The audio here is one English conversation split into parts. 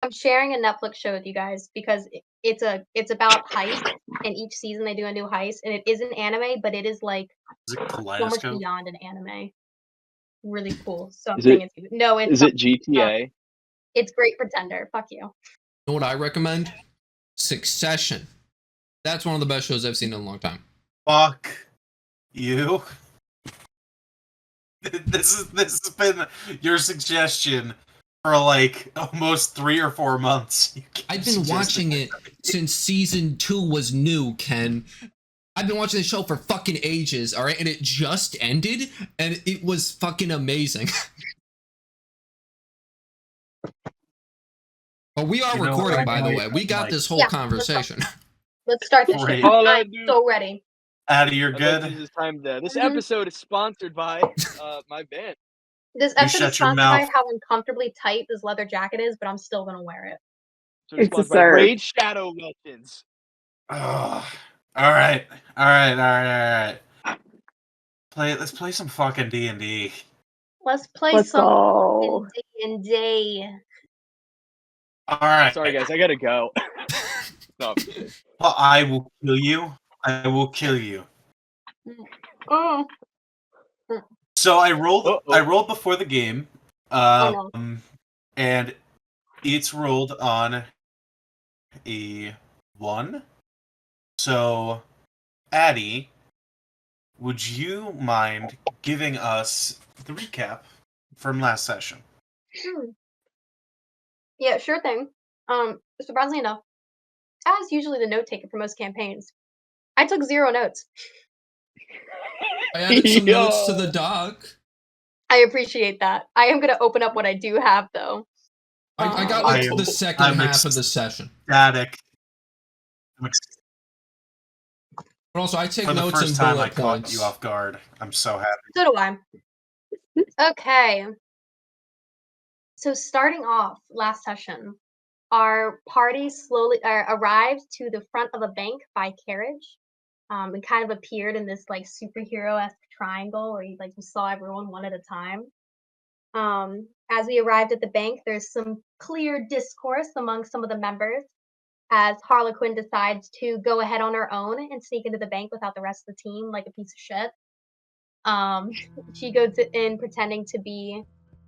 I'm sharing a Netflix show with you guys because it's about heist, and each season they do a new heist, and it is an anime, but it is like Is it so much Kaleidoscope? beyond an anime. Really cool. So I'm Is saying it- it's no, it's Is it GTA? it's Great Pretender. Fuck you. You know what I recommend? Succession. That's one of the best shows I've seen in a long time. Fuck you. This has been your suggestion for like almost 3 or 4 months. I've been watching it since season 2 was new, Ken. I've been watching the show for fucking ages, alright? And it just ended, and it was fucking amazing. But we are recording, by the way. We got this whole conversation. Let's start this shit. I'm so ready. Addy, you're good? Like this episode is sponsored by my band. This episode is sponsored by how uncomfortably tight this leather jacket is, but I'm still gonna wear it. So it's sponsored by Raid Shadow Legends. Oh, all right. Let's play some fucking D&D. Let's play some D&D. All right. Sorry, guys, I gotta go. No. Well, I will kill you. I will kill you. Oh. So I rolled before the game, and it's rolled on a 1. So, Addy, would you mind giving us the recap from last session? Yeah, sure thing. Surprisingly enough, as usually the note taker for most campaigns, I took 0 notes. I added some notes to the doc. I appreciate that. I am gonna open up what I do have, though. I got like the second half of the session. Static. But also, I take for the notes first and time bullet I caught points. you off guard. I'm so happy. So do I. Okay. So starting off last session, our party slowly arrived to the front of a bank by carriage. It kind of appeared in this like superhero-esque triangle where you saw everyone one at a time. As we arrived at the bank, there's some clear discourse among some of the members as Harlequin decides to go ahead on her own and sneak into the bank without the rest of the team like a piece of shit. She goes in pretending to be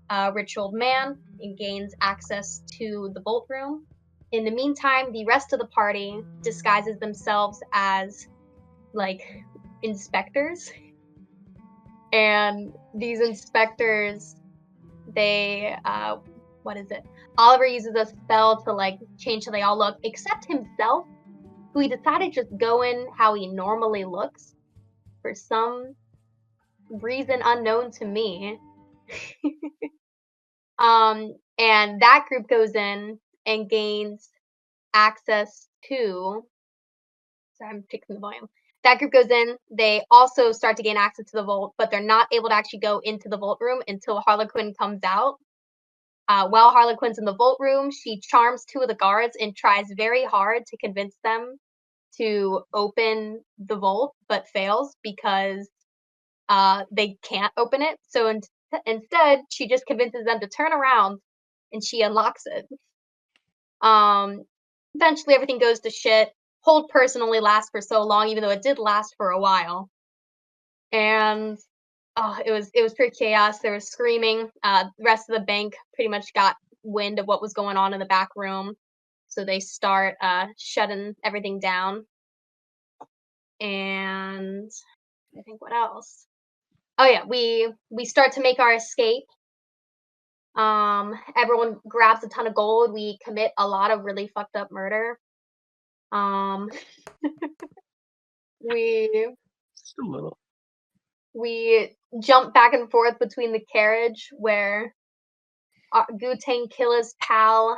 a rich old man and gains access to the vault room. In the meantime, the rest of the party disguises themselves as like inspectors, and these inspectors, they Oliver uses a spell to like change how they all look, except himself, who he decided to just go in how he normally looks for some reason unknown to me. And that group goes in and gains access to. Sorry, I'm fixing the volume. That group goes in. They also start to gain access to the vault, but they're not able to actually go into the vault room until Harlequin comes out. While Harlequin's in the vault room, she charms 2 of the guards and tries very hard to convince them to open the vault, but fails because they can't open it. So instead, she just convinces them to turn around, and she unlocks it. Eventually, everything goes to shit. Hold person only lasts for so long, even though it did last for a while. And it was pure chaos. There was screaming. The rest of the bank pretty much got wind of what was going on in the back room, so they start shutting everything down. And I think what else? Oh yeah, we start to make our escape. Everyone grabs a ton of gold. We commit a lot of really fucked up murder. Just a little. We jump back and forth between the carriage where Gutang Killa's pal,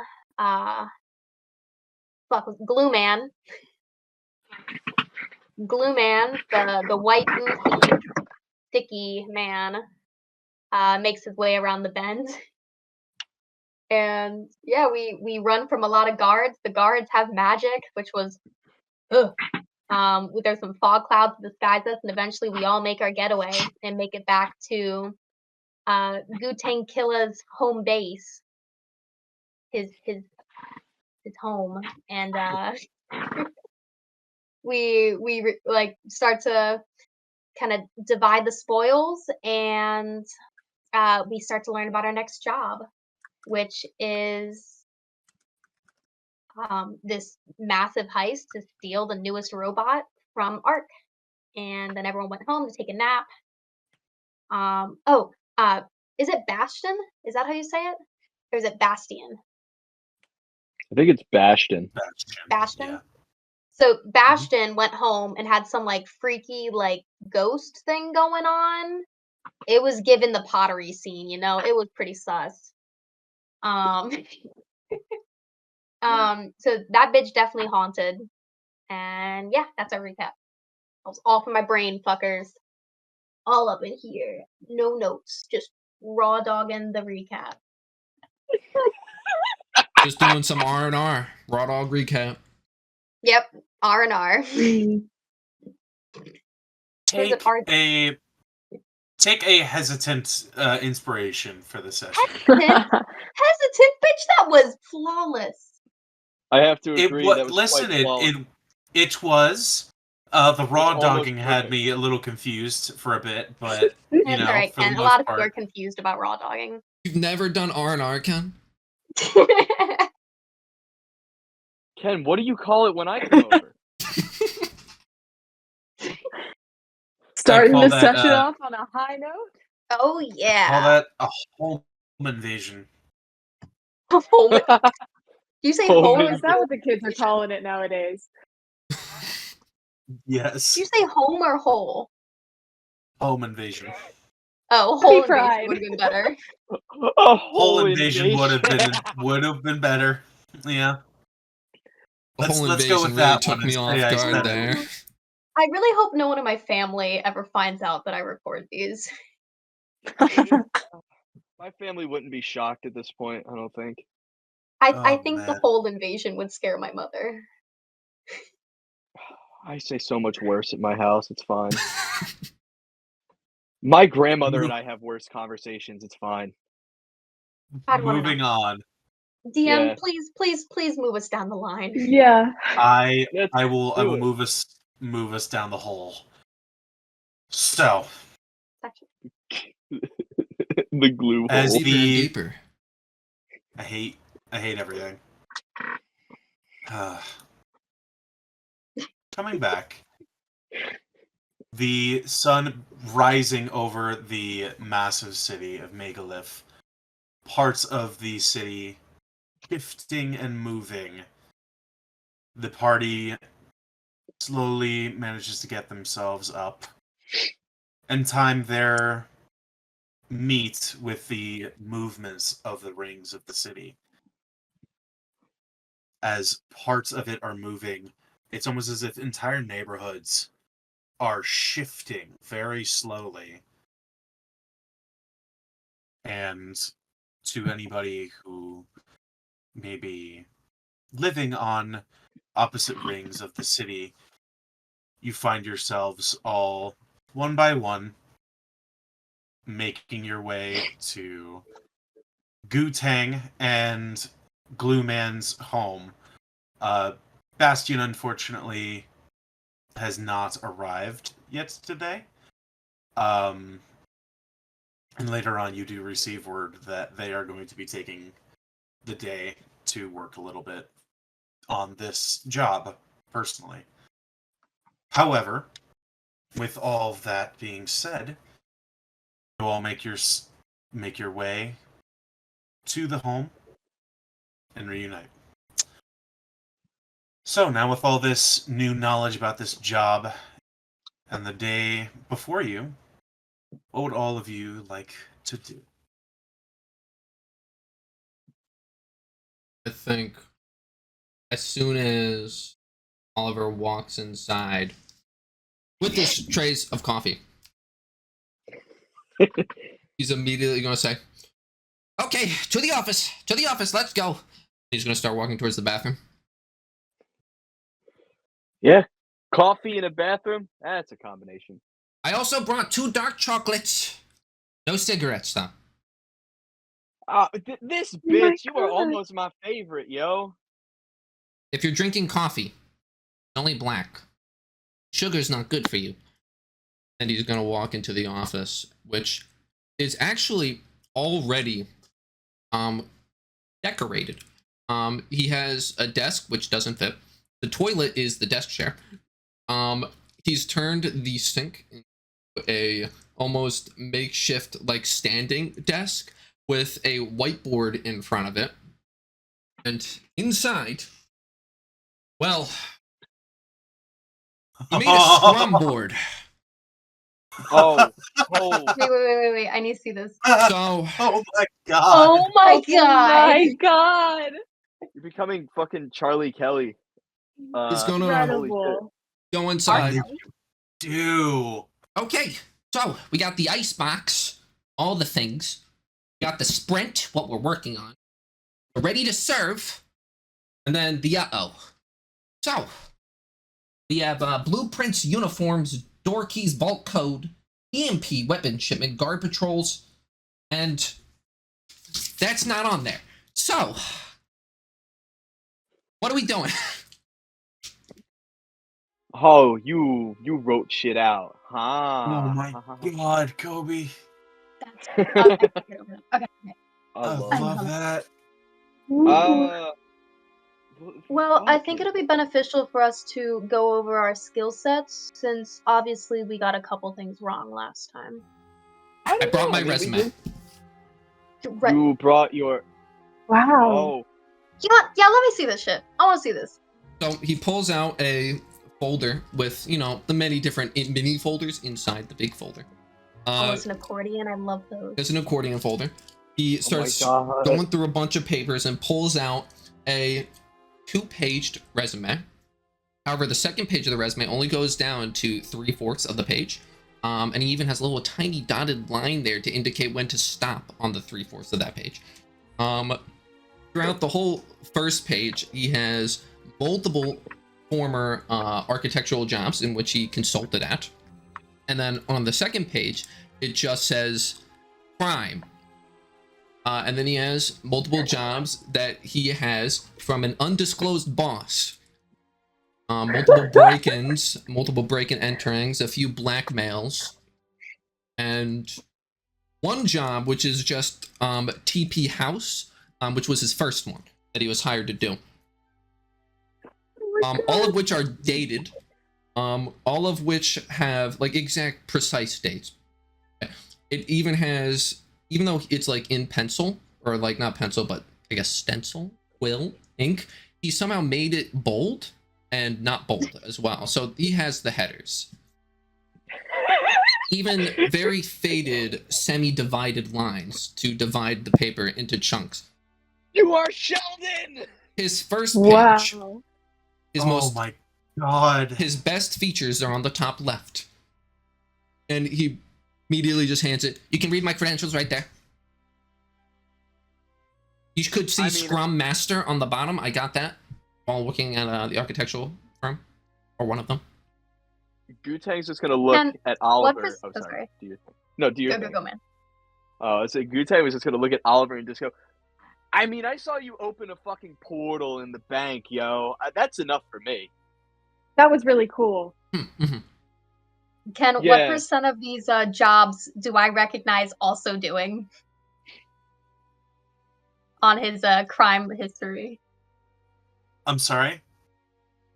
Glue Man, the white goofy sticky man, makes his way around the bend. And yeah, we run from a lot of guards. The guards have magic, which was there's some fog clouds to disguise us, and eventually we all make our getaway and make it back to Gutang Killa's home base, his home, and we like start to kind of divide the spoils, and we start to learn about our next job, which is this massive heist to steal the newest robot from Ark. And then everyone went home to take a nap. Oh, is it Bastion? Is that how you say it? Or is it Bastion? I think it's Bastion. Bastion? Yeah. So Bastion went home and had some like freaky like ghost thing going on. It was given the pottery scene, you know, it was pretty sus. Um so that bitch definitely haunted. And yeah, that's our recap. That was all from my brain, fuckers. All up in here. No notes. Just raw dogging the recap. Just doing some R&R. Raw dog recap. Yep. R&R. Take a hesitant inspiration for the session. Hesitant, bitch, that was flawless. I have to agree. That was Listen, quite flawless. it was. The raw almost dogging had perfect. me a little confused for a bit, but you That's know, alright, for the Ken. A most lot of people are part, confused about raw dogging. You've never done R&R, Ken? Ken, what do you call it when I come over? Starting call the that, session off on a high note. Oh call yeah. that a home invasion. Home. Do you say Home home? Oh, is that what the kids are calling it nowadays? Yes, Do you say home or hole? home invasion. Oh, Happy hole invasion Pride. would have been better. A Whole invasion would have been better. Yeah. The whole Let's go invasion with really that took one me and off say I guard said there. it. I really hope no one in my family ever finds out that I record these. My family wouldn't be shocked at this point, I don't think. I Oh, think the man. whole invasion would scare my mother. I say so much worse at my house, it's fine. My grandmother and I have worse conversations, it's fine. I don't wanna know. Moving on. DM, Yeah. please move us down the line. Yeah. I Let's will do it. move us down the hole. So, The glue as hole. Deeper and the deeper. I hate everything. Coming back, the sun rising over the massive city of Megalith, parts of the city shifting and moving. The party slowly manages to get themselves up and time their meet with the movements of the rings of the city. As parts of it are moving, it's almost as if entire neighborhoods are shifting very slowly. And to anybody who may be living on opposite rings of the city, you find yourselves all, one by one, making your way to Gutang and Glueman's home. Bastion, unfortunately, has not arrived yet today. And later on, you do receive word that they are going to be taking the day to work a little bit on this job, personally. However, with all that being said, you all make your way to the home and reunite. So now with all this new knowledge about this job and the day before you, what would all of you like to do? I think as soon as Oliver walks inside with his trays of coffee, he's immediately going to say, "Okay, to the office, let's go." He's going to start walking towards the bathroom. Yeah. Coffee in a bathroom? That's a combination. I also brought 2 dark chocolates. No cigarettes, though. This Oh my bitch, you are God. almost my favorite, yo. If you're drinking coffee, only black. Sugar's not good for you. And he's gonna walk into the office, which is actually already decorated. He has a desk which doesn't fit. The toilet is the desk chair. He's turned the sink into a almost makeshift like standing desk with a whiteboard in front of it. And inside, well, he made a scrum board. Oh, Wait. I need to see this. So Oh my god. Oh my Oh my god. God. you're becoming fucking Charlie Kelly. He's gonna holy shit. Incredible. go What inside. did you do? Okay, so we got the ice box, all the things. We got the sprint, what we're working on. We're ready to serve. And then the uh-oh. So, we have blueprints, uniforms, door keys, vault code, EMP, weapon shipment, guard patrols, and that's not on there. So, what are we doing? Oh, you wrote shit out, huh? Oh my god, Kobe. That's okay. Okay. I love love it. that. Uh, Well, I fuck think it. it'll be beneficial for us to go over our skill sets since obviously we got a couple things wrong last time. I I don't brought know, my I mean, we resume. Right. You brought your. Wow. Oh, You know what? Yeah, let me see this shit. I want to see this. So he pulls out a folder with, you know, the many different mini folders inside the big folder. Oh, it's an accordion. I love those. There's an accordion folder. He starts God. going through a bunch of papers and pulls out a 2-paged resume. However, the second page of the resume only goes down to 3/4 of the page. And he even has a little tiny dotted line there to indicate when to stop on the 3/4 of that page. Throughout the whole first page, he has multiple former architectural jobs in which he consulted at. And then on the second page, it just says crime. And then he has multiple jobs that he has from an undisclosed boss. Multiple break-ins, multiple break-in enterings, a few blackmails, and one job which is just TP House, which was his first one that he was hired to do. All of which are dated, all of which have like exact precise dates. It even has, even though it's like in pencil, or like not pencil, but I guess stencil, quill, ink, he somehow made it bold and not bold as well. So he has the headers. Even very faded, semi-divided lines to divide the paper into chunks. You are Sheldon. His first page, Wow. Oh my god. his best features are on the top left. And he immediately just hands it. You can read my credentials right there. You could see Scrum Master on the bottom. I got that while looking at the architectural firm, or one of them. Gutang's just gonna look at Oliver. Oh, sorry. Do your thing. No, do your thing. Go, man. So Gutang was just gonna look at Oliver and just go, I mean, I saw you open a fucking portal in the bank, yo. That's enough for me. That was really cool. Mm-hmm. Ken, Yeah. what % of these jobs do I recognize also doing on his crime history? I'm sorry?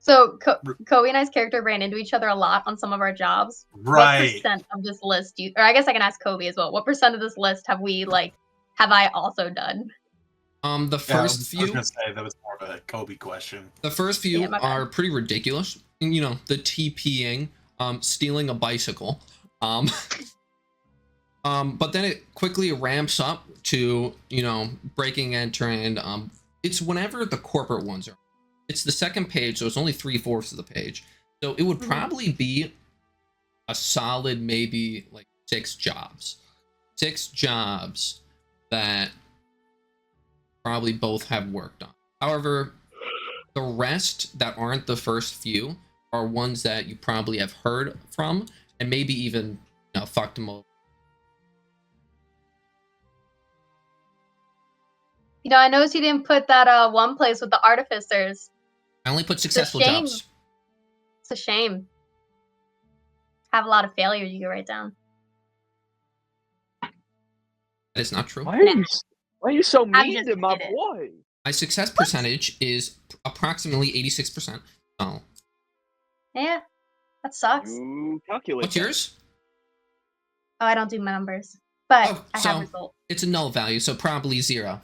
So Kobe and I's character ran into each other a lot on some of our jobs. Right. What % of this list do you, or I guess I can ask Kobe as well. What % of this list have I also done? The first I was few. gonna say that was more of a Kobe question. The first few Yeah, are pretty ridiculous. You know, the TPing, stealing a bicycle. But then it quickly ramps up to, you know, breaking, entering. It's whenever the corporate ones are. It's the second page, so it's only 3/4 of the page. So it would probably be a solid maybe like 6 jobs. 6 jobs that probably both have worked on. However, the rest that aren't the first few are ones that you probably have heard from and maybe even, you know, fucked them over. You know, I noticed you didn't put that one place with the artificers. I only put successful shame. jobs. It's a shame. Have a lot of failures you can write down. That is not true. Why are you so I'm mean just to my kidding. boy? My success percentage is approximately 86%. Oh. Yeah, that sucks. You calculate. What's yours? Oh, I don't do my numbers, but Oh, I have so results. it's a null value, so probably 0.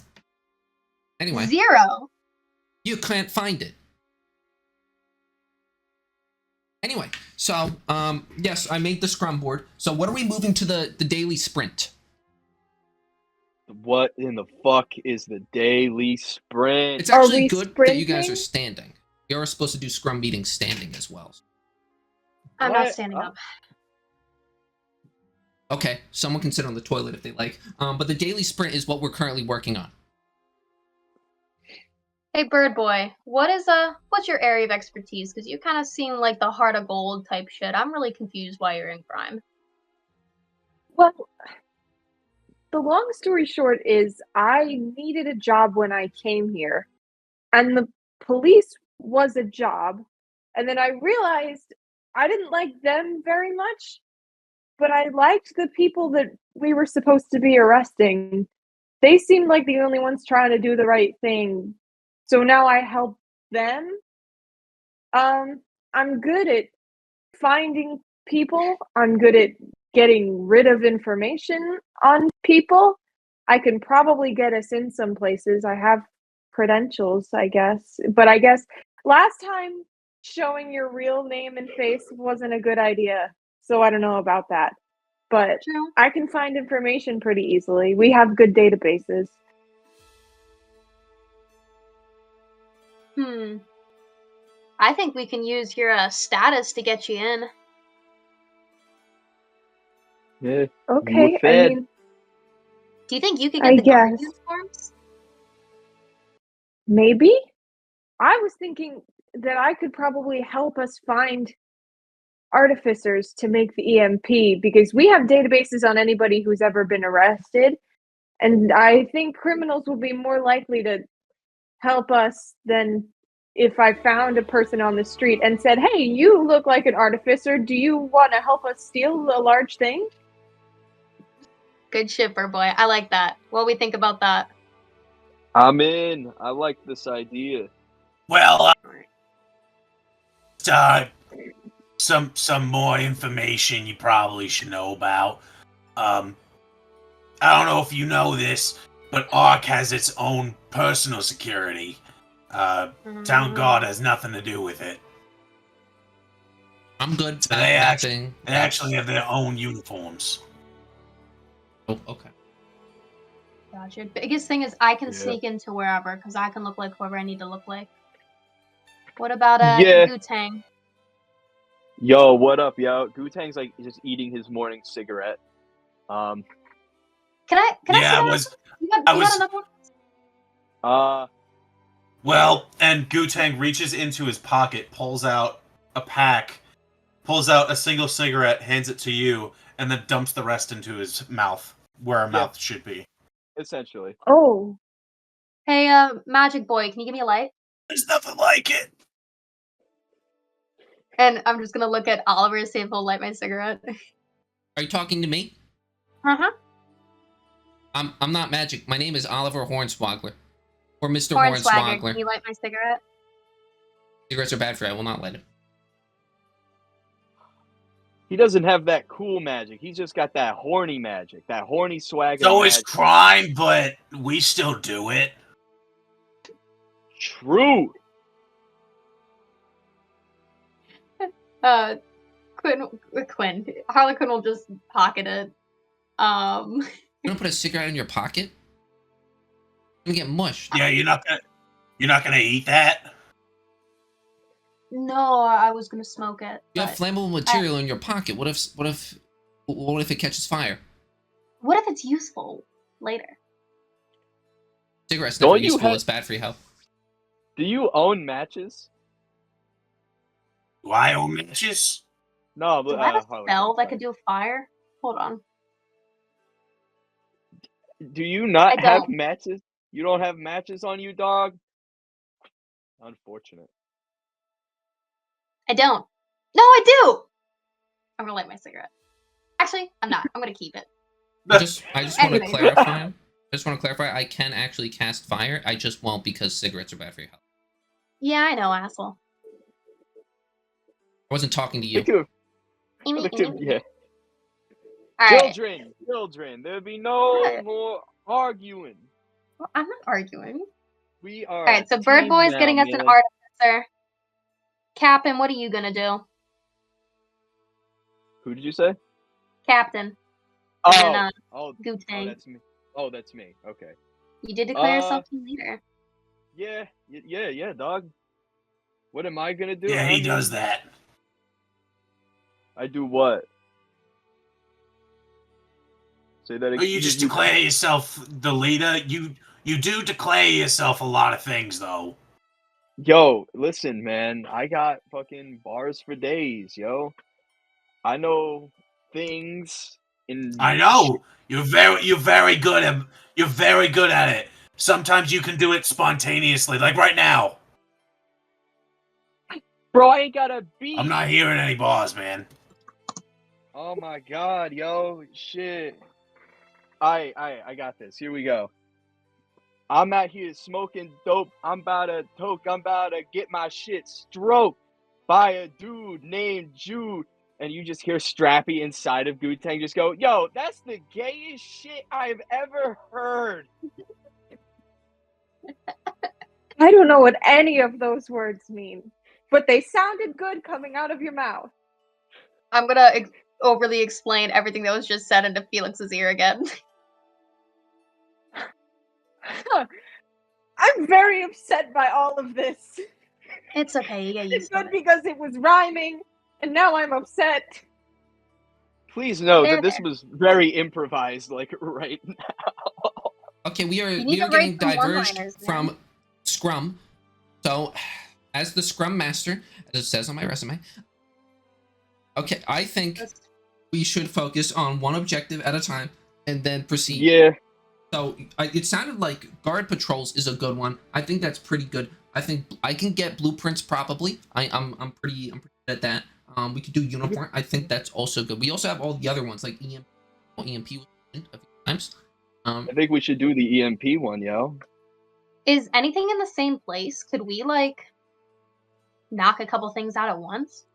Anyway, 0. you can't find it. Anyway, so yes, I made the scrum board. So what are we moving to the daily sprint? What in the fuck is the daily sprint? It's Are actually we good that you guys are sprinting? standing. You're supposed to do scrum meetings standing as well. I'm not What? standing up. Okay, someone can sit on the toilet if they like. But the daily sprint is what we're currently working on. Hey, Bird Boy, what's your area of expertise? Because you kind of seem like the heart of gold type shit. I'm really confused why you're in crime. Well, the long story short is I needed a job when I came here, and the police was a job. And then I realized I didn't like them very much, but I liked the people that we were supposed to be arresting. They seemed like the only ones trying to do the right thing. So now I help them. I'm good at finding people. I'm good at getting rid of information on people. I can probably get us in some places. I have credentials, I guess. But I guess last time showing your real name and face wasn't a good idea. So I don't know about that. But True. I can find information pretty easily. We have good databases. I think we can use your status to get you in. Yeah. Okay, I fed. mean, Do you think you could I get the guard guess. uniforms? maybe. I was thinking that I could probably help us find artificers to make the EMP because we have databases on anybody who's ever been arrested. And I think criminals will be more likely to help us than if I found a person on the street and said, hey, you look like an artificer. Do you want to help us steal a large thing? Good shit, Bird Boy. I like that. What do we think about that? I'm in. I like this idea. Well, some more information you probably should know about. I don't know if you know this, but Ark has its own personal security. Town Guard has nothing to do with it. I'm good So at they matching. actually have their own uniforms. Oh, okay. Gotcha. Biggest thing is I can Yeah. sneak into wherever because I can look like whoever I need to look like. What about Yeah. Gutang? Yo, what up, yo? Gutang's like just eating his morning cigarette. Can I Yeah, see that? You got another one? Well, and Gutang reaches into his pocket, pulls out a pack, pulls out a single cigarette, hands it to you, and then dumps the rest into his mouth, where a mouth should be. essentially. Oh, Hey, Magic Boy, can you give me a light? There's nothing like it. And I'm just gonna look at Oliver and see if he'll light my cigarette. Are you talking to me? Uh-huh. I'm not Magic. My name is Oliver Hornswoggler. Or Mr. Hornswagger, Hornswoggler. can you light my cigarette? Cigarettes are bad for you. I will not light it. He doesn't have that cool magic. He's just got that horny magic, that horny swagger. It's always magic. crime, but we still do it. True. Quinn. Harlequin will just pocket it. You don't put a cigarette in your pocket? You're gonna get mushed. Yeah, you're not gonna eat that. No, I was gonna smoke it. You have flammable material in your pocket. What if it catches fire? What if it's useful later? Cigarettes never Don't you useful. have- It's bad for your health. Do you own matches? Do I own matches? No, Do but I have a Harlequin, spell that sorry. could do a fire? Hold on. Do you not I have don't. matches? You don't have matches on you, dog? Unfortunate. I don't. No, I do. I'm gonna light my cigarette. Actually, I'm not. I'm gonna keep it. I just want to Anyways. clarify. I can actually cast fire. I just won't because cigarettes are bad for your health. Yeah, I know, asshole. I wasn't talking to you. Yeah. All right. Children, there'll be no What? more arguing. Well, I'm not arguing. We are. All right, so Bird Boy's getting us an artificer. Captain, what are you gonna do? Who did you say? Captain. Oh, Gootang. that's me. Oh, that's me. Okay. You did declare yourself team leader. Yeah, dog. What am I gonna do? Yeah, he does that. I do what? Say that again. You just declare yourself the leader. You do declare yourself a lot of things, though. Yo, listen, man. I got fucking bars for days, yo. I know things in. I know you're very good at it. Sometimes you can do it spontaneously, like right now. Bro, I ain't got a beat. I'm not hearing any bars, man. Oh my god, yo, shit. I got this. Here we go. I'm out here smoking dope. I'm about to get my shit stroked by a dude named Jude. And you just hear Strappy inside of Gootang just go, yo, that's the gayest shit I've ever heard. I don't know what any of those words mean, but they sounded good coming out of your mouth. I'm gonna overly explain everything that was just said into Felix's ear again. I'm very upset by all of this. It's okay, yeah, It's good because it was rhyming, and now I'm upset. Please note There, that this there. was very improvised, like right now. Okay, we are need to getting write some diverged one-liners, man. from Scrum. So, as the Scrum Master, as it says on my resume, okay, I think we should focus on one objective at a time and then proceed. Yeah. So it sounded like guard patrols is a good one. I think that's pretty good. I think I can get blueprints probably. I'm pretty good at that. We could do uniform. I think that's also good. We also have all the other ones like EMP was a few times. I think we should do the EMP one, yo. Is anything in the same place? Could we, like, knock a couple things out at once?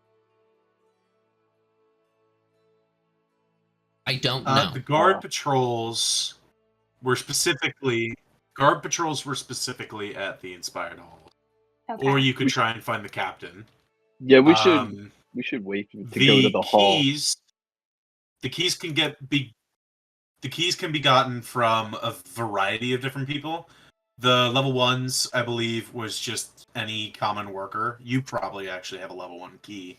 I don't know. The guard patrols were specifically at the Inspired Hall. Okay. Or you could try and find the captain. Yeah, we should wait to go to the hall. The keys can be gotten from a variety of different people. The level 1s, I believe, was just any common worker. You probably actually have a level 1 key.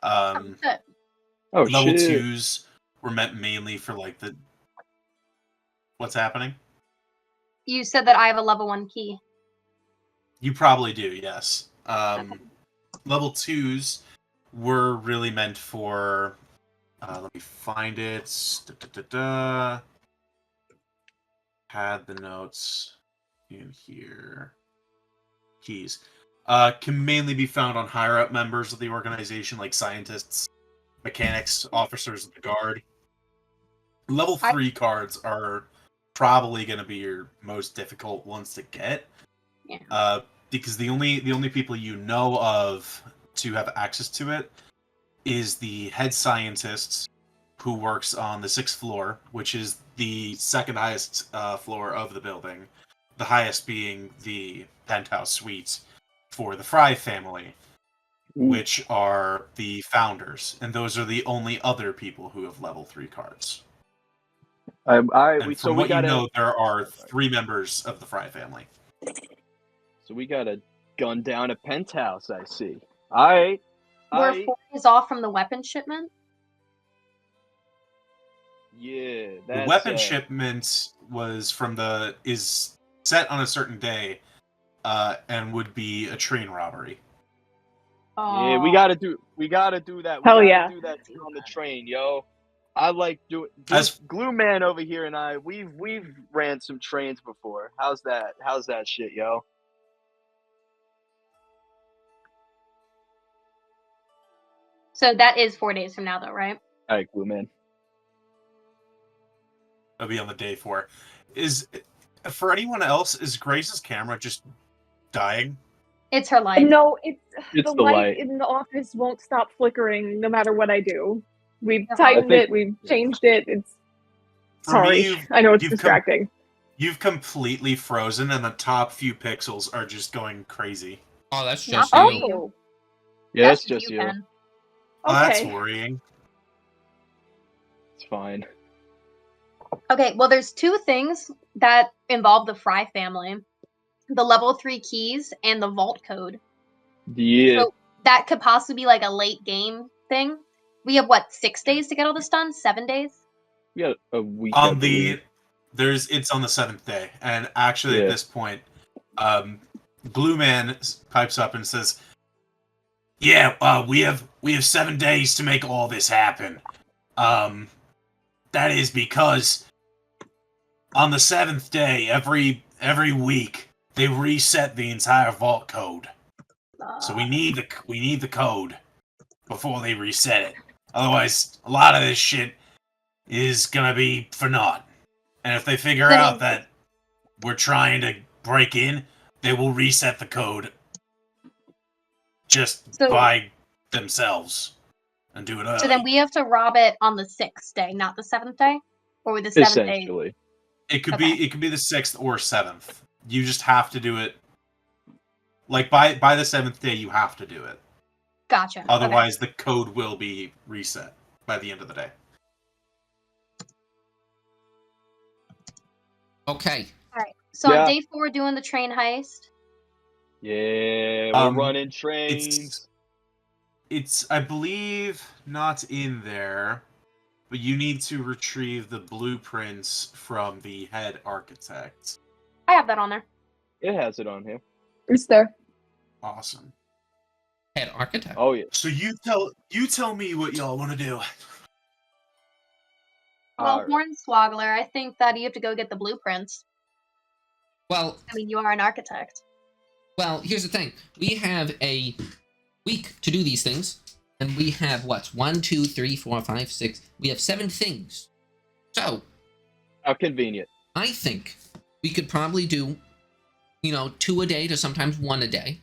Good. Level Shit. 2s were meant mainly for like the... What's happening? You said that I have a level 1 key. You probably do, yes. Level 2s were really meant for... let me find it. Had the notes in here. Keys. Can mainly be found on higher-up members of the organization, like scientists, mechanics, officers of the guard. Level 3 cards are probably going to be your most difficult ones to get. Yeah. Because the only people you know of to have access to it is the head scientist who works on the 6th floor, which is the second highest floor of the building. The highest being the penthouse suite for the Fry family, which are the founders, and those are the only other people who have level 3 cards. There are 3 members of the Fry family. So we gotta gun down a penthouse, I see. Alright. We're 4 days off from the weapon shipment? Yeah, the weapon shipment is set on a certain day, and would be a train robbery. Yeah, we gotta do that. Hell yeah. Do that on the train, yo. I like doing As Glue Man over here and I. We've ran some trains before. How's that? How's that shit, yo? So that is 4 days from now, though, right? All right, Glue Man. it'll be on the day 4. Is for anyone else, is Grace's camera just dying? It's her life. No, it's It's the the light light. in the office won't stop flickering no matter what I do. We've Uh-huh. tightened I think- it, we've changed it. It's For sorry. me, I know it's you've come- distracting. You've completely frozen, and the top few pixels are just going crazy. Oh, that's Not just for you. me. Oh, Yeah, That's it's just you. Ken. Oh, that's okay. worrying. It's fine. Okay, well, there's 2 things that involve the Fry family: the level 3 keys and the vault code. Yeah. So that could possibly be like a late game thing. We have what, 6 days to get all this done? 7 days? We got a week. I On believe. it's on the 7th day, and actually Yeah. at this point, Glue Man pipes up and says, "Yeah, we have 7 days to make all this happen. That is because on the 7th day, every week they reset the entire vault code. So we need the code before they reset it. Otherwise, a lot of this shit is gonna be for naught. And if they figure Then- out that we're trying to break in, they will reset the code just So- by themselves and do it early. So then we have to rob it on the 6th day, not the 7th day? Or with the 7th day? Essentially. It could Okay. be the 6th or 7th. You just have to do it. Like by the 7th day, you have to do it. Gotcha. Okay. Otherwise, the code will be reset by the end of the day. Okay. Alright. So Yeah. on day 4, doing the train heist. Yeah, we're Um, running trains. It's I believe not in there, but you need to retrieve the blueprints from the head architect. I have that on there. It has it on here. It's there. Awesome. Head architect. Oh yeah. So you tell me what y'all want to do. Well, Alright. Hornswoggler, I think that you have to go get the blueprints. Well, I mean, you are an architect. here's the thing. We have a week to do these things, and we have what? 1, 2, 3, 4, 5, 6. We have 7 things. So How convenient. I think we could probably do, 2 a day to sometimes 1 a day.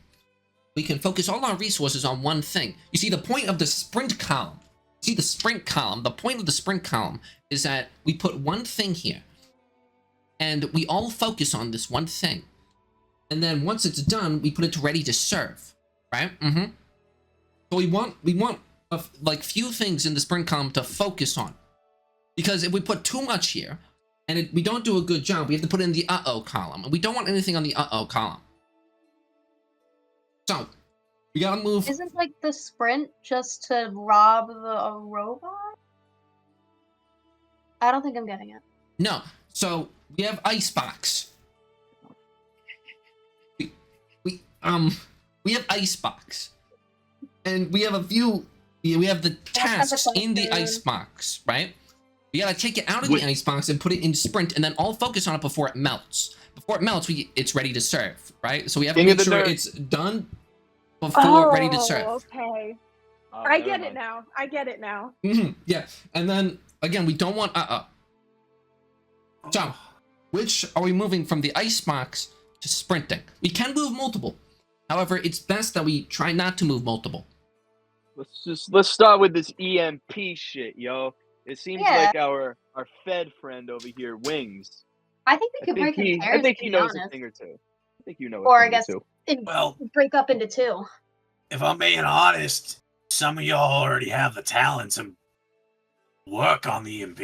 We can focus all our resources on one thing. You see, the point of the sprint column. The point of the sprint column is that we put one thing here, and we all focus on this one thing. And then once it's done, we put it to ready to serve, right? Mm-hmm. So we want like few things in the sprint column to focus on, because if we put too much here, and we don't do a good job, we have to put it in the uh-oh column, and we don't want anything on the uh-oh column. So we gotta move. Isn't like the sprint just to rob a robot? I don't think I'm getting it. No. So we have Icebox. We have Icebox, and we have a few. We have the tasks in the question. Icebox, right? We gotta take it out of the Icebox and put it in Sprint, and then all focus on it before it melts. Before it melts, it's ready to serve, right? So we have to King of make the sure nerds. it's done before ready to serve. Okay. Oh, I never get mind. it now. I get it now. Yeah, and then again, we don't want So, which are we moving from the Icebox to sprinting? We can move multiple. However, it's best that we try not to move multiple. Let's start with this EMP shit, yo. It seems Yeah. like our Fed friend over here, Wings. I think we I could break think in he pairs, I think to he be knows a honest. thing or two. I think you know a Or thing I guess or two. Well, break up into 2. if I'm being honest, some of y'all already have the talent to work on the EMP.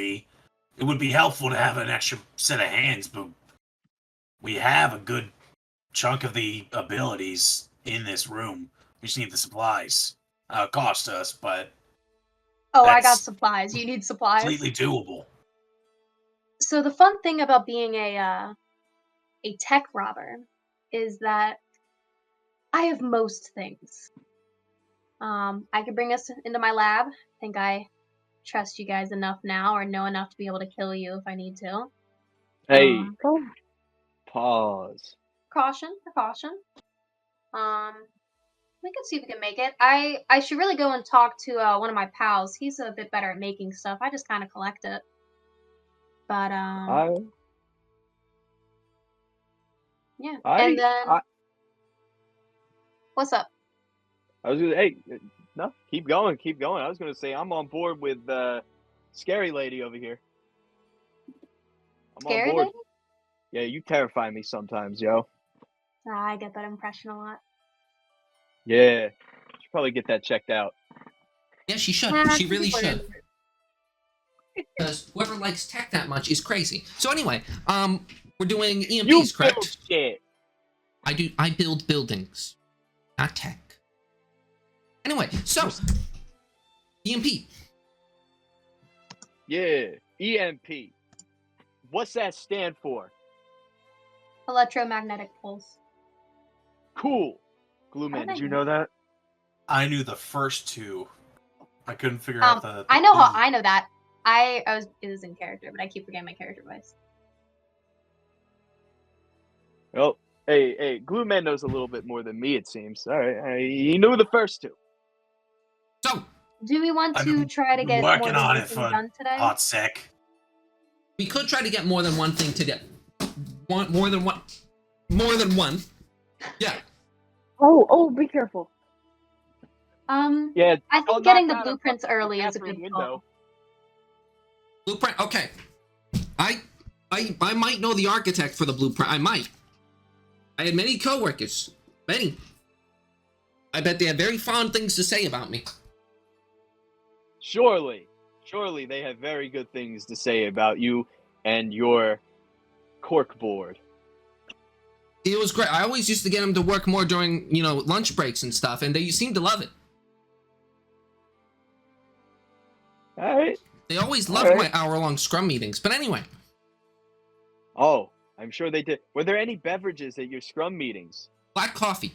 It would be helpful to have an extra set of hands, but we have a good chunk of the abilities in this room. We just need the supplies. Cost us, but Oh, I got That's supplies. You need supplies? completely doable. So the fun thing about being a tech robber is that I have most things. I could bring us into my lab. I think I trust you guys enough now or know enough to be able to kill you if I need to. Hey, Oh, pause. Precaution. We can see if we can make it. I should really go and talk to one of my pals. He's a bit better at making stuff. I just kind of collect it. But I yeah. I And then I, what's up? I was gonna. Hey, no, keep going. I was gonna say I'm on board with Scary Lady over here. I'm on Scary board. lady? Yeah, you terrify me sometimes, yo. I get that impression a lot. Yeah, should probably get that checked out. Yeah, she should. Nah, She some really people are should. Because whoever likes tech that much is crazy. So anyway, we're doing You EMPs, build correct? shit. I build buildings, not tech. Anyway, so EMP. Yeah, EMP. What's that stand for? Electromagnetic pulse. Cool. How Glue Man, did I did you know? know that? I knew the first two. I couldn't figure out the I know how E. I know that. It was in character, but I keep forgetting my character voice. Oh, hey, Glue Man knows a little bit more than me, it seems. All right, he knew the first two. So Do we want I've to been try to get working more than on one it thing for done today? hot sec. we could try to get more than one thing to get. More than one. Yeah. oh, be careful. Yeah, I don't think getting the knock out a blueprints fucking early is a bathroom good window. call. Blueprint. Okay. I might know the architect for the blueprint. I might. I had many coworkers. Many. I bet they had very fond things to say about me. Surely they have very good things to say about you and your cork board. It was great. I always used to get them to work more during, lunch breaks and stuff, and they seemed to love it. All right. They always All loved right. my hour-long scrum meetings. But anyway, Oh, I'm sure they did. Were there any beverages at your scrum meetings? black coffee.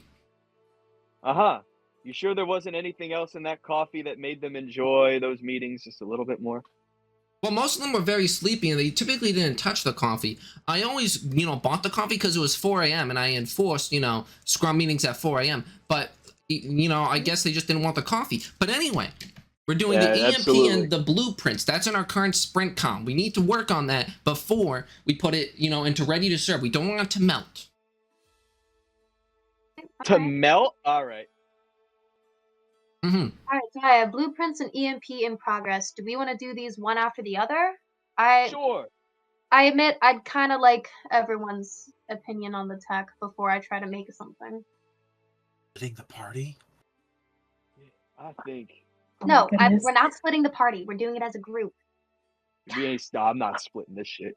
Uh-huh. You sure there wasn't anything else in that coffee that made them enjoy those meetings just a little bit more? Well, most of them were very sleepy, and they typically didn't touch the coffee. I always, bought the coffee because it was 4 a.m., and I enforced, scrum meetings at 4 a.m. But, I guess they just didn't want the coffee. But anyway, we're doing the EMP absolutely. and the blueprints. That's in our current sprint comp. We need to work on that before we put it, into ready to serve. We don't want it to melt. To Alright. melt? All right. Mm-hmm. Alright, so I have blueprints and EMP in progress. Do we want to do these one after the other? Sure. I admit I'd kind of like everyone's opinion on the tech before I try to make something. Splitting the party? I think Oh my goodness. We're not splitting the party. We're doing it as a group. I'm not splitting this shit.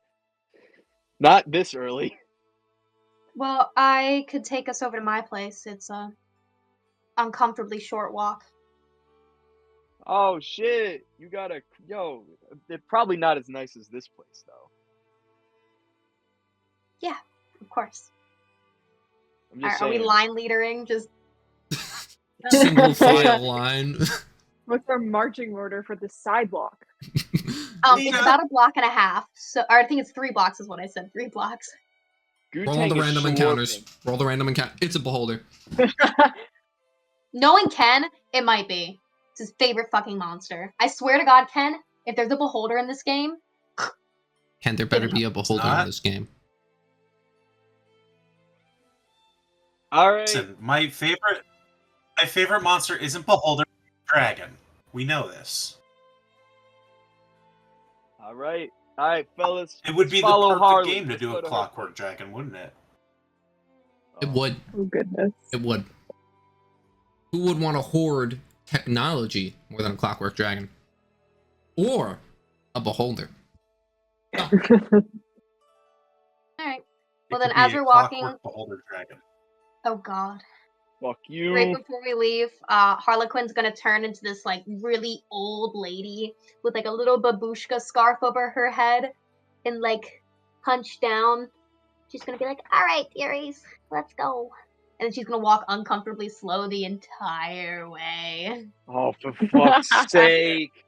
Not this early. Well, I could take us over to my place. It's a uncomfortably short walk. Oh shit! You gotta, it's probably not as nice as this place though. Yeah, of course. I'm just Are we saying. line leadering? Just Single file line. What's our marching order for the sidewalk? it's about a block and a half. So, or I think it's 3 blocks is what I said. 3 blocks. Roll the Gu-Tang is random slurping. encounters. Roll the random encounter. It's a beholder. Knowing Ken, it might be. It's his favorite fucking monster. I swear to God, Ken, if there's a beholder in this game, Can there better be a beholder in not. this game? All right. Listen, my favorite monster isn't Beholder, Dragon. We know this. All right, fellas. It would be the follow perfect Harley. game to Let's do go a to her Clockwork place. Dragon, wouldn't it? It would. Oh goodness. It would. Who would want to hoard technology more than a clockwork dragon? Or a beholder? No. alright. It Well, could then, be as a we're walking, Clockwork Beholder Dragon. oh God. Fuck you. Right before we leave, Harlequin's gonna turn into this like really old lady with like a little babushka scarf over her head and like hunch down. She's gonna be like, "All right, dearies, let's go," and then she's gonna walk uncomfortably slow the entire way. Oh, for fuck's sake!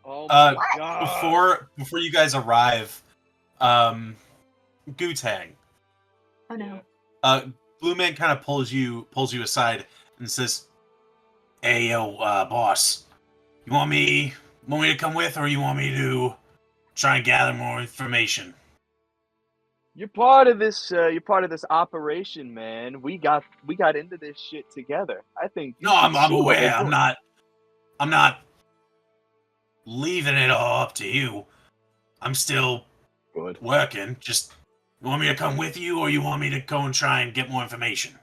Oh my god. Before you guys arrive, Gutang, Oh no. Blue Man kind of pulls you aside and says, "Hey, yo, boss, you want me to come with, or you want me to try and gather more information?" You're part of this. You're part of this operation, man. We got into this shit together. I think you No, should I'm see what we're aware. doing. I'm not leaving it all up to you. I'm still Good. working. Just, you want me to come with you, or you want me to go and try and get more information?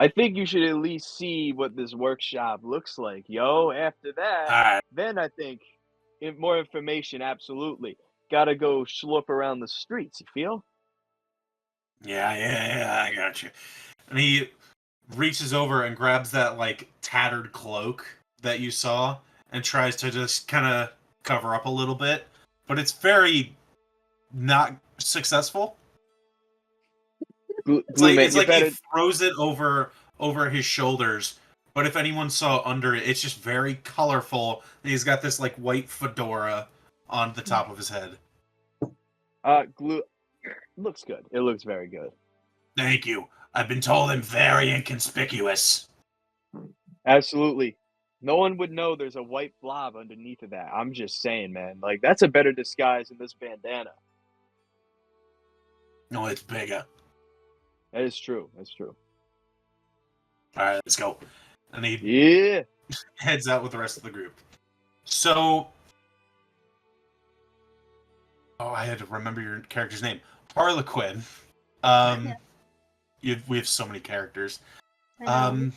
I think you should at least see what this workshop looks like, yo. After that, Alright. then I think more information. Absolutely. Gotta go schlep around the streets. You feel? Yeah, I got you. And he reaches over and grabs that, like, tattered cloak that you saw and tries to just kind of cover up a little bit. But it's very not successful. Glue man, It's you like he better. throws it over his shoulders, but if anyone saw under it, it's just very colorful. And he's got this like white fedora on the top of his head. Glue looks good. It looks very good. Thank you. I've been told I'm very inconspicuous. Absolutely. No one would know there's a white blob underneath of that. I'm just saying, man. Like that's a better disguise than this bandana. No, it's bigger. That is true. That's true. All right, let's go. And he Yeah. heads out with the rest of the group. So, I had to remember your character's name, Harlequin. We have so many characters. I know.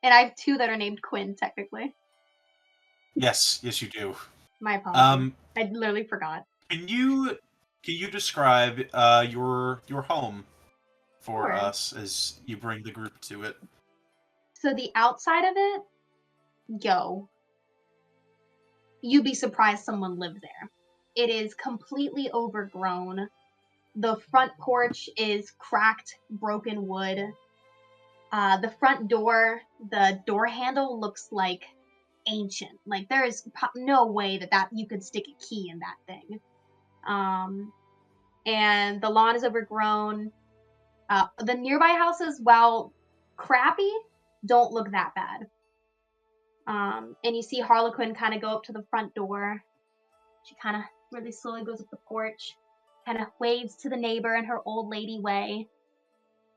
And I have two that are named Quinn, technically. Yes, you do. My apologies. I literally forgot. Can you describe your home for Sure. us as you bring the group to it? So the outside of it, you'd be surprised someone lived there. It is completely overgrown. The front porch is cracked, broken wood. The front door, the door handle looks like ancient. Like there is no way that you could stick a key in that thing. And the lawn is overgrown. The nearby houses, while crappy, don't look that bad. And you see Harlequin kind of go up to the front door. She kind of really slowly goes up the porch, kind of waves to the neighbor in her old lady way,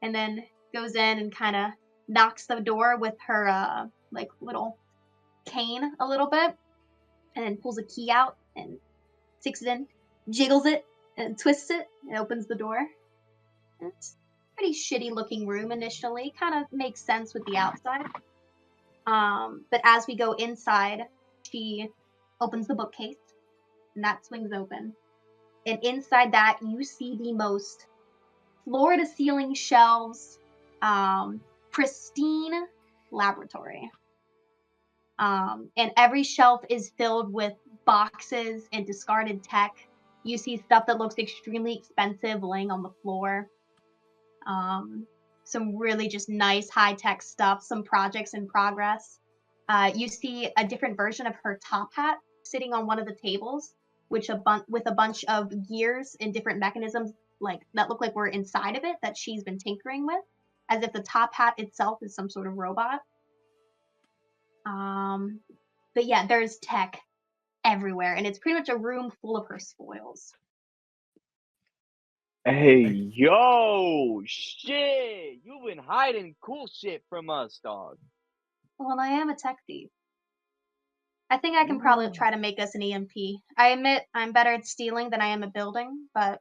and then goes in and kind of knocks the door with her like little cane a little bit, and then pulls a key out and sticks it in, jiggles it, and twists it, and opens the door. And it's a pretty shitty looking room initially, kind of makes sense with the outside. But as we go inside, she opens the bookcase, and that swings open. And inside that, you see the most floor-to-ceiling shelves, pristine laboratory. And every shelf is filled with boxes and discarded tech. You see stuff that looks extremely expensive laying on the floor. Some really just nice high-tech stuff, some projects in progress. You see a different version of her top hat sitting on one of the tables, with a bunch of gears and different mechanisms that look like we're inside of it that she's been tinkering with, as if the top hat itself is some sort of robot. But yeah, there's tech everywhere, and it's pretty much a room full of her spoils. Hey, yo, shit! You've been hiding cool shit from us, dog. Well, I am a tech thief. I think I can probably try to make us an EMP. I admit I'm better at stealing than I am at building, but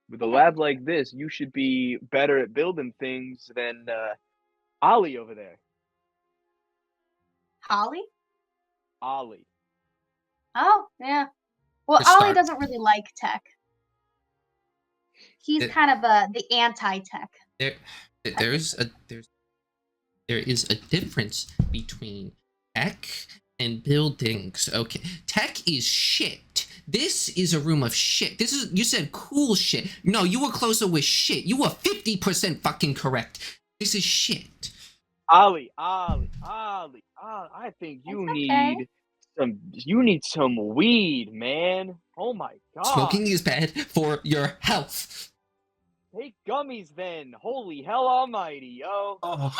with a lab like this, you should be better at building things than Ollie over there. Holly? Ollie. Oh, yeah. Well, Ollie doesn't really like tech. He's kind of the anti-tech. There is a difference between tech and buildings. Okay, tech is shit. This is a room of shit. You said cool shit. No, you were closer with shit. You were 50% fucking correct. This is shit. Ollie, I think you need some weed, man. Oh my god. Smoking is bad for your health. Take gummies then. Holy hell almighty, yo. Oh.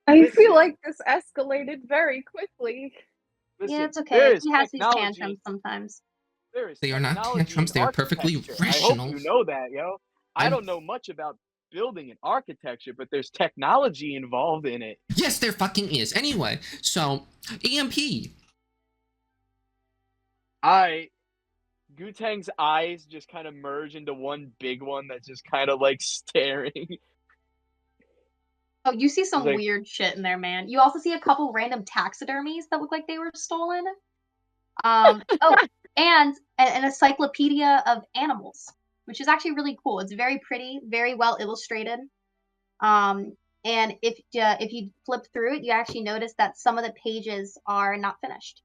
I Listen. feel like this escalated very quickly. Listen, Yeah, it's okay. there is He has these technology. tantrums sometimes. There is They are not technology tantrums, in they are perfectly architecture. I rational. hope you know that, yo. I I'm- don't know much about building and architecture, but there's technology involved in it. Yes, there fucking is. Anyway, so EMP. Gutang's eyes just kind of merge into one big one that's just kind of like staring. Oh, you see some Like- weird shit in there, man. You also see a couple random taxidermies that look like they were stolen. Oh, and an encyclopedia of animals, which is actually really cool. It's very pretty, very well illustrated. And if you flip through it, you actually notice that some of the pages are not finished.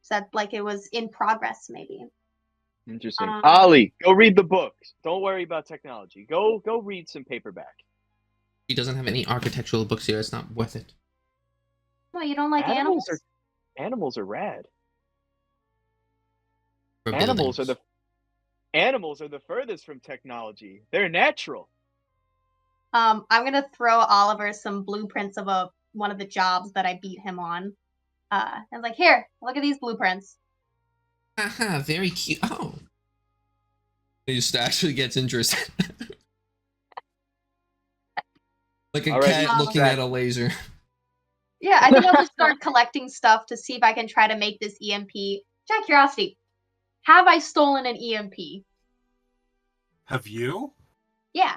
So that like it was in progress, maybe. Interesting. Ollie, go read the books. Don't worry about technology. Go read some paperback. He doesn't have any architectural books here. It's not worth it. Well, you don't like animals? Animals are rad. For Animals buildings. are the furthest from technology. They're natural. I'm gonna throw Oliver some blueprints of one of the jobs that I beat him on. And like, here, look at these blueprints. Haha, very cute. Oh. He just actually gets interested. Like a Alright, cat looking Zach. at a laser. Yeah, I think I'll just start collecting stuff to see if I can try to make this EMP. Just out of curiosity, have I stolen an EMP? Have you? Yeah.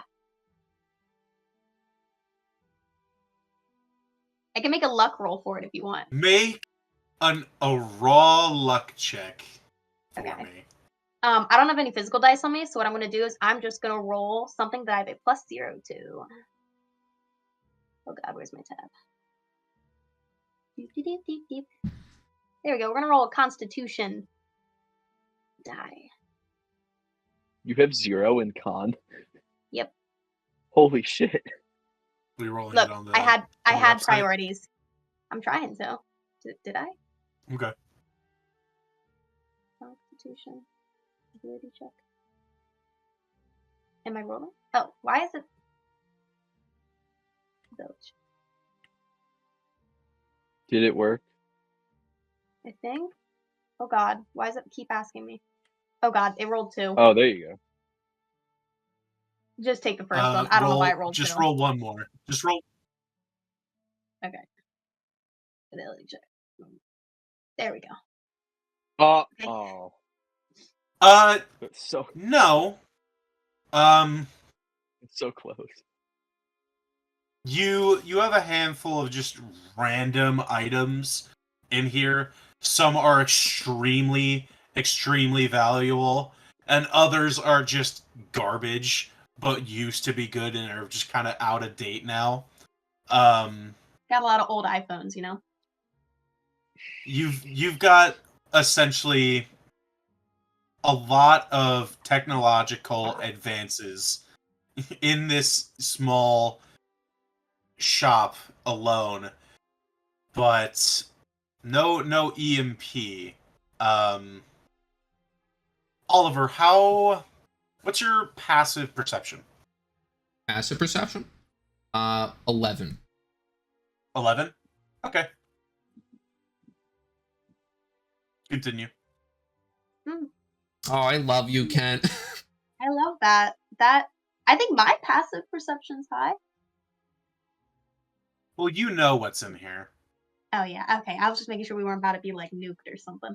I can make a luck roll for it if you want. Make a raw luck check for Okay. me. I don't have any physical dice on me, so what I'm gonna do is I'm just gonna roll something that I have a +0 to. Oh god, where's my tab? Doop, doop, doop, doop, doop. There we go. We're gonna roll a Constitution die. You have 0 in con. Yep. Holy shit. We rolling Look, it on the. I had the website? priorities. I'm trying to. Did I? Okay. Constitution. Ability check. Am I rolling? Oh, why is it? Village. Did it work? I think. Oh god, why does it keep asking me? Oh god, it rolled 2. Oh, there you go. Just take the first one. I don't know why it rolled 2. Just roll one more. Just roll. Okay. Ability check. There we go. Oh. Uh, It's so no. it's so close. You have a handful of just random items in here. Some are extremely valuable, and others are just garbage, but used to be good and are just kind of out of date now. Got a lot of old iPhones, you know. You've got essentially a lot of technological advances in this small shop alone, but no EMP. Oliver, what's your passive perception? Passive perception? 11. 11? Okay. Continue. Oh, I love you, Kent. I love that. I think my passive perception's high. Well, you know what's in here. Oh yeah, okay. I was just making sure we weren't about to be like nuked or something.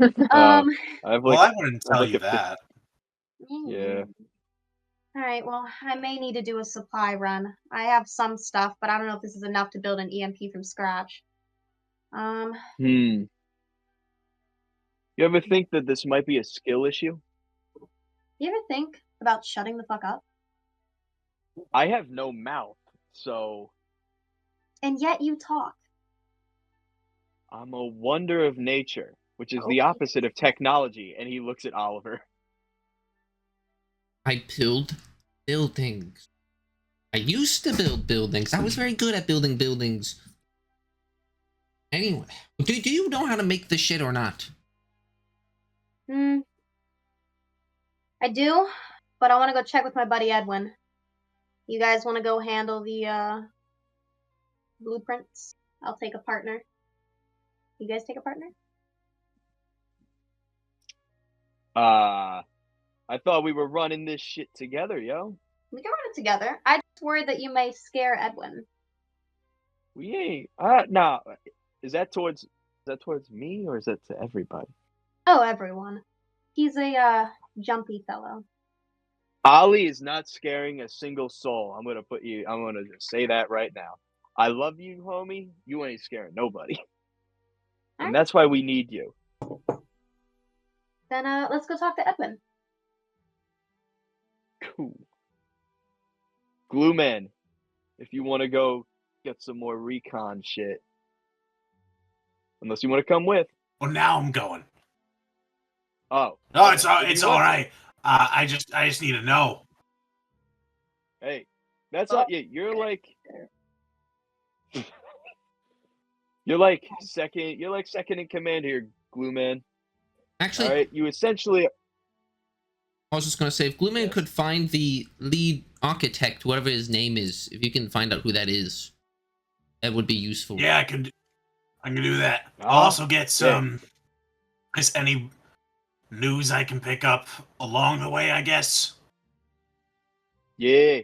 I have Well, like I wouldn't I have tell like you a that. Yeah. All right. Well, I may need to do a supply run. I have some stuff, but I don't know if this is enough to build an EMP from scratch. You ever think that this might be a skill issue? You ever think about shutting the fuck up? I have no mouth, so And yet you talk. I'm a wonder of nature, which is Okay. the opposite of technology. And he looks at Oliver. I build buildings. I used to build buildings. I was very good at building buildings. Anyway, do you know how to make this shit or not? Hmm. I do, but I want to go check with my buddy Edwin. You guys want to go handle the blueprints? I'll take a partner. You guys take a partner? I thought we were running this shit together, yo. We can run it together. I just worried that you may scare Edwin. We ain't. Nah. Is that towards me or is that to everybody? Oh, everyone. He's a jumpy fellow. Ollie is not scaring a single soul. I'm gonna just say that right now. I love you, homie. You ain't scaring nobody. And Alright. that's why we need you. Then let's go talk to Edwin. Cool. Glue Man, if you want to go get some more recon shit. Unless you want to come with. Well, now I'm going. Oh. No, okay. it's all right. I just need to know. Hey, that's all. Yeah, you're like second in command here, Glue Man. Actually, All right, you essentially. I was just gonna say, if Gloomman Yes. could find the lead architect, whatever his name is, if you can find out who that is, that would be useful. Yeah, I can do that. I'll Ah, also get some. Is any news I can pick up along the way? I guess. Yeah.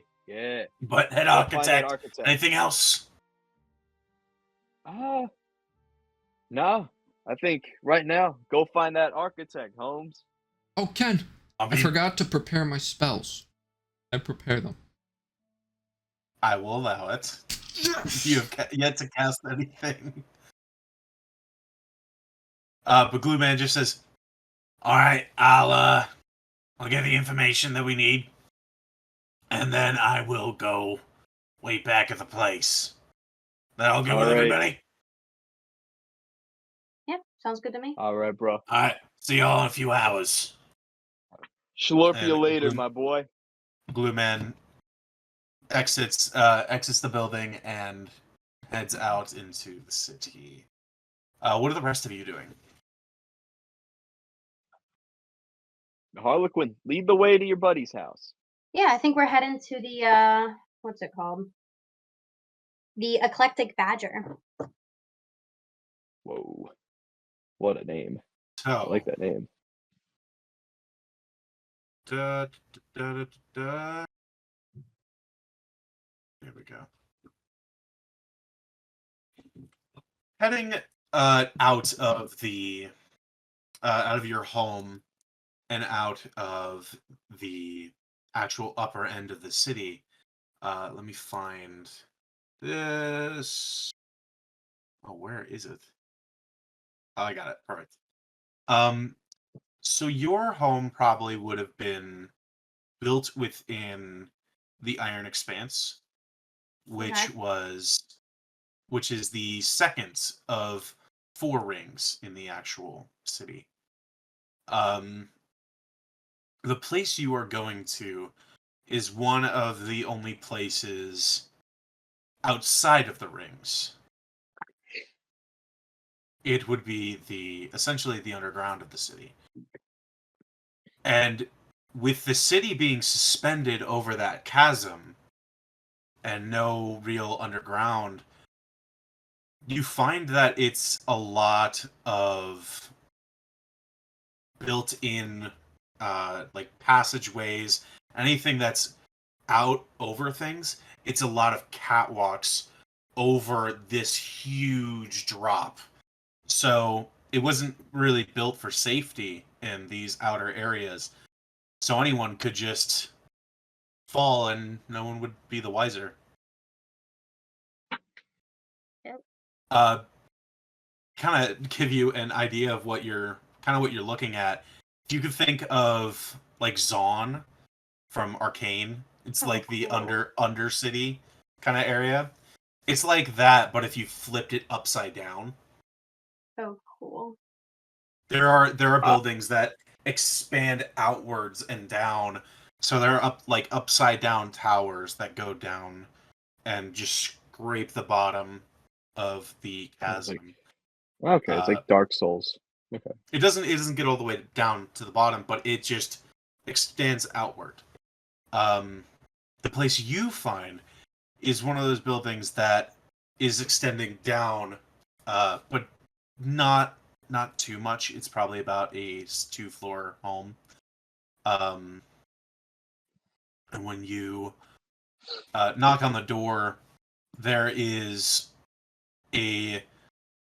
But head Gotta find that architect. architect. Anything else? No. I think right now, go find that architect, Holmes. Oh, Ken, I'll I be, forgot to prepare my spells. I prepare them. I will allow it. You have yet to cast anything. But Glue Man just says, "All right, I'll get the information that we need, and then I will go wait back at the place. That all good All with right. everybody? Yeah, sounds good to me. All right, bro. All right, see y'all in a few hours." Slurp you And later, Glue- my boy. Glue Man exits the building and heads out into the city. What are the rest of you doing? Harlequin, lead the way to your buddy's house. Yeah, I think we're heading to the what's it called? The Eclectic Badger. Whoa. What a name. So, I like that name. da, da, da, da. There we go. Heading out of your home and out of the actual upper end of the city. Let me find this. Oh, where is it? Oh, I got it. Perfect. So your home probably would have been built within the Iron Expanse, which Okay. which is the second of 4 rings in the actual city. The place you are going to is one of the only places outside of the rings. It would be essentially the underground of the city. And with the city being suspended over that chasm and no real underground, you find that it's a lot of built-in like passageways, anything that's out over things. It's a lot of catwalks over this huge drop. So it wasn't really built for safety in these outer areas. So anyone could just fall and no one would be the wiser. Yep. Kind of give you an idea of what you're looking at. You could think of like Zaun from Arcane. It's like the Cool. undercity kind of area. It's like that, but if you flipped it upside down. Oh, cool. There are Ah. buildings that expand outwards and down. So there are upside down towers that go down and just scrape the bottom of the Sounds chasm. Okay, it's like Dark Souls. Okay. It doesn't get all the way down to the bottom, but it just extends outward. The place you find is one of those buildings that is extending down, but not too much. It's probably about a 2-floor home. And when you knock on the door, there is a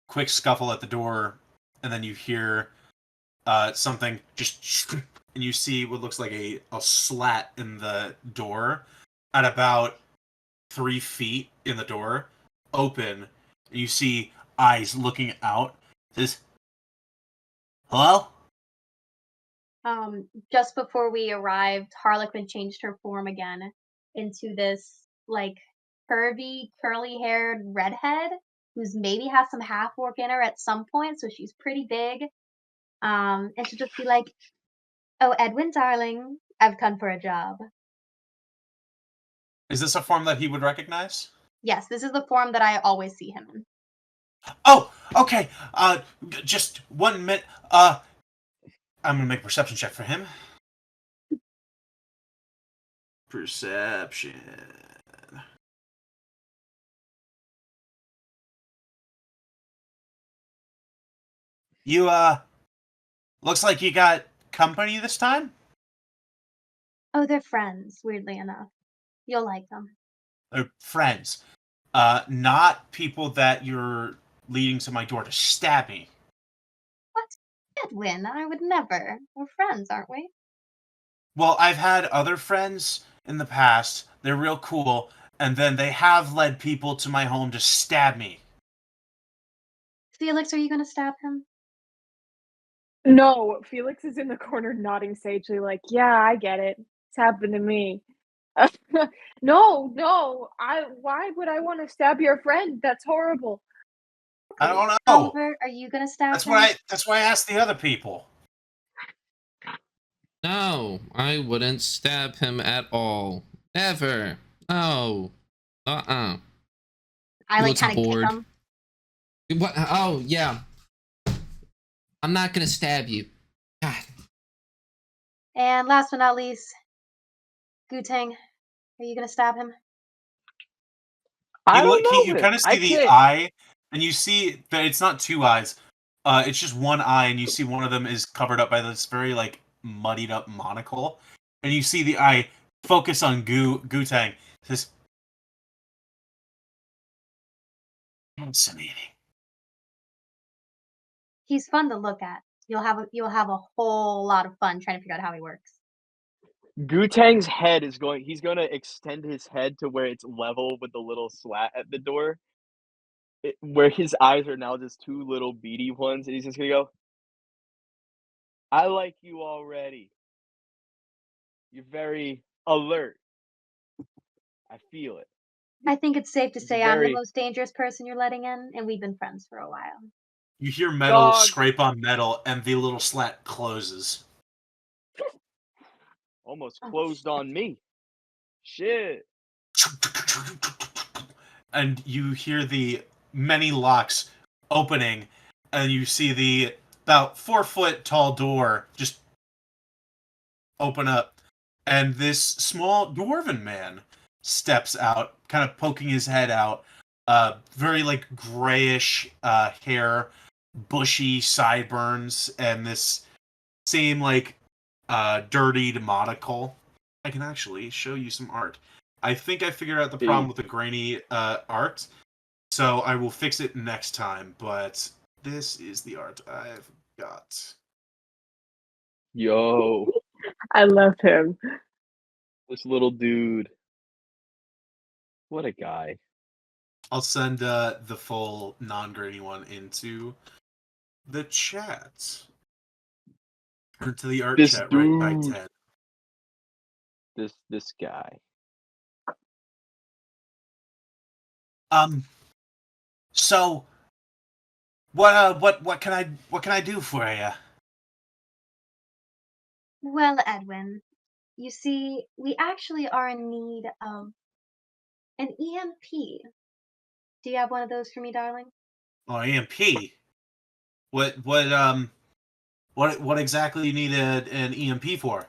quick scuffle at the door, and then you hear something just, and you see what looks like a slat in the door at about 3 feet in the door, open, and you see eyes looking out. Says, "Hello?" Just before we arrived, Harlequin changed her form again into this like curvy, curly-haired redhead who's maybe has some half orc in her at some point, so she's pretty big. And she'll just be like, "Oh, Edwin, darling, I've come for a job." Is this a form that he would recognize? Yes, this is the form that I always see him in. Oh, okay. Just 1 minute. I'm gonna make a perception check for him. Perception. You, looks like you got company this time? Oh, they're friends, weirdly enough. You'll like them. They're friends. Not people that you're leading to my door to stab me. What? Edwin, I would never. We're friends, aren't we? Well, I've had other friends in the past. They're real cool, and then they have led people to my home to stab me. Felix, are you gonna stab him? No, Felix is in the corner nodding sagely, like, "Yeah, I get it. It's happened to me." No, no, why would I wanna stab your friend? That's horrible. I Okay, don't know. Oliver, are you gonna stab That's him? why. That's why I asked the other people. No, I wouldn't stab him at all. Never. No. I He like looks kind of kick bored. him. What? Oh, yeah. I'm not gonna stab you. God. And last but not least, Gutang, are you gonna stab him? I don't You know kind him. of I see the can't. eye, and you see that it's not 2 eyes. It's just 1 eye, and you see one of them is covered up by this very like muddied up monocle, and you see the eye focus on Gutang. Says, "Fascinating." He's fun to look at. You'll have a whole lot of fun trying to figure out how he works. Gutang's head is going. He's gonna extend his head to where it's level with the little slat at the door, where his eyes are now just 2 little beady ones, and he's just gonna go, "I like you already. You're very alert. I feel it." I think it's safe to He's say I'm the very most dangerous person you're letting in, and we've been friends for a while. You hear metal dog. scrape on metal, and the little slat closes. Almost Oh, closed on me. Shit. And you hear the many locks opening, and you see the about 4-foot tall door just open up, and this small dwarven man steps out, kind of poking his head out. Very like grayish hair, bushy sideburns, and this same like dirtied monocle. I can actually show you some art. I think I figured out the problem with the grainy art, so I will fix it next time. But this is the art I've got. Yo, I love him. this little dude. What a guy. I'll send the full non-grainy one into the chat. Or to the art This chat right by dude. Ted. This guy. So what can I do for you? well, Edwin, you see, we actually are in need of an EMP. Do you have one of those for me, darling? Oh, EMP. What exactly you need an EMP for?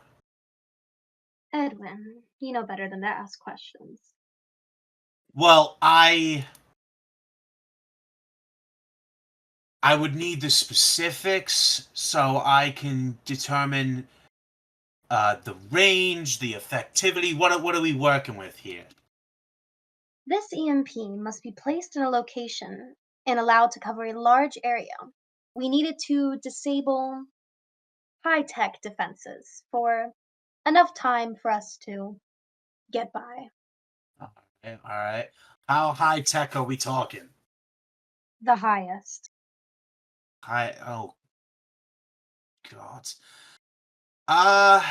Edwin, you know better than to ask questions. Well, I would need the specifics so I can determine the range, the effectivity. What are we working with here? This EMP must be placed in a location and allowed to cover a large area. We needed to disable high-tech defenses for enough time for us to get by. Okay, all right. How high tech are we talking? The highest. Oh God. Uh,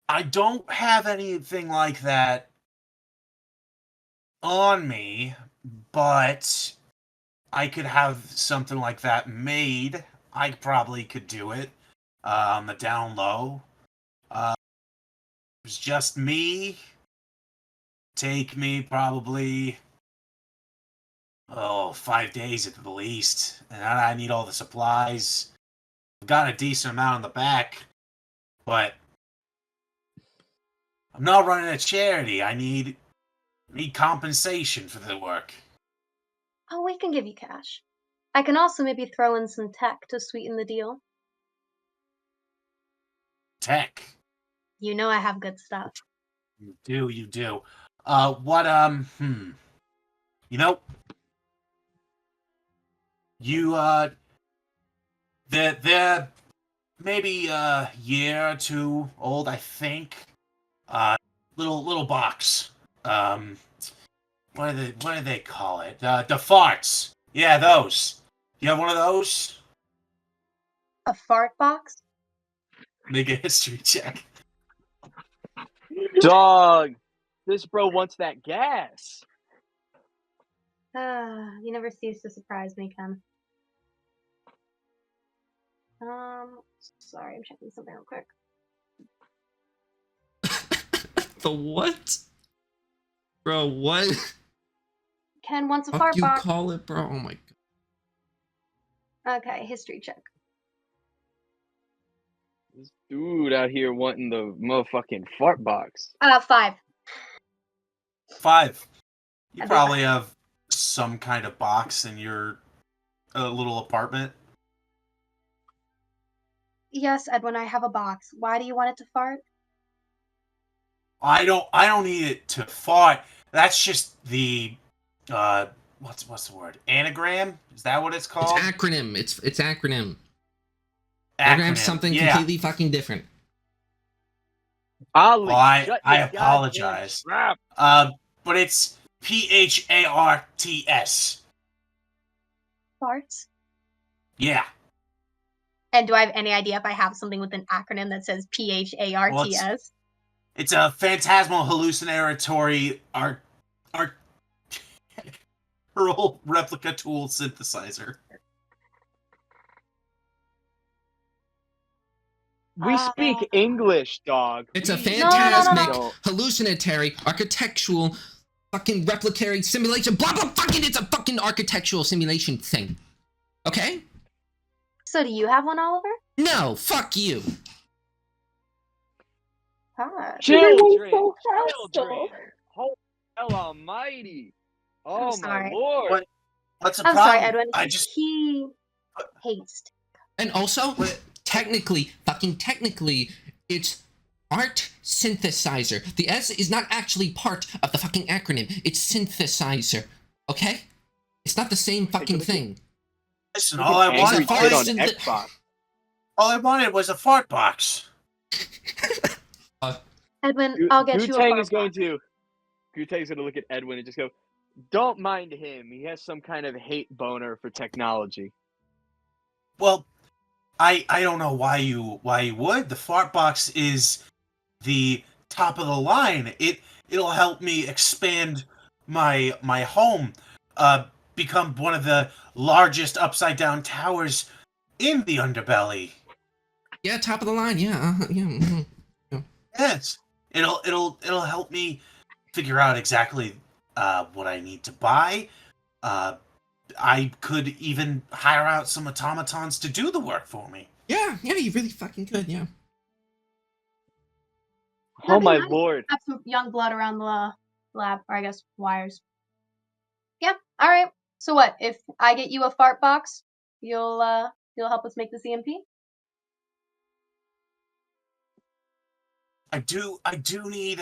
I don't have anything like that on me, but I could have something like that made. I probably could do it on the down low. It was just me. Take me probably 5 days at the least, and I need all the supplies. I've got a decent amount in the back, but I'm not running a charity. I need compensation for the work. Oh, we can give you cash. I can also maybe throw in some tech to sweeten the deal. Tech. You know I have good stuff. You do. You know, they're maybe a year or two old, I think. Little box. What do they call it? The farts. Yeah, those. You have one of those? A fart box? Make a history check. Dog, this bro wants that gas. You never cease to surprise me, Ken. Sorry, I'm checking something real quick. The what? Bro, what? Ken wants a Fuck fart you box. call it, bro? Oh my god. Okay, history check. This dude out here wanting the motherfucking fart box. 5. 5. You I'd be probably fine. have some kind of box in your little apartment. Yes, Edwin, I have a box. Why do you want it to fart? I don't need it to fart. That's just the what's the word? Anagram? Is that what it's It's called? acronym. It's acronym. Anagram's something yeah. completely fucking different. Ollie, Well, I shut your goddamn apologize. trap. But it's PHARTS. Farts? Yeah. And do I have any idea if I have something with an acronym that says PHARTS? It's a phantasmal hallucinatory replica tool synthesizer. We speak English, dog. It's a We- phantasmic, No. hallucinatory, architectural, fucking replicatory simulation. Blah blah. Fucking, it's a fucking architectural simulation thing. Okay? So do you have one, Oliver? No, fuck you. Hi. Children, so children. Holy hell almighty. Oh my sorry. lord. What's the I'm problem? sorry, Edwin. I just He hates. And also, What? technically, it's art synthesizer. The S is not actually part of the fucking acronym. It's synthesizer. Okay? It's not the same fucking thing. listen. Look All I at wanted, Angry all Kid I on synth- Xbox. all I wanted was a fart box. Edwin, I'll get you a Gutang fart is going box. to Gutang's going to look at Edwin and just go, "Don't mind him. He has some kind of hate boner for technology." Well, I don't know why you would. The fart box is the top of the line. It'll help me expand my home, become one of the largest upside down towers in the underbelly. Yeah, top of the line. Yeah, yeah. Mhm. Yes, it'll help me figure out exactly what I need to buy, I could even hire out some automatons to do the work for me. Yeah, you really fucking could, yeah. Oh That'd be my nice. lord. Have some young blood around the lab, or I guess wires. Yeah. All right. So what? If I get you a fart box, you'll help us make the CMP. I do need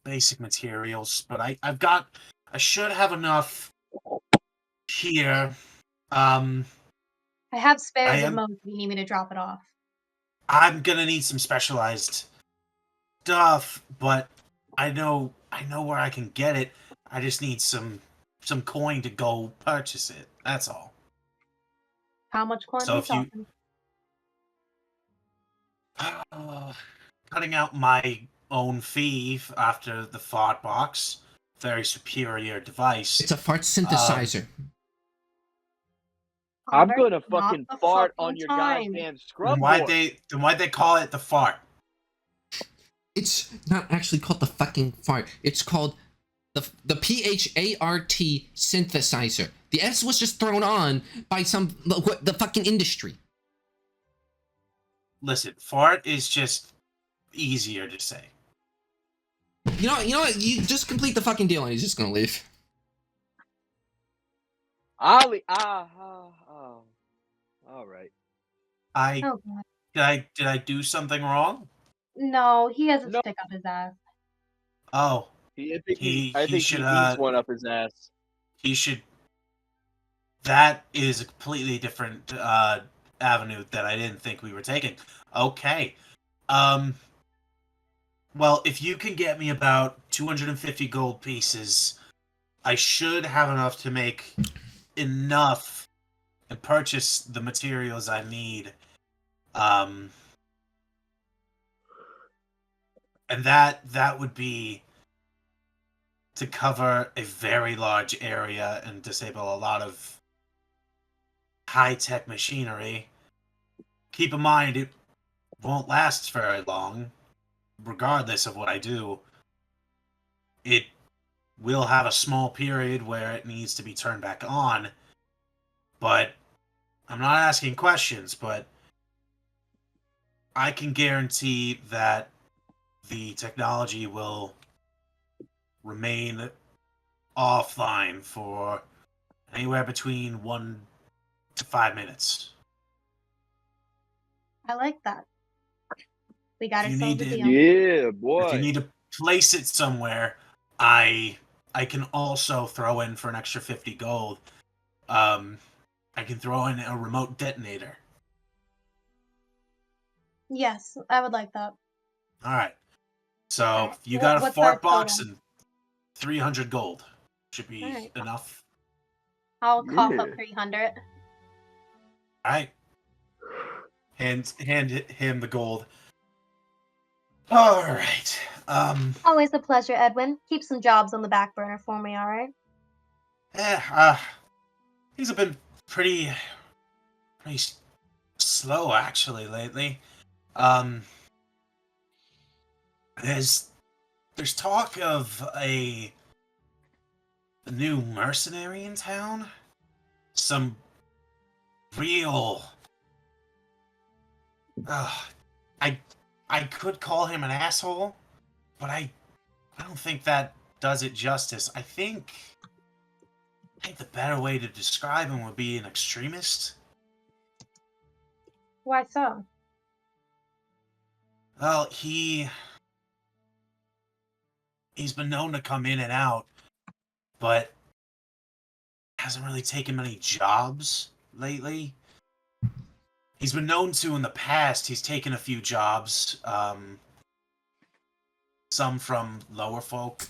basic materials, but I should have enough here. Um, I have I spares of am most if you need me to drop it off. I'm gonna need some specialized stuff, but I know where I can get it. I just need some coin to go purchase it. That's all. How much coin are So we if you talking? uh, cutting out my own fee after the fart box, very superior device. It's a fart Um, synthesizer. I'm Albert, gonna not fucking the fart on fucking your time. goddamn then scrub why'd board. they call it the fart? It's not actually called the fucking fart. It's called the PHART synthesizer. The S was just thrown on by the fucking industry. Listen, fart is just easier to say. You know what? You just complete the fucking deal and he's just gonna leave. Ollie, oh. All right. I Oh god. did I do something wrong? No, he has a No. stick up his ass. Oh, I he think should he needs one up his ass. he should. That is a completely different avenue that I didn't think we were taking. Okay. Um. Well, if you can get me about 250 gold pieces, I should have enough to make enough and purchase the materials I need. Um. And that would be to cover a very large area and disable a lot of high-tech machinery. Keep in mind, it won't last very long, regardless of what I do. It will have a small period where it needs to be turned back on, but I'm not asking questions, but I can guarantee that the technology will remain offline for anywhere between 1 to 5 minutes. I like that. We got If you need ourselves a to deal. Yeah, if you boy. need to place it somewhere, I can also throw in for an extra 50 gold. I can throw in a remote detonator. Yes, I would like that. All right. So Alright. you got a What's fart our box total? and 300 gold. Should be Alright. enough. I'll cough up Yeah. 300. All right. Hand him the gold. All right. Always a pleasure, Edwin. Keep some jobs on the back burner for me, alright? These have been pretty slow actually lately. Um, there's talk of a new mercenary in town. Some real. I could call him an asshole, but I don't think that does it justice. I think the better way to describe him would be an extremist. Why so? Well, he's been known to come in and out, but hasn't really taken many jobs lately. He's been known to in the past. He's taken a few jobs, some from lower folk,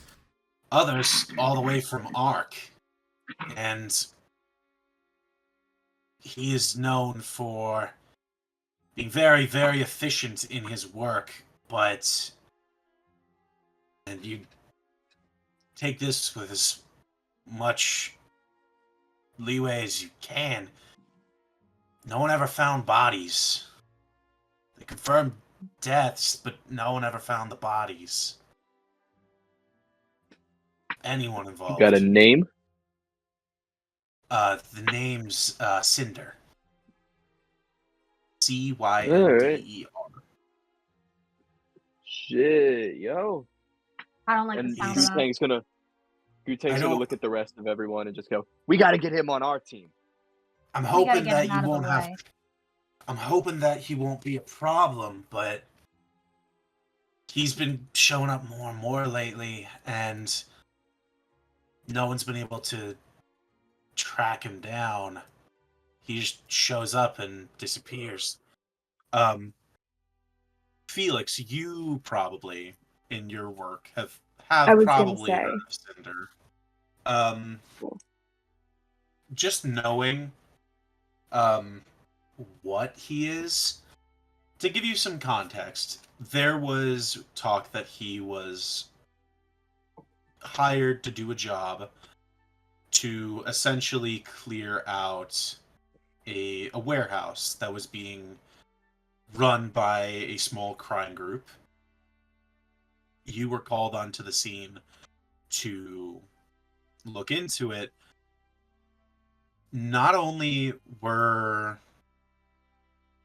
others all the way from Ark. And he is known for being very, very efficient in his work, but and you take this with as much leeway as you can. No one ever found bodies. They confirmed deaths, but no one ever found the bodies. Anyone You got a involved. name? The name's Cinder. Alright. Cynder. Shit, yo. I don't like the And sound of that. Gutang's I gonna don't. look at the rest of everyone and just go, "We got to get him on our team." I'm We gotta hoping get him that you out of the won't have. way. I'm hoping that he won't be a problem, but he's been showing up more and more lately, and no one's been able to track him down. He just shows up and disappears. Um, Felix, you probably in your work have I was gonna probably heard say. of Cinder. Um, Cool. just knowing um what he is, to give you some context, there was talk that he was hired to do a job to essentially clear out a warehouse that was being run by a small crime group. You were called onto the scene to look into it. Not only were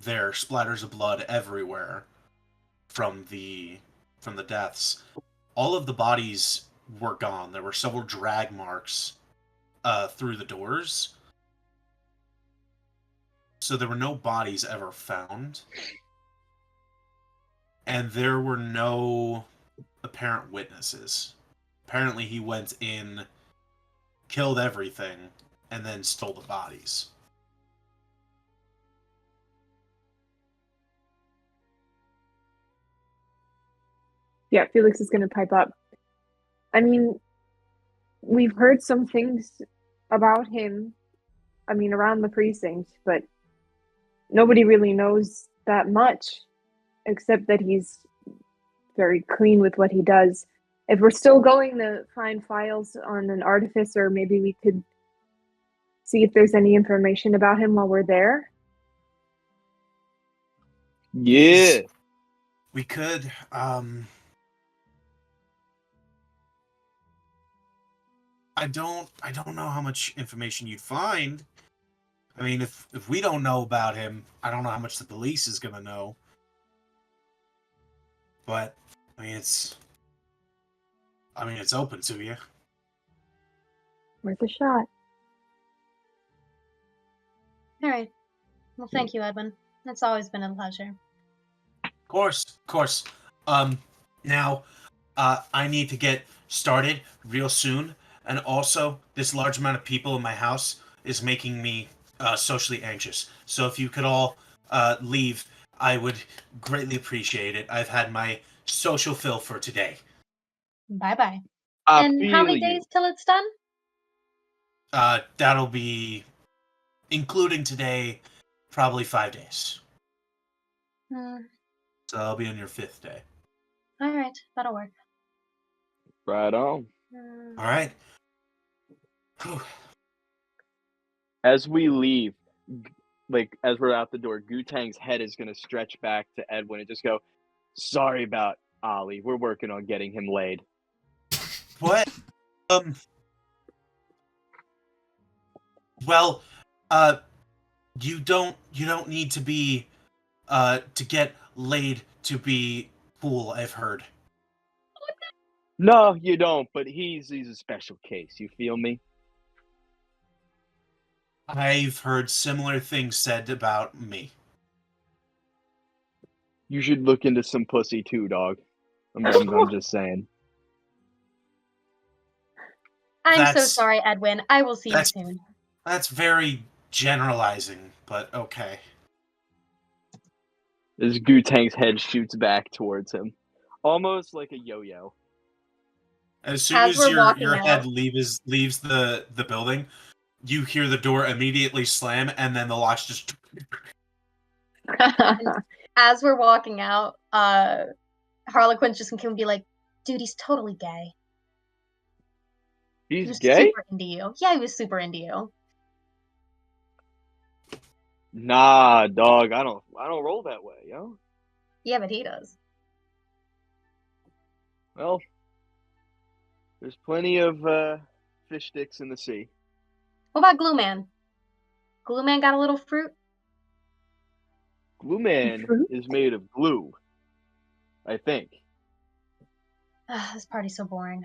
there splatters of blood everywhere from the deaths, all of the bodies were gone. There were several drag marks through the doors, so there were no bodies ever found, and there were no apparent witnesses. Apparently, he went in, killed everything, and then stole the bodies. Yeah, Felix is gonna pipe up. I mean, we've heard some things about him, I mean, around the precinct, but nobody really knows that much, except that he's very clean with what he does. If we're still going to find files on an artificer, maybe we could see if there's any information about him while we're there. Yeah. We could. I don't know how much information you'd find. I mean, if we don't know about him, I don't know how much the police is gonna know. But I mean, it's open to you. Worth a shot. All right. Well, thank you, Edwin. It's always been a pleasure. Of course. Now, I need to get started real soon, and also this large amount of people in my house is making me socially anxious. So if you could all leave, I would greatly appreciate it. I've had my social fill for today. Bye-bye. I And how feel many you. days till it's done? That'll be, including today, probably 5 days. Hmm. So I'll be on your 5th day. All right, that'll work. Right on. All right. Whew. As we leave, like as we're out the door, Gutang's head is gonna stretch back to Edwin and just go, "Sorry about Ollie. We're working on getting him laid." What? Well, you don't need to be to get laid to be cool, I've heard. No, you don't. But he's a special case. You feel me? I've heard similar things said about me. You should look into some pussy too, dog. I'm just saying. I'm so That's- sorry, Edwin. I will see you that's- soon. That's very generalizing, but okay. As Gutang's head shoots back towards him, almost like a yo-yo. As soon As as we're your walking head out- leaves the building, you hear the door immediately slam, and then the locks just. As we're walking out, Harlequin's just gonna be like, dude, he's totally gay. He He's was gay? super into you. Yeah, he was super into you. Nah, dog. I don't roll that way, yo. Yeah, but he does. Well, there's plenty of fish sticks in the sea. What about Glue Man? Glue Man got a little fruit? Glue Man Fruit? is made of glue, I think. This party's so boring.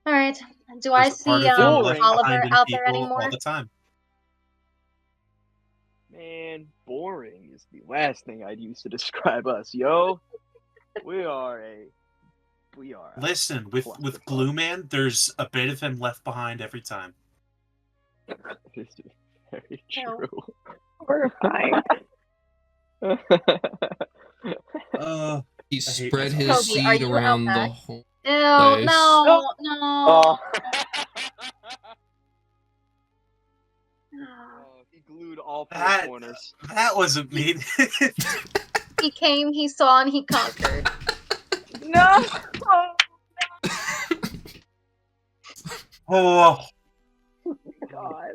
All right. Do I There's a part see of him left Boring. Oliver behind in out there people all anymore? the time. Man, boring is the last thing I'd use to describe us, yo. We are a Listen, with clusterfuck. Glue Man, there's a bit of him left behind every time. This is very No. true. Horrifying. I He hate spread myself. his Toby, are seed you around the back? whole Ew, place. no. Oh. He glued all four That- corners. That wasn't me. He came, he saw, and he conquered. No. Oh, God.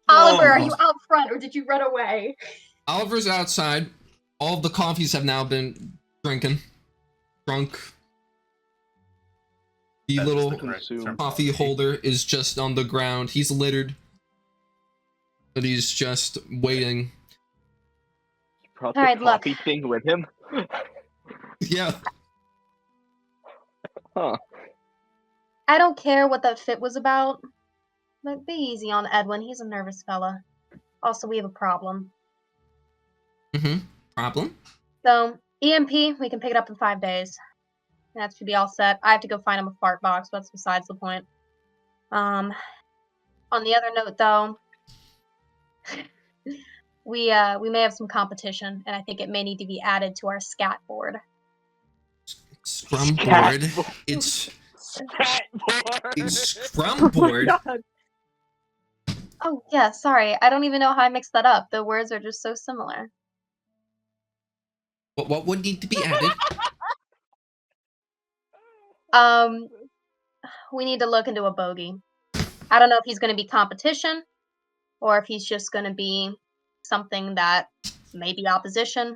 Oliver, are Oh. you out front or did you run away? Oliver's outside. All of the coffees have now been drunk. The That is little the correct term. coffee holder is just on the ground. He's littered, but he's just waiting. He brought All the right, look. coffee thing with him. Yeah. Huh. I don't care what that fit was about, but be easy on Edwin. He's a nervous fella. Also, we have a problem. Problem? So, EMP, we can pick it up in 5 days. That should be all set. I have to go find him a fart box, but that's besides the point. On the other note, though, we may have some competition, and I think it may need to be added to our scat board. Scrum Scat board. board. It's Scat board. scrum board. God. Oh, yeah, sorry. I don't even know how I mixed that up. The words are just so similar. What would need to be added? We need to look into a bogey. I don't know if he's going to be competition, or if he's just going to be something that may be opposition.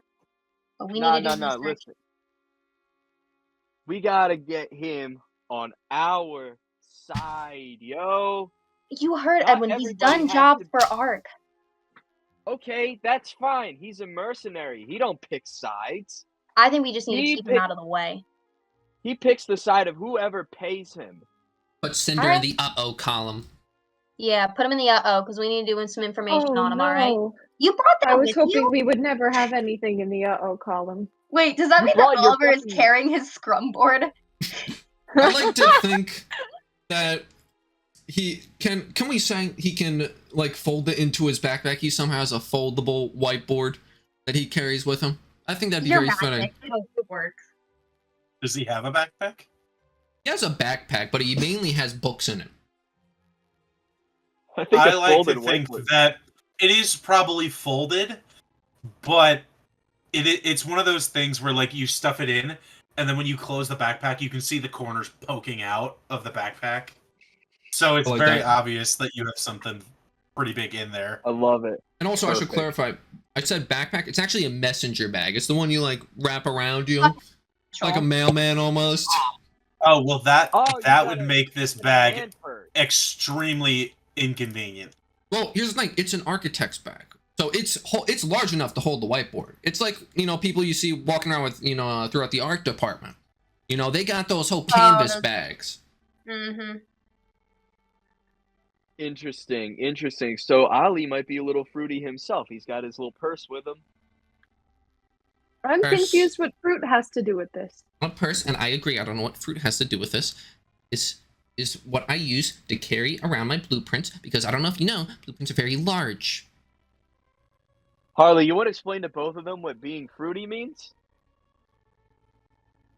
But we need to do research. Listen. We gotta get him on our side, yo. You heard Not Edwin. He's everybody done has job to- for ARC. Okay, that's fine. He's a mercenary. He don't pick sides. I think we just need He to keep him out of the way. He picks the side of whoever pays him. Put Cinder in Alright. the uh-oh column. Yeah, put him in the because we need to do some information Oh, on him. All right. no. You brought that I was with hoping you? we would never have anything in the uh-oh column. Wait, does that You mean that brought your Oliver is fucking- carrying his scrum board? I like to think that he can we say he can like fold it into his backpack? He somehow has a foldable whiteboard that he carries with him. I think that'd be You're very magic. fitting. It works. Does he have a backpack? He has a backpack, but he mainly has books in it. I think I it's like to folded think whiteboard. that it is probably folded, but it's one of those things where like you stuff it in, and then when you close the backpack, you can see the corners poking out of the backpack. So it's I like very that. obvious that you have something pretty big in there. I love it. And also, I should Perfect. clarify. I said backpack. It's actually a messenger bag. It's the one you like wrap around you, like a mailman almost. Oh well, that Oh, you would gotta- make this bag Hand first. extremely inconvenient. Well, here's the thing. It's an architect's bag, so it's large enough to hold the whiteboard. It's like people you see walking around with throughout the art department. They got those whole canvas those- bags. Mm-hmm. Interesting. So Ali might be a little fruity himself. He's got his little purse with him. I'm Purse. confused what fruit has to do with this. A purse, and I agree. I don't know what fruit has to do with this. Is what I use to carry around my blueprints because I don't know if you know, blueprints are very large. Harley, you want to explain to both of them what being fruity means?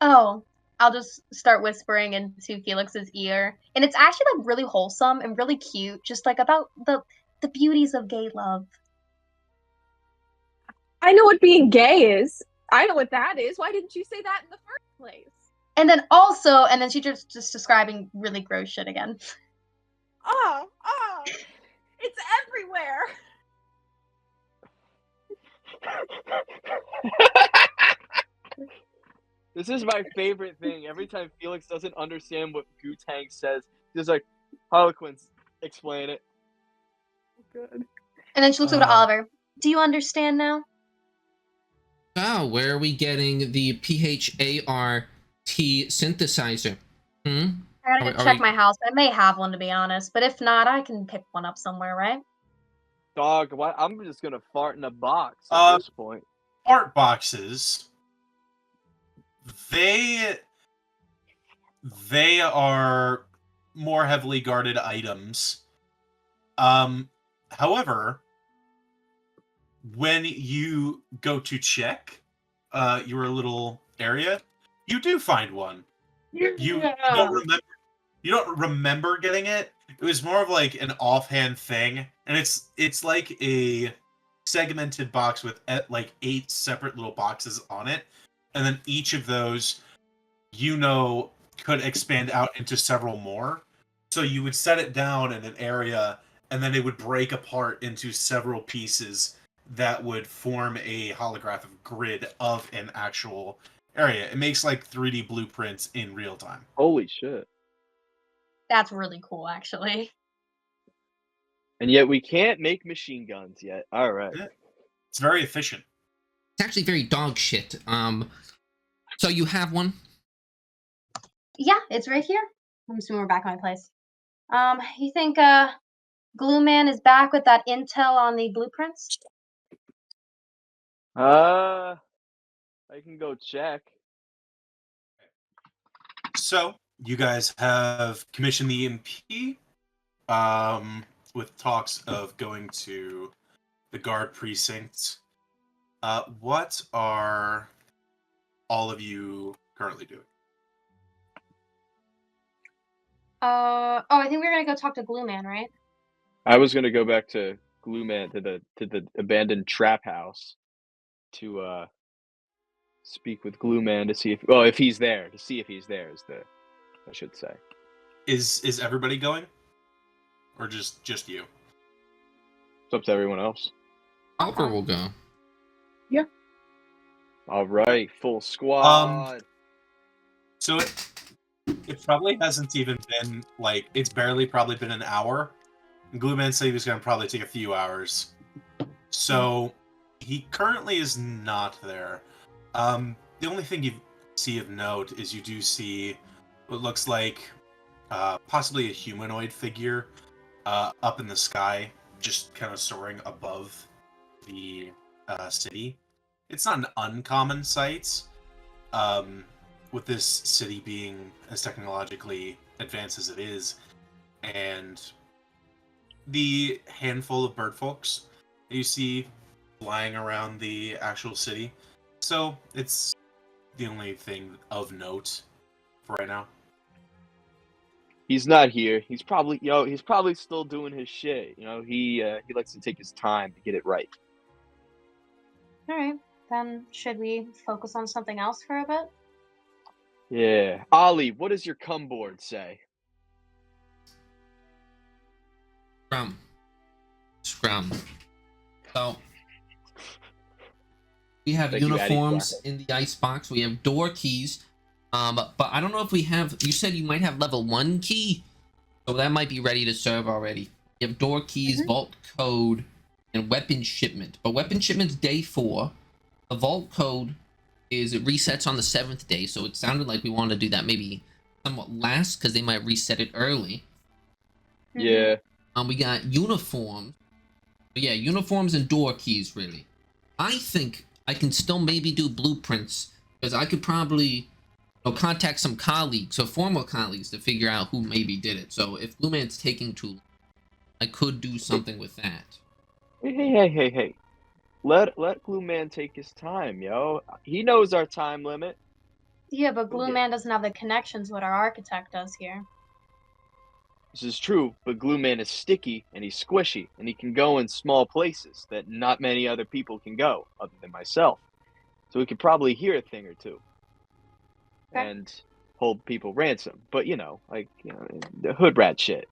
Oh, I'll just start whispering into Felix's ear. And it's actually like really wholesome and really cute, just like about the beauties of gay love. I know what being gay is. I know what that is. Why didn't you say that in the first place? And then she's just describing really gross shit again. Oh, it's everywhere. This is my favorite thing. Every time Felix doesn't understand what Gutang says, he's like, Harlequins, Explain it. Good. And then she looks over to Uh. Oliver. Do you understand now? Oh, where are we getting the PHART synthesizer? Hmm? I gotta Are go we, are check we, my house. I may have one, to be honest, but if not, I can pick one up somewhere, right? Dog, why? I'm just gonna fart in a box at Uh, this point. Art boxes. They are more heavily guarded items. However, when you go to check your little area, you do find one. You don't remember. You don't remember getting it. It was more of like an offhand thing, and it's like a segmented box with like 8 separate little boxes on it, and then each of those, could expand out into several more. So you would set it down in an area, and then it would break apart into several pieces that would form a holographic grid of an actual area. It makes like 3D blueprints in real time. Holy shit! That's really cool, actually. And yet we can't make machine guns yet. All right. Yeah. It's very efficient. it's actually very dog shit. So you have one? Yeah, it's right here. I'm assuming we're back at my place. You think Glue Man is back with that intel on the blueprints? I can go check. So you guys have commissioned the EMP, with talks of going to the guard precinct. What are all of you currently doing? I think we're gonna go talk to Glue Man, right? I was gonna go back to Glue Man to the abandoned trap house to speak with Glue Man to see if he's there, to see if he's there is the I should say. Is everybody going, or just you? It's up to everyone else. Oliver will go. All right, full squad. So it probably hasn't even been like, it's barely probably been an hour. And Glue Man said he was going to probably take a few hours. So he currently is not there. The only thing you see of note is you do see what looks like possibly a humanoid figure up in the sky, just kind of soaring above the city. It's not an uncommon sight, with this city being as technologically advanced as it is, and the handful of bird folks that you see flying around the actual city. So it's the only thing of note for right now. He's not here. He's probably he's probably still doing his shit. He likes to take his time to get it right. All right. Then should we focus on something else for a bit? Yeah. Ollie, what does your cum board say? Scrum. So we have Thank you, uniforms Addy. in the icebox. We have door keys. But I don't know if we have. You said you might have level 1 key, so that might be ready to serve already. You have door keys, vault code, and weapon shipment. But weapon shipment's day 4. The vault code is it resets on the 7th day, so it sounded like we wanted to do that maybe somewhat last because they might reset it early. Yeah. We got uniforms. But yeah, uniforms and door keys really. I think I can still maybe do blueprints because I could probably contact some colleagues or former colleagues to figure out who maybe did it. So if Blue Man's taking too long, I could do something with that. Hey. Let Glue Man take his time, yo. He knows our time limit. Yeah, but Glue Man doesn't have the connections what our architect does here. This is true, but Glue Man is sticky and he's squishy and he can go in small places that not many other people can go, other than myself. So he could probably hear a thing or two. Okay. And hold people ransom. But the hood rat shit.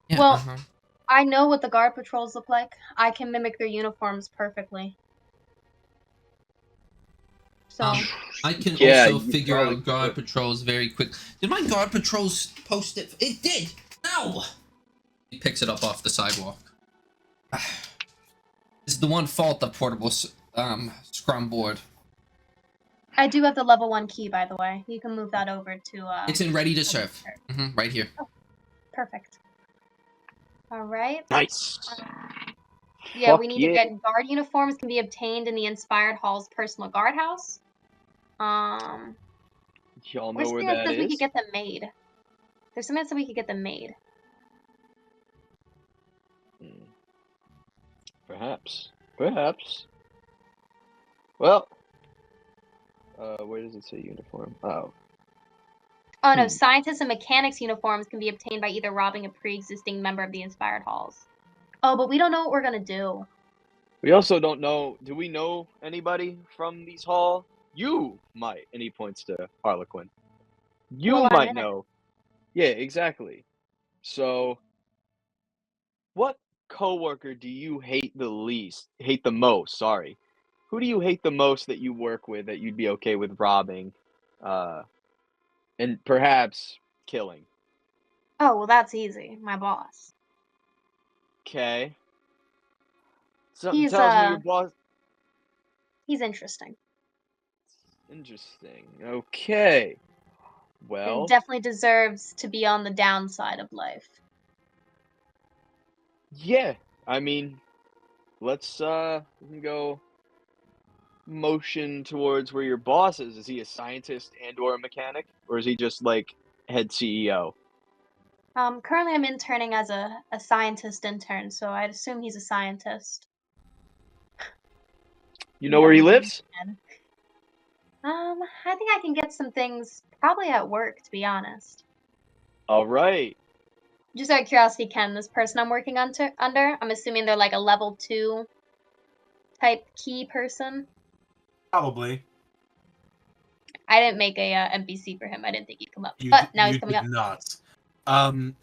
Yeah, Well, I know what the guard patrols look like. I can mimic their uniforms perfectly. So I can Yeah, also you figure probably out guard could. patrols very quick. Did my guard patrols post it? It did. Ow! He picks it up off the sidewalk. This is the one fault of portable scrum board. I do have the level 1 key, by the way. You can move that over to, It's in ready to serve. Right here. Oh, perfect. Alright. Nice. Yeah, Fuck we need yeah. to get guard uniforms can be obtained in the Inspired Hall's personal guardhouse. Y'all know Where's where something that that says we is? could get them made? There's something that says we could get them made. Perhaps. Perhaps. Well. Where does it say uniform? Oh. Oh no, scientists and mechanics uniforms can be obtained by either robbing a pre-existing member of the Inspired Halls. Oh, but we don't know what we're gonna do. We also don't know. Do we know anybody from these hall? You might. And he points to Harlequin. You Well, I'm might in it. know. Yeah, exactly. So, what coworker do you hate the least? Hate the most? Sorry. Who do you hate the most that you work with that you'd be okay with robbing, and perhaps killing? Oh, well, that's easy. My boss. Okay. Something He's tells me your boss. he's interesting. Interesting. Okay. And Well, definitely deserves to be on the downside of life. yeah. I mean, let's we can go motion towards where your boss is. Is he a scientist and or a mechanic, or is he just like head CEO? Currently I'm interning as a scientist intern, so I'd assume he's a scientist. You know where he lives? I think I can get some things probably at work, to be honest. All right. Just out of curiosity, Ken, this person I'm working under, I'm assuming they're like a level 2 type key person. Probably. I didn't make a NPC for him. I didn't think he'd come up, but now he's You coming did up. not.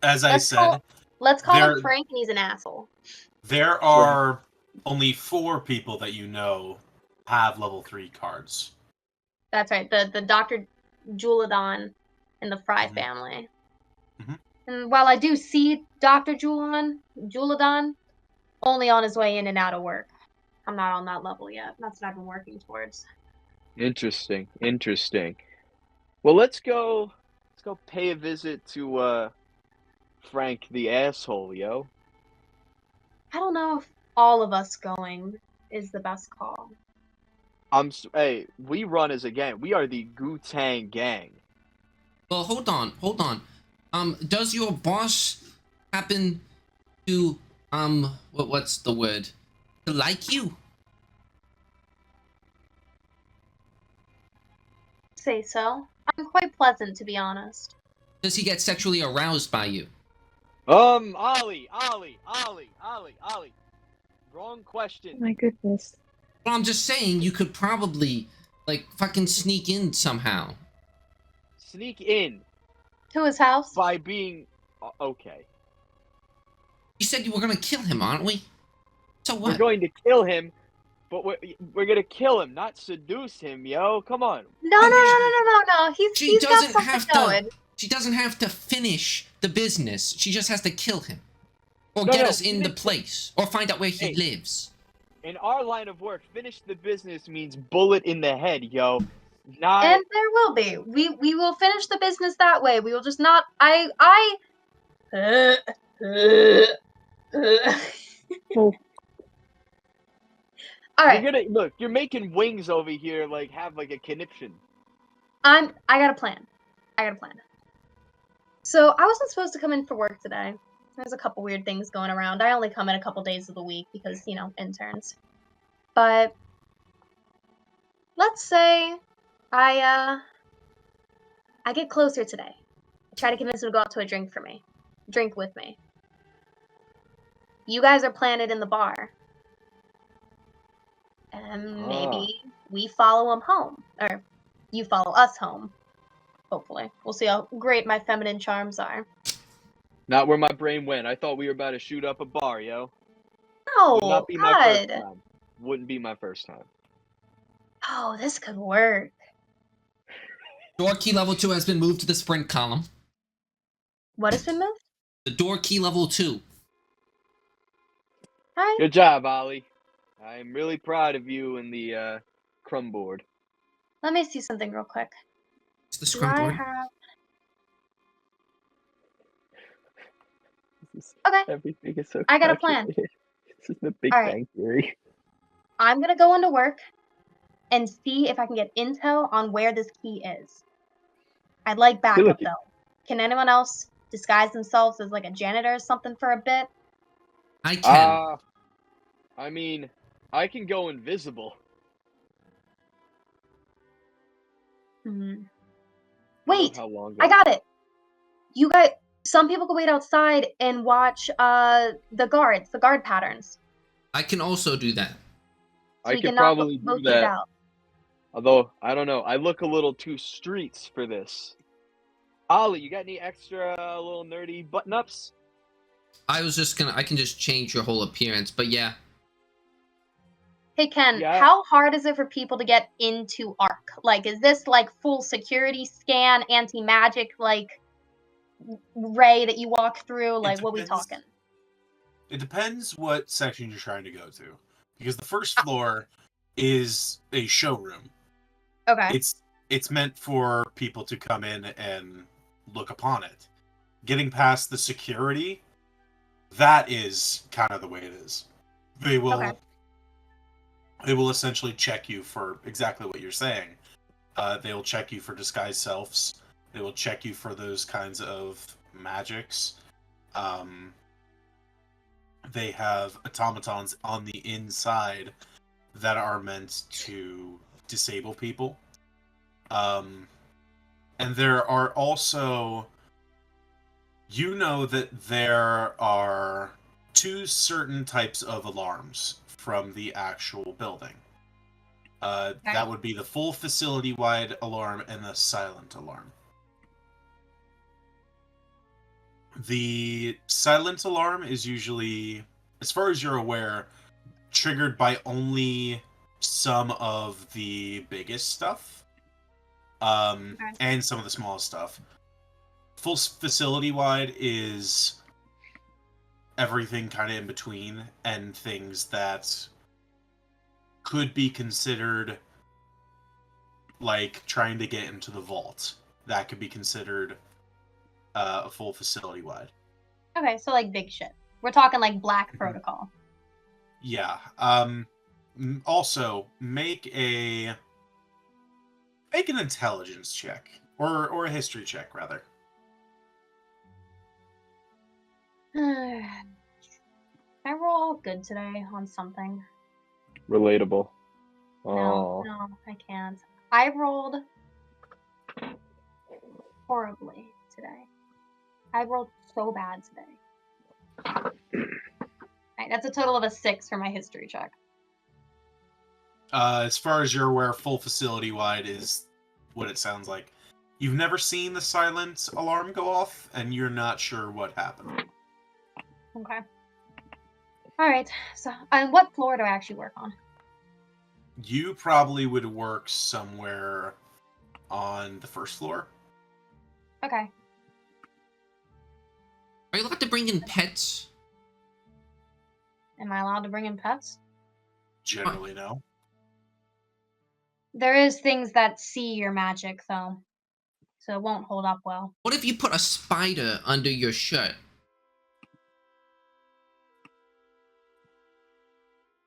As I said, Let's call there- him Frank, and he's an asshole. there are only 4 people that you know have level 3 cards. That's right, the Dr. Juladon in the Fry Mhm. family. Mhm. And while I do see Dr. Juladon, only on his way in and out of work. I'm not on that level yet. That's what I've been working towards. Interesting. Interesting. Well, let's go pay a visit to Frank the asshole, yo. I don't know if all of us going is the best call. Hey, we run as a gang. We are the Gu-Tang gang. Well, hold on. Does your boss happen to, what's the word? To like you? Say so. I'm quite pleasant, to be honest. Does he get sexually aroused by you? Ollie. Wrong Oh question. my goodness. Well, I'm just saying you could probably, like, fucking sneak in somehow. Sneak in To his house? by being okay. You said you were gonna kill him, aren't we? So what? We're going to kill him, but we're gonna kill him, not seduce him, yo. Come on. No. He's got doesn't something have going. to. She doesn't have to finish the business. She just has to kill him, or No, get no, us in the finish- place, or find out where he Hey. lives. In our line of work, finish the business means bullet in the head, yo. Not And there will be. We will finish the business that way. We will just not. Oh, All right. You're gonna look. You're making wings over here, like have like a conniption. I got a plan. So I wasn't supposed to come in for work today. There's a couple weird things going around. I only come in a couple days of the week because, interns. But let's say I get closer today. I try to convince him to go out to a drink with me. You guys are planted in the bar. And maybe we follow him home. Or you follow us home. Hopefully. We'll see how great my feminine charms are. Not where my brain went. I thought we were about to shoot up a bar, yo. No, Would not be my first God. time. Wouldn't be my first time. Oh, this could work. Door key level 2 has been moved to the sprint column. What has been moved? The door key level 2. Hi. Good job, Ollie. I'm really proud of you and the crumb board. Let me see something real quick. It's the Do scrum I board. have... This is, Okay. everything is so I got a plan. calculated. This is the Big All right. Bang Theory. I'm gonna go into work and see if I can get intel on where this key is. I'd like backup lucky. though. Can anyone else disguise themselves as like a janitor or something for a bit? I can. I mean, I can go invisible. Hmm. I don't know Wait, how long I though. got it. You guys, some people can wait outside and watch the guard patterns. I can also do that. So I we could can knock probably do both these that. out. Although, I don't know. I look a little too streets for this. Ollie, you got any extra little nerdy button-ups? I can just change your whole appearance, but yeah. Hey Ken, Yeah. how hard is it for people to get into Arc? Like, is this like full security scan, anti-magic, like ray that you walk through? Like, what we depends. talking? It depends what section you're trying to go to, because the first floor is a showroom. Okay. It's meant for people to come in and look upon it. Getting past the security, that is kind of the way it is. They will Okay. They will essentially check you for exactly what you're saying. They will check you for disguised selves. They will check you for those kinds of magics. They have automatons on the inside that are meant to disable people. And there are also... You know that there are 2 certain types of alarms from the actual building. That would be the full facility-wide alarm and the silent alarm. The silent alarm is usually, as far as you're aware, triggered by only some of the biggest stuff, and some of the smallest stuff. Full facility-wide is everything kind of in between, and things that could be considered like trying to get into the vault. That could be considered a full facility-wide. Okay, so like big shit. We're talking like Black Protocol. Yeah. Also, make an intelligence check, or a history check rather. I roll good today on something. Relatable. No, I can't. I rolled horribly today. I rolled so bad today. Right, that's a total of a 6 for my history check. As far as you're aware, full facility-wide is what it sounds like. You've never seen the silent alarm go off, and you're not sure what happened. Okay. Alright, so and what floor do I actually work on? You probably would work somewhere on the first floor. Okay. Are you allowed to bring in pets? Am I allowed to bring in pets? Generally, no. There is things that see your magic, though. So it won't hold up well. What if you put a spider under your shirt?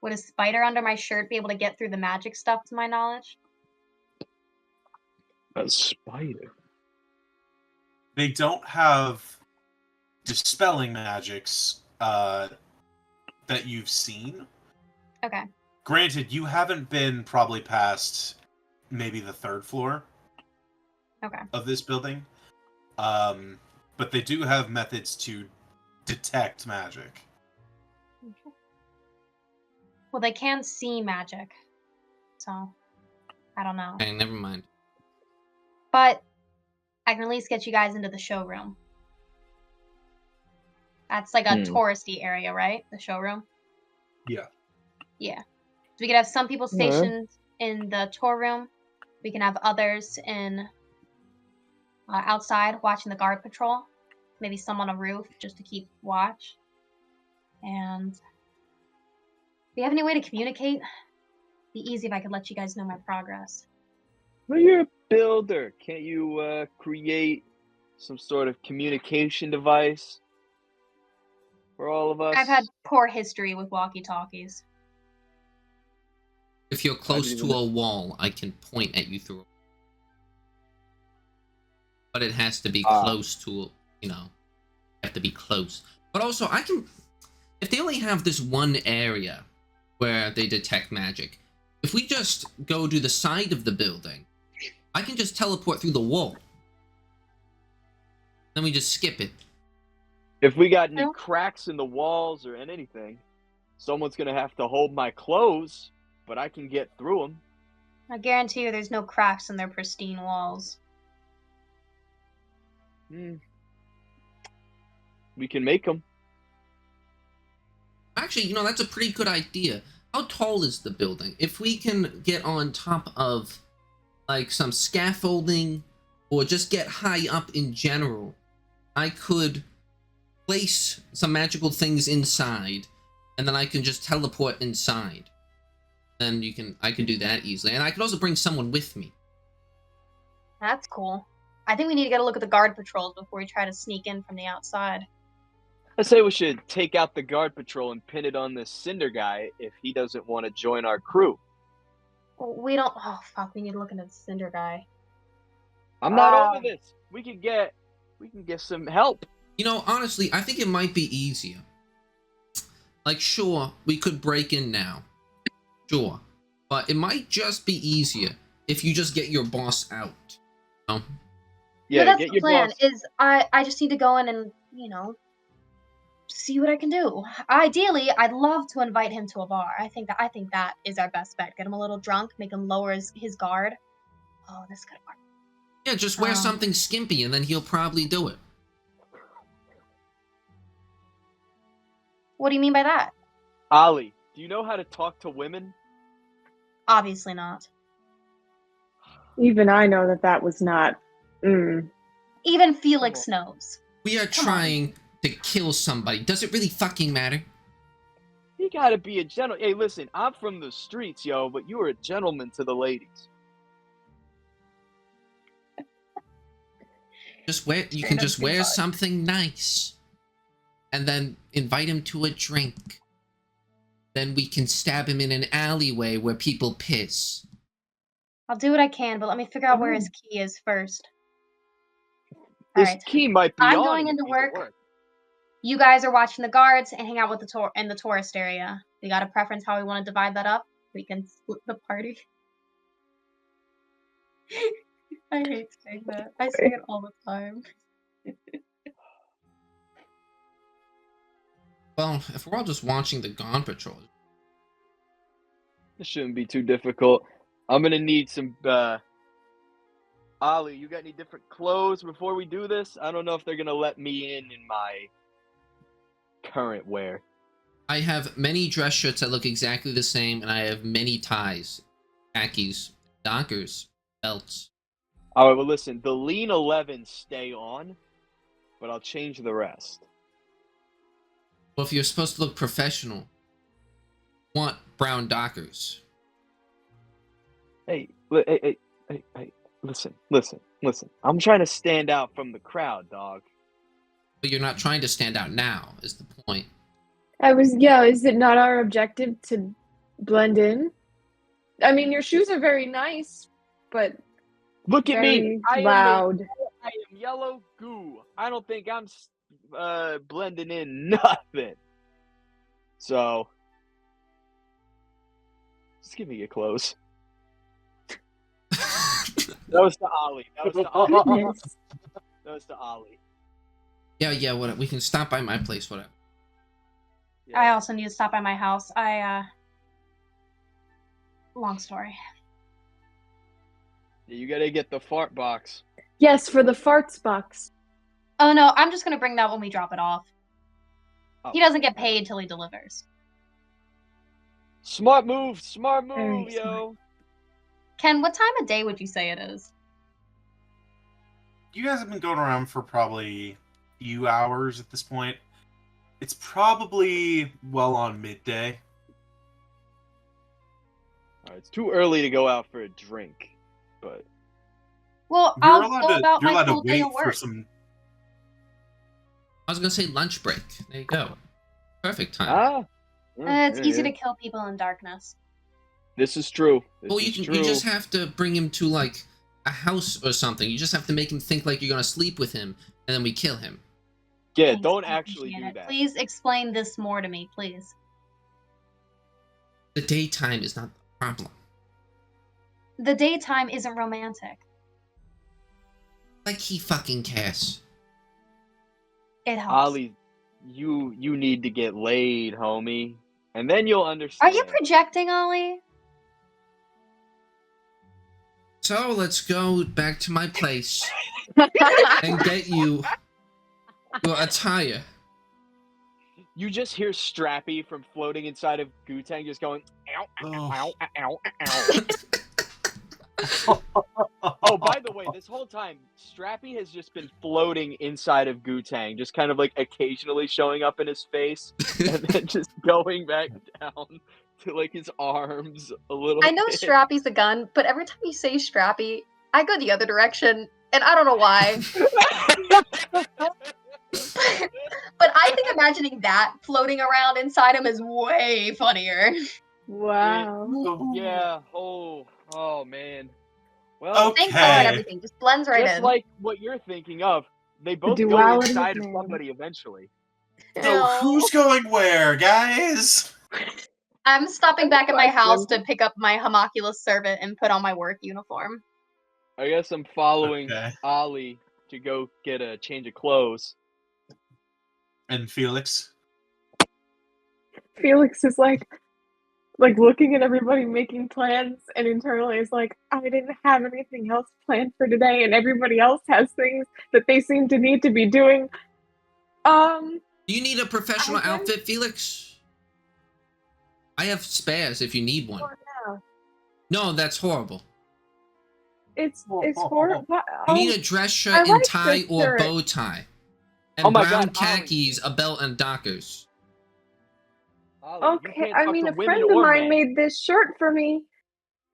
Would a spider under my shirt be able to get through the magic stuff, to my knowledge? A spider. They don't have dispelling magics that you've seen. Okay. Granted, you haven't been probably past maybe the 3rd floor of this building. But they do have methods to detect magic. Well, they can see magic. So, I don't know. Okay, never mind. But I can at least get you guys into the showroom. That's like a touristy area, right? The showroom? Yeah. Yeah. So we could have some people stationed in the tour room. We can have others in outside watching the guard patrol. maybe some on a roof just to keep watch. And do you have any way to communicate? Be easy if I could let you guys know my progress. Well, you're a builder. Can't you create some sort of communication device for all of us? I've had poor history with walkie-talkies. If you're close to a wall, I can point at you through. But it has to be close to, you know, have to be close. But also, I can, if they only have this one area where they detect magic, if we just go to the side of the building, I can just teleport through the wall. Then we just skip it. If we got any cracks in the walls or in anything, someone's going to have to hold my clothes, but I can get through them. I guarantee you there's no cracks in their pristine walls. We can make them. Actually, you know, that's a pretty good idea. How tall is the building? If we can get on top of, like, some scaffolding, or just get high up in general, I could place some magical things inside, and then I can just teleport inside. Then I can do that easily. And I could also bring someone with me. That's cool. I think we need to get a look at the guard patrols before we try to sneak in from the outside. I say we should take out the guard patrol and pin it on this Cinder guy if he doesn't want to join our crew. We don't... Oh, fuck. We need to look into the Cinder guy. I'm not over this. We can get some help. You know, honestly, I think it might be easier. Like, sure, we could break in now. Sure. But it might just be easier if you just get your boss out. You know? Yeah, that's get the your plan. boss. Is I just need to go in and, you know, see what I can do. Ideally, I'd love to invite him to a bar. I think that is our best bet. Get him a little drunk, make him lower his guard. Oh, this could work. Yeah, just wear something skimpy and then he'll probably do it. What do you mean by that? Ollie, do you know how to talk to women? Obviously not. Even I know that was not. Even Felix knows. We are trying to kill somebody. Does it really fucking matter? You gotta be a gentleman. Hey, listen, I'm from the streets, yo, but you are a gentleman to the ladies. You can just wear something nice. And then invite him to a drink. Then we can stab him in an alleyway where people piss. I'll do what I can, but let me figure out where his key is first. This key might be I'm on going him into if it work. You guys are watching the guards and hang out with the tourist area. We got a preference how we want to divide that up? We can split the party. I hate saying that. I say it all the time. Well, if we're all just watching the Gone Patrol. This shouldn't be too difficult. I'm gonna need some, Ollie, you got any different clothes before we do this? I don't know if they're gonna let me in my current wear. I have many dress shirts that look exactly the same, and I have many ties, khakis, dockers, belts. Alright, well listen, the lean 11 stay on, but I'll change the rest. Well, if you're supposed to look professional, want brown dockers. Hey, listen. I'm trying to stand out from the crowd, dog. But you're not trying to stand out now, is the point. Is it not our objective to blend in? I mean, your shoes are very nice, but look at me. Loud. I am yellow goo. I don't think I'm blending in nothing. So, just give me your clothes. That was to Ollie. That was to Ollie. Yeah, whatever. We can stop by my place, whatever. Yeah. I also need to stop by my house. Long story. Yeah, you gotta get the fart box. Yes, for the farts box. Oh no, I'm just gonna bring that when we drop it off. Oh. He doesn't get paid till he delivers. Smart move, Very yo. smart. Ken, what time of day would you say it is? You guys have been going around for probably few hours at this point. It's probably well on midday. It's too early to go out for a drink, but Well, You're I'll allowed go to. about You're my allowed to full day wait of for work. some. I was gonna say lunch break. There you go. Perfect time. It's easy to kill people in darkness. This is true. Well, you just have to bring him to like a house or something. You just have to make him think like you're gonna sleep with him, and then we kill him. Yeah, Thanks, don't I actually appreciate do it. that. Please explain this more to me, please. The daytime is not the problem. The daytime isn't romantic. Like he fucking cares. It helps. Ollie, you need to get laid, homie, and then you'll Are understand. you projecting, Ollie? So let's go back to my place and get you your attire. You just hear Strappy from floating inside of Gutang just going, ow, ow, ow, ow, ow. Oh, by the way, this whole time, Strappy has just been floating inside of Gutang, just kind of like occasionally showing up in his face, and then just going back down to like his arms a little I know bit. Strappy's a gun, but every time you say Strappy, I go the other direction, and I don't know why. But I think imagining that floating around inside him is way funnier. Wow. Yeah. Oh man. Well, Okay. Thank God everything just blends right just in. like what you're thinking of, they both go duality of inside of man. somebody eventually. So who's going where, guys? I'm stopping back at my house question. to pick up my homunculus servant and put on my work uniform. I guess I'm following Okay. Ollie to go get a change of clothes. And Felix. Felix is like looking at everybody making plans, and internally is like, I didn't have anything else planned for today, and everybody else has things that they seem to need to be doing. Do you need a professional I guess- outfit, Felix? I have spares if you need one. yeah. No, that's horrible. It's for You need a dress shirt I and like tie this or shirt. bow tie. And Oh my brown God, Ollie. khakis, a belt, and dockers. Ollie, you Okay, can't I talk mean, to a women friend of or mine men. made this shirt for me,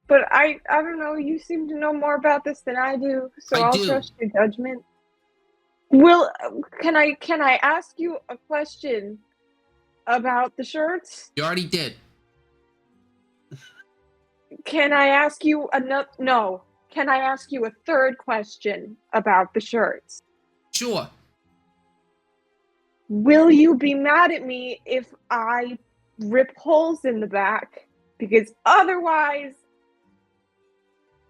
but I don't know. You seem to know more about this than I do, so I I'll do. trust your judgment. Will can I ask you a question about the shirts? You already did. Can I ask you another? No. Can I ask you a third question about the shirts? Sure. Will you be mad at me if I rip holes in the back? Because otherwise,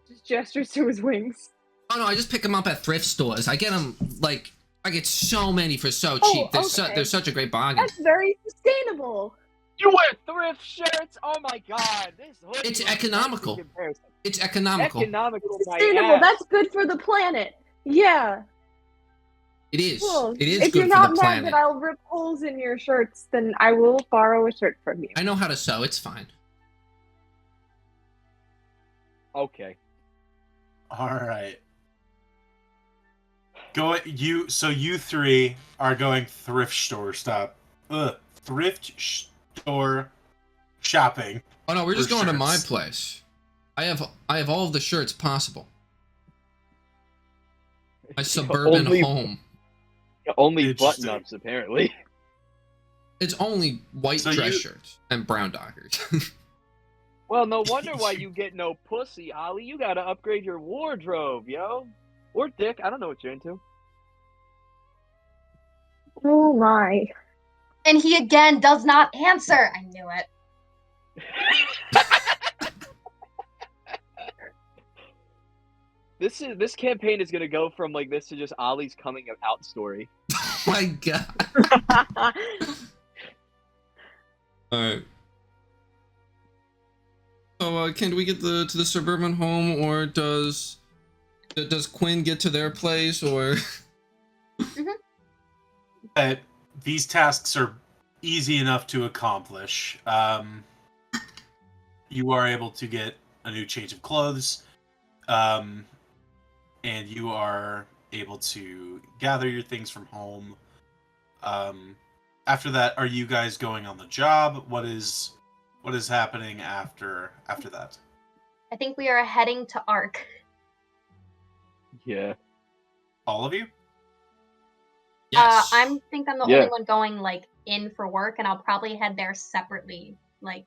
just gestures to his wings. Oh no, I just pick them up at thrift stores. I get them like I get so many for so Oh, cheap. okay. They're such a great bargain. That's very sustainable. You wear thrift shirts? Oh my God! This hoodie It's looks economical. nice in comparison. It's economical. Economical, my Sustainable. ass. That's good for the planet. Yeah. It is. Cool. It is If good you're for not the mad planet. that I'll rip holes in your shirts, then I will borrow a shirt from you. I know how to sew. It's fine. Okay. All right. So you three are going thrift store store shopping. Oh no, we're just For going to my shirts. place. I have all of the shirts possible. My suburban home. Only Interesting. button-ups, apparently. It's only white So dress you- shirts and brown dockers. Well, no wonder why you get no pussy, Ollie. You gotta upgrade your wardrobe, yo. Or dick. I don't know what you're into. Oh my. And he again does not answer. I knew it. This campaign is gonna go from like this to just Ollie's coming out story. Oh my god. Alright. So, can we get to the suburban home, or does Quinn get to their place, or? That these tasks are easy enough to accomplish. You are able to get a new change of clothes, and you are able to gather your things from home, After that, are you guys going on the job? What is happening after that? I think we are heading to Arc. Yeah. All of you? Yes. I'm the Yeah. only one going like in for work, and I'll probably head there separately, like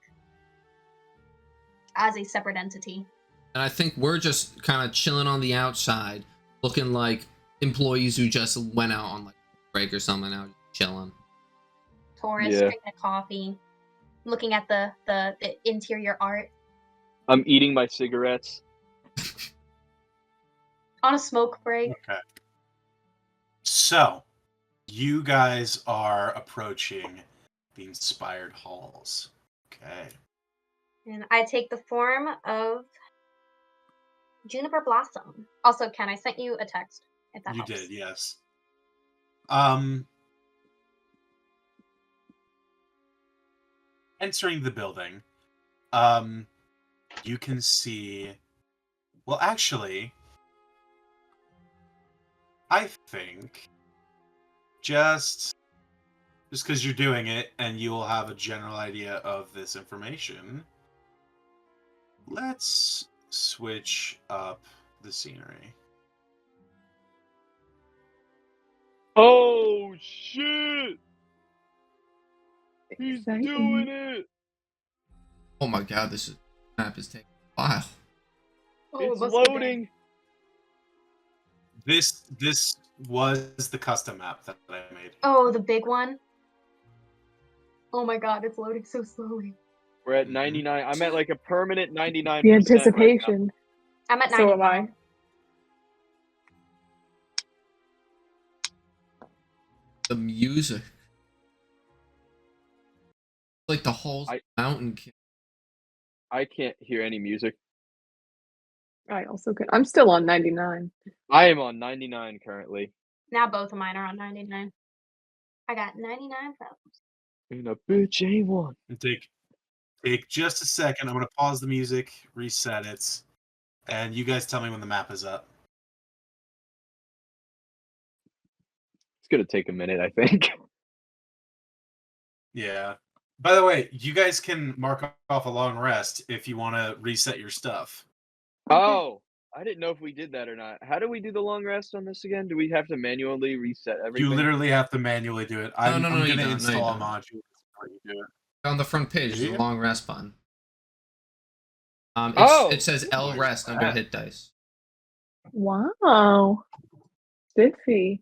as a separate entity. And I think we're just kind of chilling on the outside, looking like employees who just went out on like break or something, out chilling. Tourists Yeah. drinking a coffee, looking at the interior art I'm eating my cigarettes. on a smoke break. Okay. So, you guys are approaching the inspired halls. Okay. And I take the form of Juniper Blossom. Also, Ken, I sent you a text, if that You helps. did, yes. Entering the building, you can see. Well, actually, I think just because you're doing it and you will have a general idea of this information, let's switch up the scenery. Oh shit! He's Exciting. doing it! Oh my god, this map is taking a while. Oh, it It's must be big. loading. This was the custom map that I made. Oh, the big one. Oh my god, it's loading so slowly. We're at 99. I'm at like a permanent 99%. The Right anticipation. I'm at 95. So am I. The music. Like the whole mountain. I can't hear any music. I also could. I'm still on 99. I am on 99 currently. Now both of mine are on 99. I got 99 problems. And a bitch ain't one. Take just a second. I'm going to pause the music, reset it, and you guys tell me when the map is up. It's gonna take a minute, I think. Yeah. By the way, you guys can mark off a long rest if you want to reset your stuff. Oh, I didn't know if we did that or not. How do we do the long rest on this again? Do we have to manually reset everything? You literally have to manually do it. I'm No, going you to don't. install No, a you don't. module before you do it. On the front page, there's Yeah. a long rest button. It says L Where's rest under that? hit dice. Wow. Spiffy.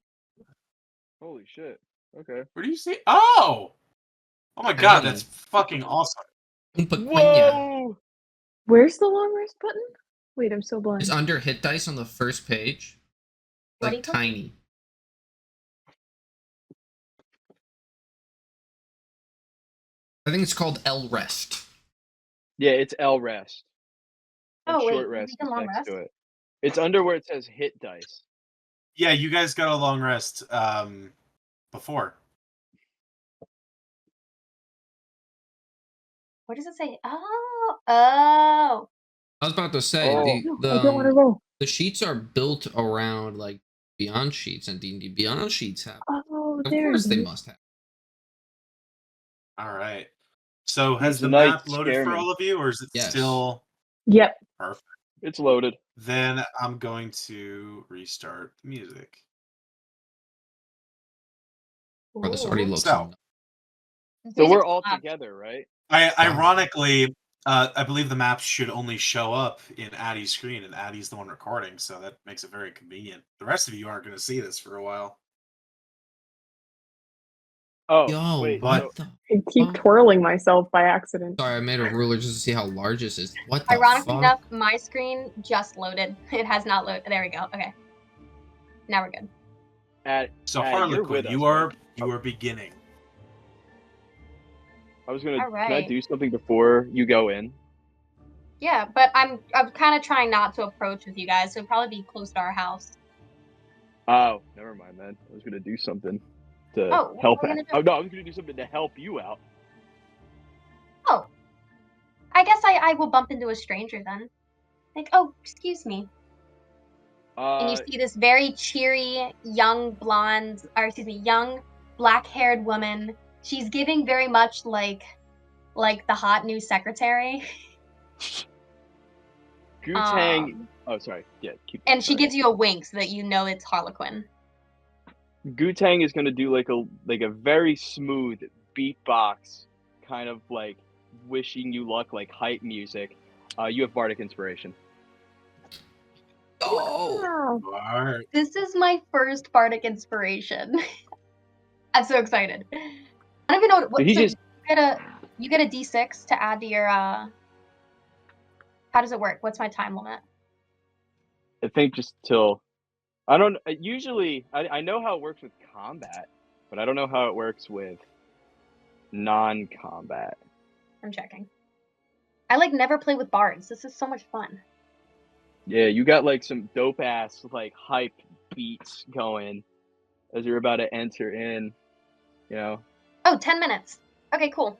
Holy shit. Okay. Where do you see? Oh! Oh my god, that's fucking awesome. Whoa! Where's the long rest button? Wait, I'm so blind. It's under hit dice on the first page. What Like do you tiny. I think it's called L rest. Yeah, it's L rest. And Oh, wait, short you rest can is long next rest? to it. It's under where it says hit dice. Yeah, you guys got a long rest before. What does it say? Oh. I was about to say Oh. I don't want to roll. the sheets are built around like Beyond sheets, and D&D Beyond sheets have. Oh, Of there course, it they is. must have. All right. So has These the knights map loaded scare for me. all of you, or is it Yes. still Yep. perfect? It's loaded. Then I'm going to restart the music. Or this already Ooh. looks. So- So Music's we're all loud. together, right? Ironically, I believe the maps should only show up in Addie's screen, and Addie's the one recording, so that makes it very convenient. The rest of you aren't going to see this for a while. Oh, Yo, wait. what So, the? I keep Oh. twirling myself by accident. Sorry, I made a ruler just to see how large this is. What the Ironically fuck? enough, my screen just loaded. It has not loaded. There we go. Okay. Now we're good. So you're Harlequin, with us, you are beginning. I was gonna. All Can I right. do something before you go in? Yeah, but I'm kind of trying not to approach with you guys, so it'd probably be close to our house. Oh, never mind then. I was gonna do something to Oh, what help are we out. gonna do? Oh no, I was gonna do something to help you out. Oh. I guess I will bump into a stranger then. Like, oh, excuse me. And you see this very cheery, young black-haired woman. She's giving very much like the hot new secretary. Gutang. Oh, sorry. Yeah, keep. And she sorry. gives you a wink so that you know it's Harlequin. Gutang is gonna do like a very smooth beatbox, kind of like wishing you luck, like hype music. You have bardic inspiration. Oh, Wow. Bart. This is my first bardic inspiration. I'm so excited. I don't even know what. He So just- you get a d6 to add to your. How does it work? What's my time limit? I think just till. I don't. Usually, I know how it works with combat, but I don't know how it works with non-combat. I'm checking. I like never play with bards. This is so much fun. Yeah, you got like some dope ass like hype beats going as you're about to enter in. You know, Oh, 10 minutes. Okay, cool.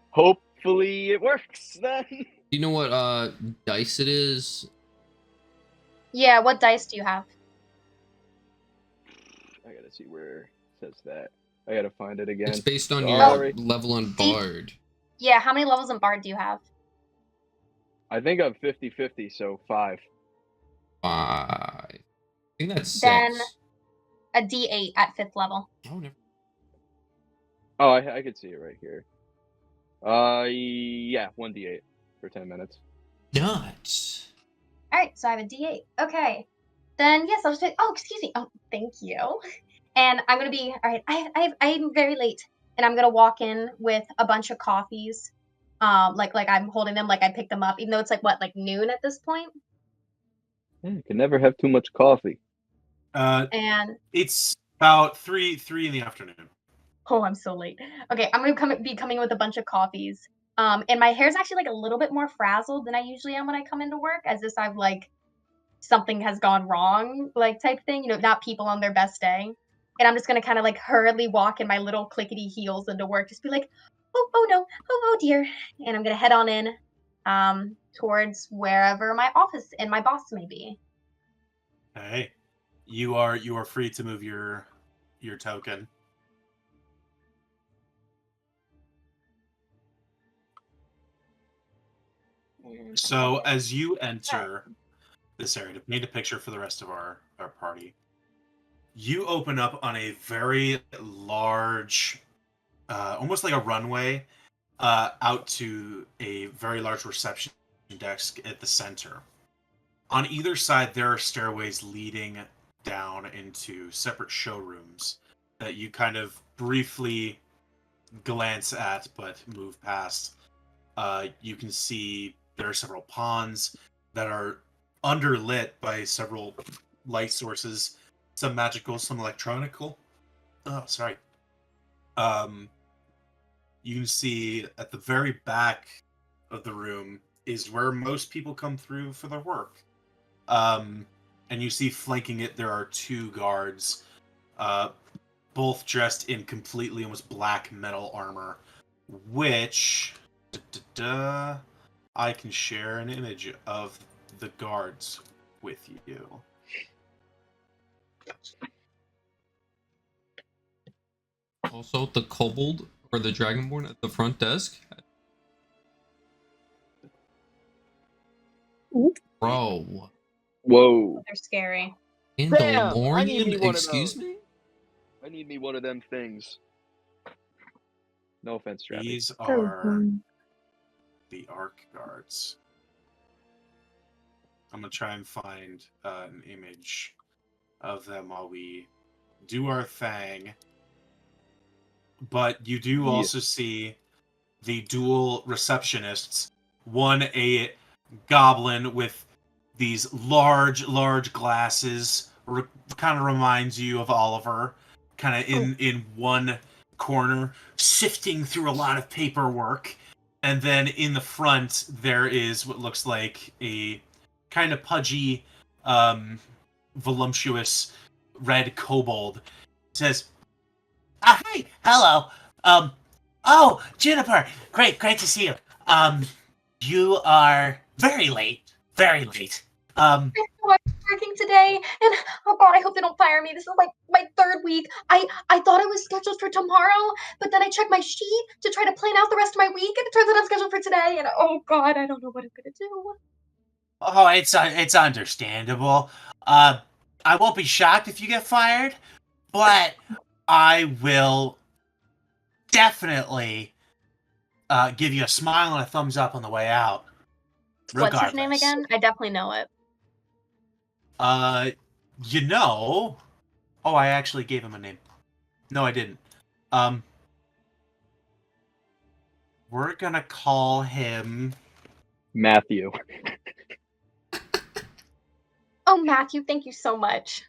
hopefully it works then. do you know what dice it is? Yeah, what dice do you have? I gotta see where it says that. I gotta find it again. It's based on your Sorry. level on Bard. Yeah, how many levels in bard do you have? I think I'm 50-50, so 5. 5. I think that's 6. Then a d8 at 5th level. Oh, never. Oh, I could see it right here. Yeah, 1d8 for 10 minutes. Nuts. Alright, so I have a d8. Okay. Then, yes, I'll just say, oh, excuse me. Oh, thank you. And I'm going to be, alright, I'm very late. And I'm going to walk in with a bunch of coffees. Like I'm holding them, like I picked them up, even though it's like, what, like noon at this point? Yeah, you can never have too much coffee. And, It's about three in the afternoon. oh, I'm so late. Okay, I'm going to be coming with a bunch of coffees. And my hair's actually like a little bit more frazzled than I usually am when I come into work, as if I've like, something has gone wrong, like type thing, you know, not people on their best day. And I'm just gonna kind of like hurriedly walk in my little clickety heels into work, just be like, oh no, oh dear. And I'm gonna head on in towards wherever my office and my boss may be. Hey, you are free to move your token. So as you enter this area, to paint a picture for the rest of our party, you open up on a very large, almost like a runway, out to a very large reception desk at the center. On either side, there are stairways leading down into separate showrooms that you kind of briefly glance at but move past. You can see there are several ponds that are underlit by several light sources, some magical, some electronical. Oh, sorry. You can see at the very back of the room is where most people come through for their work. And you see flanking it, there are 2 guards, both dressed in completely almost black metal armor, which I can share an image of the guards with you. Also, the kobold or the dragonborn at the front desk. Bro. Whoa. They're scary. Damn, I need me Indolorian, one of excuse those. me? I need me one of them things. No offense, Travis. These So are fun. the Arc guards. I'm gonna try and find an image of them while we do our thing. But you do Yeah. also see the dual receptionists. One, a goblin with these large glasses, kind of reminds you of Oliver, kind of in one corner, sifting through a lot of paperwork. And then in the front, there is what looks like a kind of pudgy, voluptuous red kobold. It says, "Hi, hello. Oh, Juniper, great to see you. You are very late, very late. Um, I know I'm working today, and oh god, I hope they don't fire me. This is like my 3rd week. I thought I was scheduled for tomorrow, but then I checked my sheet to try to plan out the rest of my week, and it turns out I'm scheduled for today. And oh god, I don't know what I'm gonna do. oh, it's understandable. I won't be shocked if you get fired, but I will definitely give you a smile and a thumbs up on the way out. What's his name Regardless, again? I definitely know it. uh, you know, oh, I actually gave him a name. No, I didn't. Um, we're gonna call him. Matthew. Oh, Matthew, thank you so much.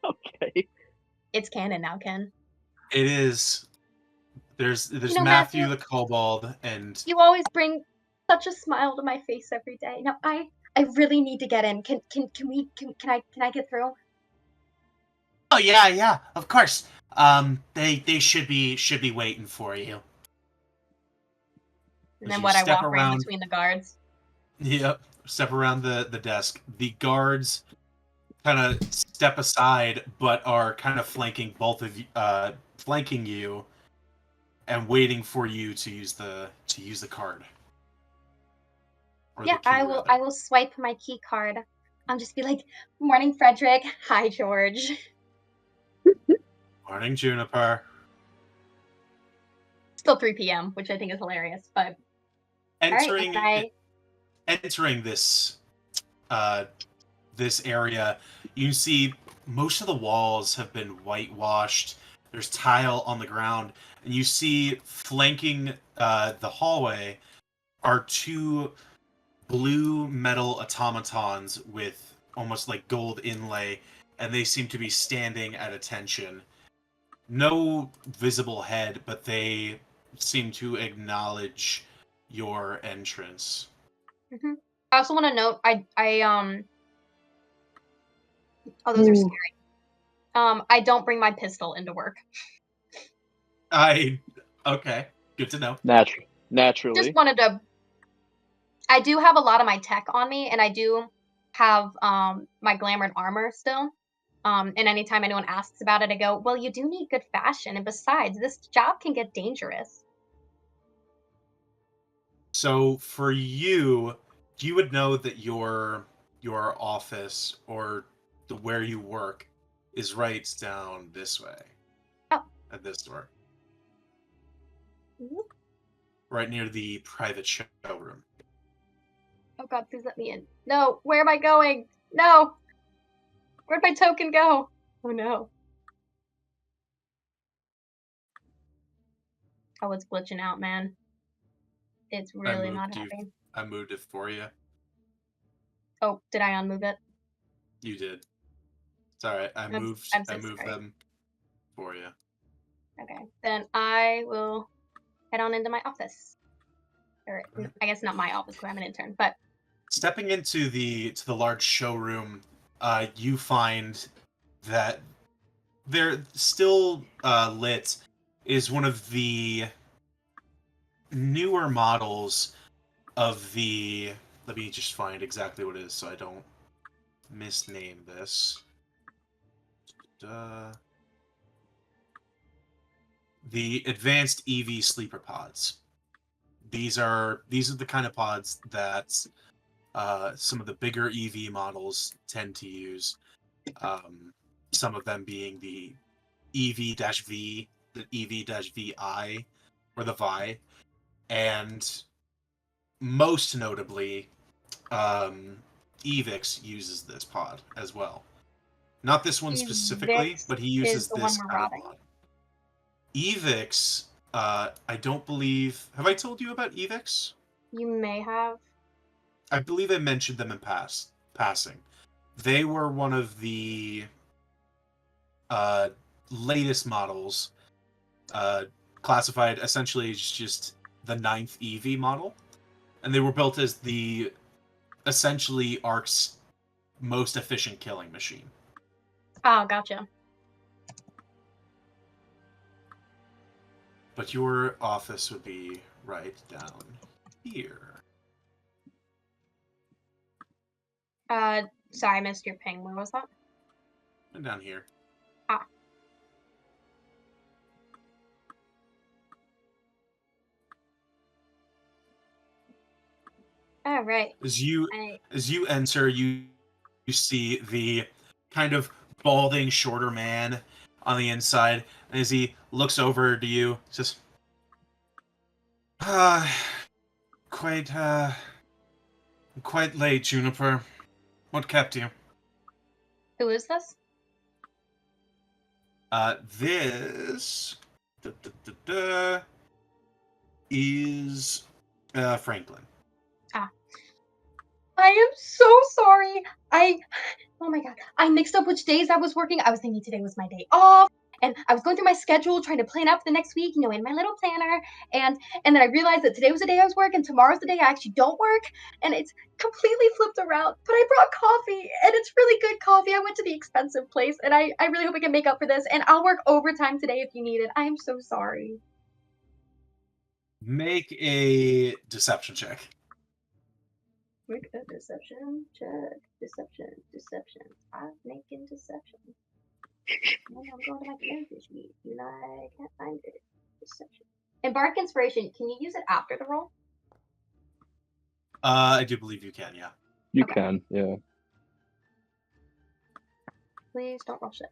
Okay. It's canon now, Ken. It is. There's You know, Matthew Matthew, the Kobold, and you always bring such a smile to my face every day. Now, I really need to get in. Can I get through? oh yeah, of course. They should be waiting for you. And As then you what? I step walk right in around, between the guards. yep, step around the desk. The guards kind of step aside, but are kind of flanking both of you, flanking you, and waiting for you to use the card or the Yeah, key rather. I will swipe my key card. I'll just be like, "Morning, Frederick. Hi, George." Morning, Juniper. Still 3 p.m., which I think is hilarious. But all right, Entering and I entering uh this area, you see most of the walls have been whitewashed. There's tile on the ground, and you see flanking the hallway are 2 blue metal automatons with almost like gold inlay, and they seem to be standing at attention. No visible head, but they seem to acknowledge your entrance. mhm. I also want to note oh, those are Ooh. scary. I don't bring my pistol into work. Okay, good to know. Just Naturally. wanted to. I do have a lot of my tech on me, and I do have my glamored armor still. And anytime anyone asks about it, I go, "Well, you do need good fashion, and besides, this job can get dangerous." So for you would know that your office or where you work is right down this way Oh, at this door, mhm. right near the private showroom. Oh God, please let me in. No, where am I going? No, where'd my token go? Oh no. Oh, it's glitching out, man. It's I really not moved you. happy. I moved it for you. Oh, did I unmove it? You did. It's all right. I I'm moved. I'm I so moved sorry. them for you. Okay, then I will head on into my office. Or I guess not my office because I'm an intern, but Stepping into the large showroom, you find that they're still lit is one of the newer models of the. Let me just find exactly what it is so I don't misname this. The advanced EV sleeper pods. These are the kind of pods that some of the bigger EV models tend to use. Some of them being the EV-V, the EV-VI, or the VI, and most notably, Evix uses this pod as well. Not this one specifically, Vix but he is uses the one this we're kind of robbing. pod. Evix, I don't believe. Have I told you about Evix? You may have. I believe I mentioned them in passing. They were one of the uh, latest models, classified essentially as just the 9th EV model, and they were built as the essentially Ark's most efficient killing machine. Oh, gotcha. But your office would be right down here. Sorry, I missed your ping. Where was that? Down here. Ah. All right. As you I, enter, you see the kind of balding, shorter man on the inside, and as he looks over to you, he says, quite late, Juniper. What kept you? who is this? This is Franklin. I am so sorry. Oh my god, I mixed up which days I was working. I was thinking today was my day off, and I was going through my schedule trying to plan out for the next week, in my little planner, and then I realized that today was the day I was working, tomorrow's the day I actually don't work, and it's completely flipped around. But I brought coffee, and it's really good coffee. I went to the expensive place, and I really hope I can make up for this, and I'll work overtime today if you need it. I am so sorry. Make a deception check. Make a deception check. Deception. I'm making deception. I'm going to my character sheet, and I can't find it. Deception. Embark inspiration. Can you use it after the roll? I do believe you can, yeah. You Okay. can, yeah. Please don't rush it.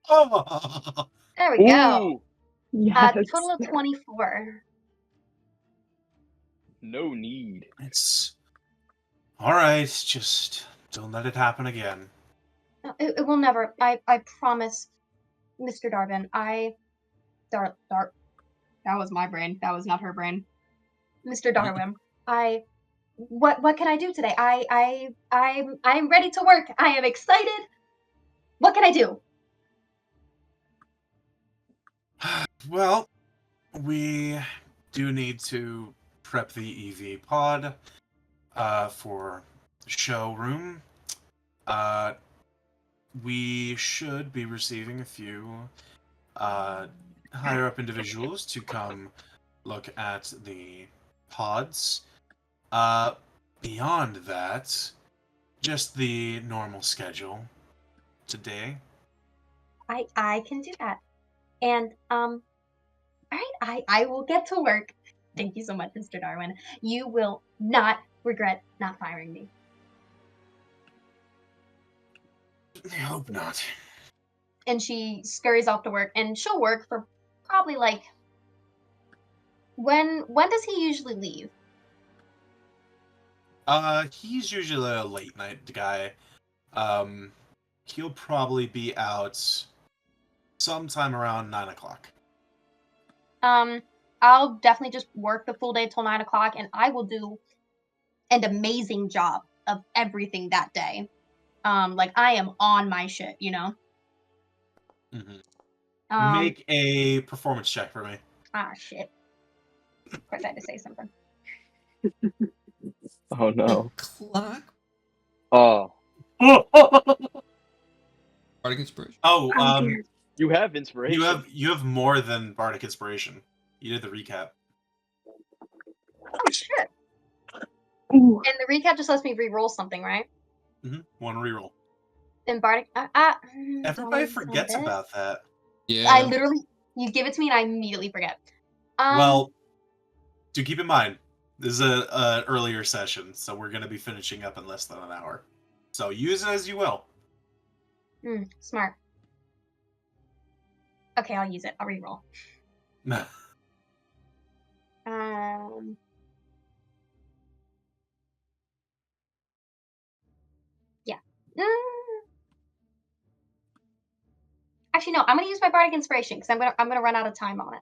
Oh! There we go. Ooh, Yes. Total of 24. no need. It's all right. Just don't let it happen again. No, it will never. I promise, Mr. Darvin. That was my brain. That was not her brain. Mr. Darwin. What can I do today? I'm ready to work. I am excited. What can I do? Well, we do need to prep the EV pod for the showroom. We should be receiving a few higher up individuals to come look at the pods. Beyond that, just the normal schedule today. I can do that. And all right, I will get to work. Thank you so much, Mr. Darwin. You will not regret not firing me. I hope not. And she scurries off to work, and she'll work for probably like when does he usually leave? He's usually a late night guy. He'll probably be out sometime around 9 o'clock. I'll definitely just work the full day till 9 o'clock, and I will do an amazing job of everything that day. Like I am on my shit, Mm-hmm. Make a performance check for me. Shit. Of course I had to say something. Oh no. Clock. Oh, Bardic inspiration. Oh, dear. you have inspiration. you have more than Bardic Inspiration. You did the recap. Oh shit. Ooh. And the recap just lets me re-roll something, right? Mm-hmm. One reroll. And Bardic. Everybody forgets about that. Yeah. I literally, you give it to me and I immediately forget. Well, do keep in mind, this is a earlier session, so we're going to be finishing up in less than an hour. So use it as you will. Smart. Okay, I'll use it. I'll re-roll. Yeah. Actually, no. I'm gonna use my Bardic Inspiration because I'm gonna run out of time on it.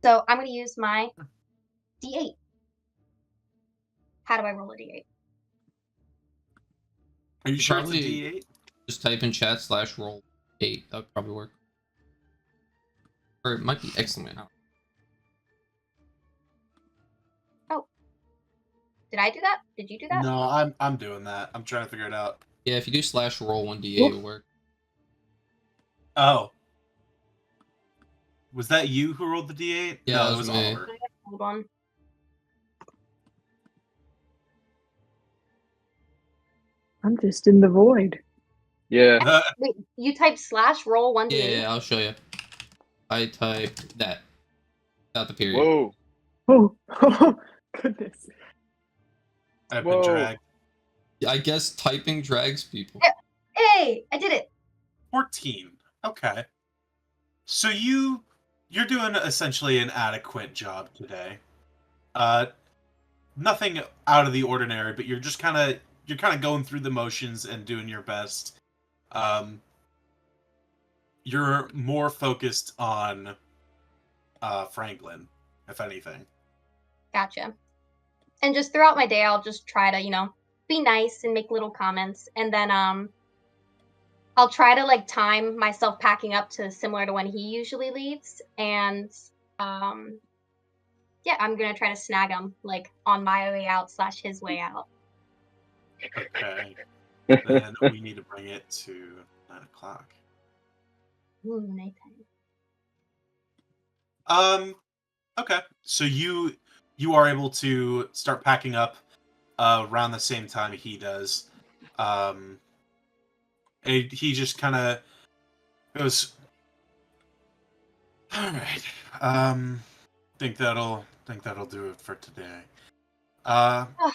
So I'm gonna use my D8. How do I roll a D8? Are you sure it's a Probably D8? just type in chat /roll 8. That would probably work. Or it might be excellent. Oh. Did I do that? Did you do that? No, I'm doing that. I'm trying to figure it out. Yeah, if you do /roll 1d8, it'll work. Oh. Was that you who rolled the D8? Yeah, no, that it was was me. Oliver. Hold on. I'm just in the void. Yeah. Wait, you type slash roll 1d8? Yeah, I'll show you. I typed that. Without the period. Whoa. Oh, goodness. I've been Whoa. dragged. I guess typing drags people. Hey, I did it. 14. Okay. So you're doing essentially an adequate job today. Nothing out of the ordinary, but you're kind of going through the motions and doing your best. You're more focused on Franklin, if anything. Gotcha. And just throughout my day, I'll just try to, be nice and make little comments. And then I'll try to like time myself packing up to similar to when he usually leaves. And yeah, I'm gonna try to snag him like on my way out / his way out. Okay. Then we need to bring it to 9 o'clock. Ooh, nighttime. Okay. So you are able to start packing up around the same time he does. And he just kind of goes, all right. Think that'll do it for today.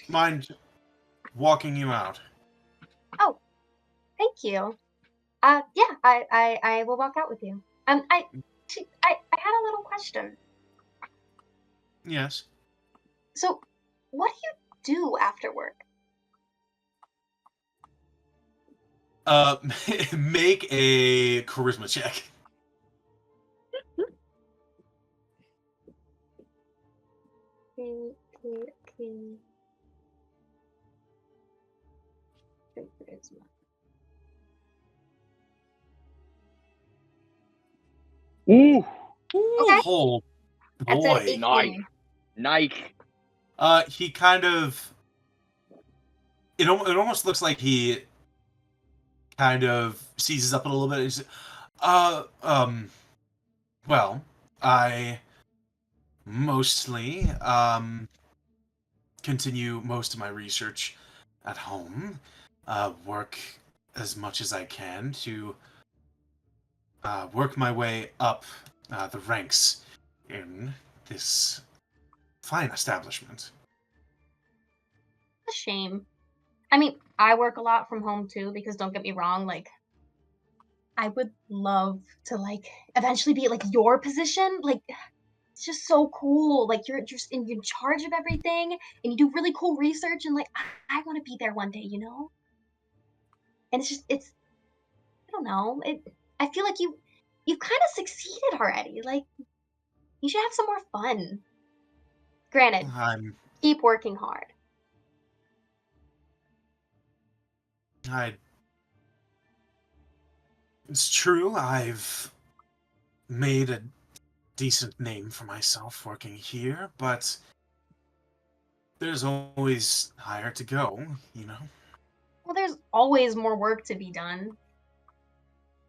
Mind walking you out? Oh, thank you. Yeah, I will walk out with you. I had a little question. Yes. So, what do you do after work? Make a charisma check. Ooh. Okay. Oh That's an boy. 18. Nike. He kind of. It almost looks like he kind of seizes up a little bit. He's, well, I mostly continue most of my research at home. Work as much as I can to work my way up the ranks in this fine establishment. A shame. I mean, I work a lot from home too, because don't get me wrong, like, I would love to, like, eventually be at, like, your position. Like, it's just so cool. Like, you're just in charge of everything, and you do really cool research, and, like, I want to be there one day, you know? And I don't know. I feel like you've kind of succeeded already. Like, you should have some more fun. Granted, I'm keep working hard. I It's true, I've made a decent name for myself working here, but there's always higher to go, you know? Well, there's always more work to be done.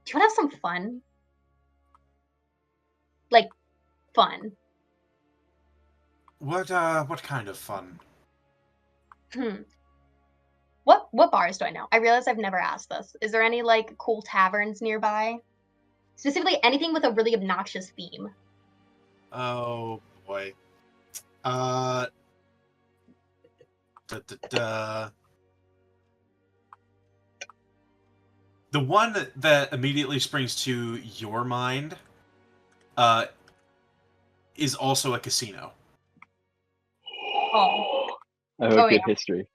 Do you want to have some fun? Like, fun. What kind of fun? Hmm. What bars do I know? I realize I've never asked this. Is there any, like, cool taverns nearby? Specifically, anything with a really obnoxious theme. Oh boy. Da, da, da. The one that immediately springs to your mind is also a casino. Oh. I have a Oh, good yeah. history.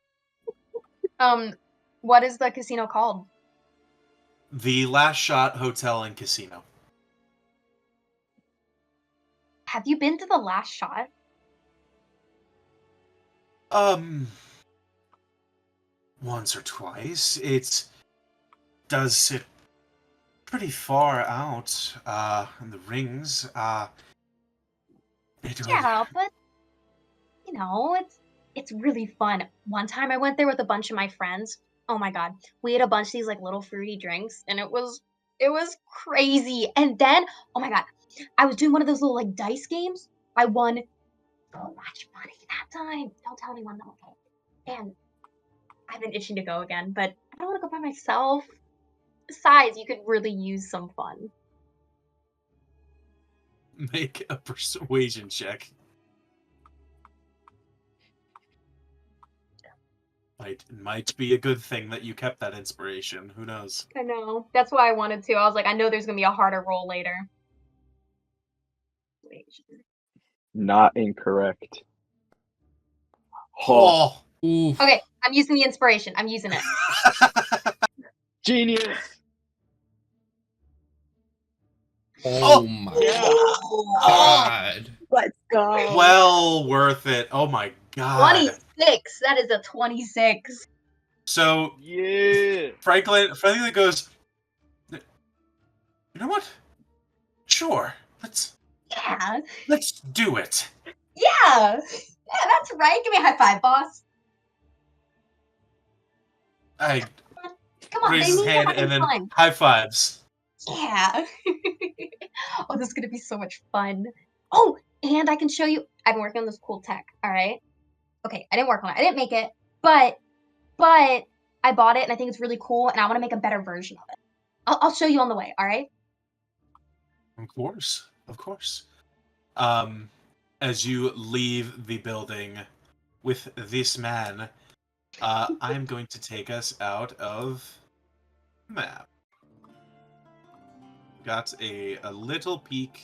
What is the casino called? The Last Shot Hotel and Casino. Have you been to the Last Shot? Once or twice. It does sit pretty far out in the rings. It would... Yeah, but it's really fun. One time I went there with a bunch of my friends. Oh my god, we had a bunch of these like little fruity drinks, and it was crazy. And then, oh my god, I was doing one of those little like dice games. I won so much money that time. Don't tell anyone though, okay? And I've been itching to go again, but don't want to go by myself. Besides, you could really use some fun. Make a persuasion check. Might be a good thing that you kept that inspiration. Who knows? I know. That's why I wanted to. I was like, I know there's gonna be a harder roll later. Not incorrect. Oh, Oof. Okay, I'm using the inspiration. I'm using it. genius! Oh my Yeah. god. Let's go. Well worth it. Oh my god. 26. That is a 26. So Yeah. Franklin goes, you know what? Sure. Yeah. Let's do it. Yeah. Yeah, that's right. Give me a high five, boss. I Come on, raise they his need hand having and then fun. high fives. Yeah. Oh, this is gonna be so much fun. Oh, and I can show you. I've been working on this cool tech. All right. Okay, I didn't work on it. I didn't make it, but I bought it and I think it's really cool, and I want to make a better version of it. I'll show you on the way. All right. Of course. Of course. As you leave the building with this man, I'm going to take us out of the map. Got a little peek,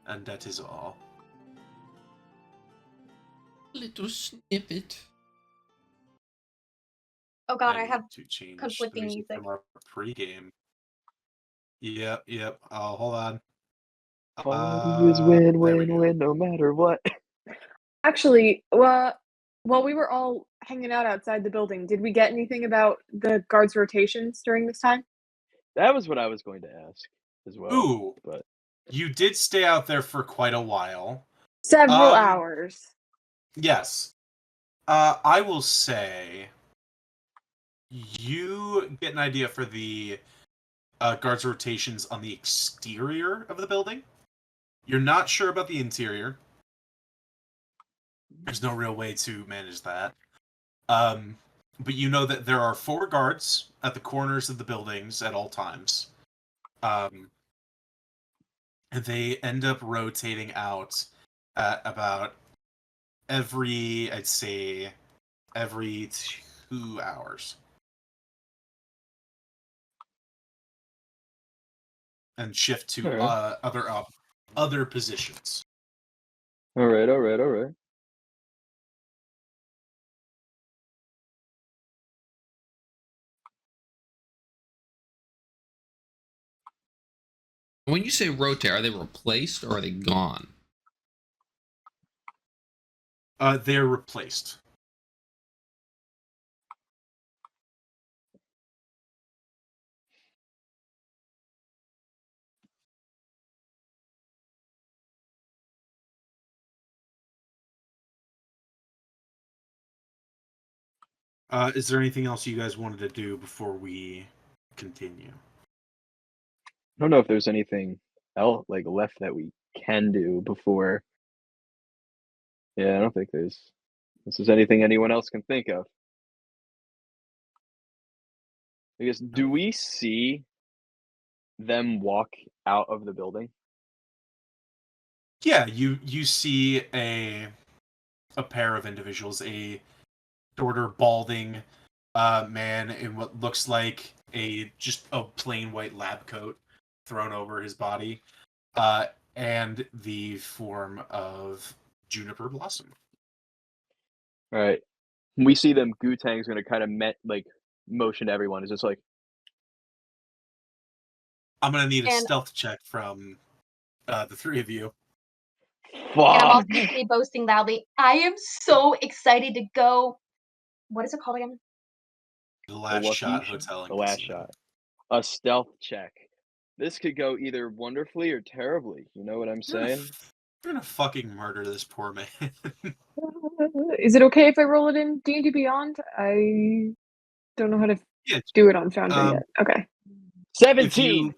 and that is all. Little snippet. Oh God, I need have to change conflicting the music music. from our pregame. Yep. Oh, hold on. Party is win, there we win, go. win, no matter what. Actually, well, while we were all hanging out outside the building, did we get anything about the guards' rotations during this time? That was what I was going to ask as well. Ooh, But you did stay out there for quite a while. Several hours. Yes. I will say you get an idea for the guards rotations on the exterior of the building. You're not sure about the interior. There's no real way to manage that. But you know that there are 4 guards at the corners of the buildings at all times. And they end up rotating out at about I'd say, every 2 hours. And shift to Alright. other positions. All right. When you say rotate, are they replaced or are they gone? They're replaced. Is there anything else you guys wanted to do before we continue? I don't know if there's anything else left that we can do before. Yeah, I don't think this is anything anyone else can think of. I guess, do we see them walk out of the building? Yeah, you see a pair of individuals, a shorter, balding man in what looks like just a plain white lab coat thrown over his body, and the form of Juniper Blossom. All right. When we see them, Gutang's gonna kind of motion to everyone. It's just like, I'm gonna need a And stealth check from the 3 of you. And I'm fuck. also going to be boasting loudly. I am so excited to go. What is it called again? The Last Shot Location. Hotel and The last Casino. shot. A stealth check. This could go either wonderfully or terribly. You know what I'm saying? You're gonna fucking murder this poor man. Is it okay if I roll it in D&D Beyond? I don't know how to Yeah, do it on Foundry um, yet. Okay. 17.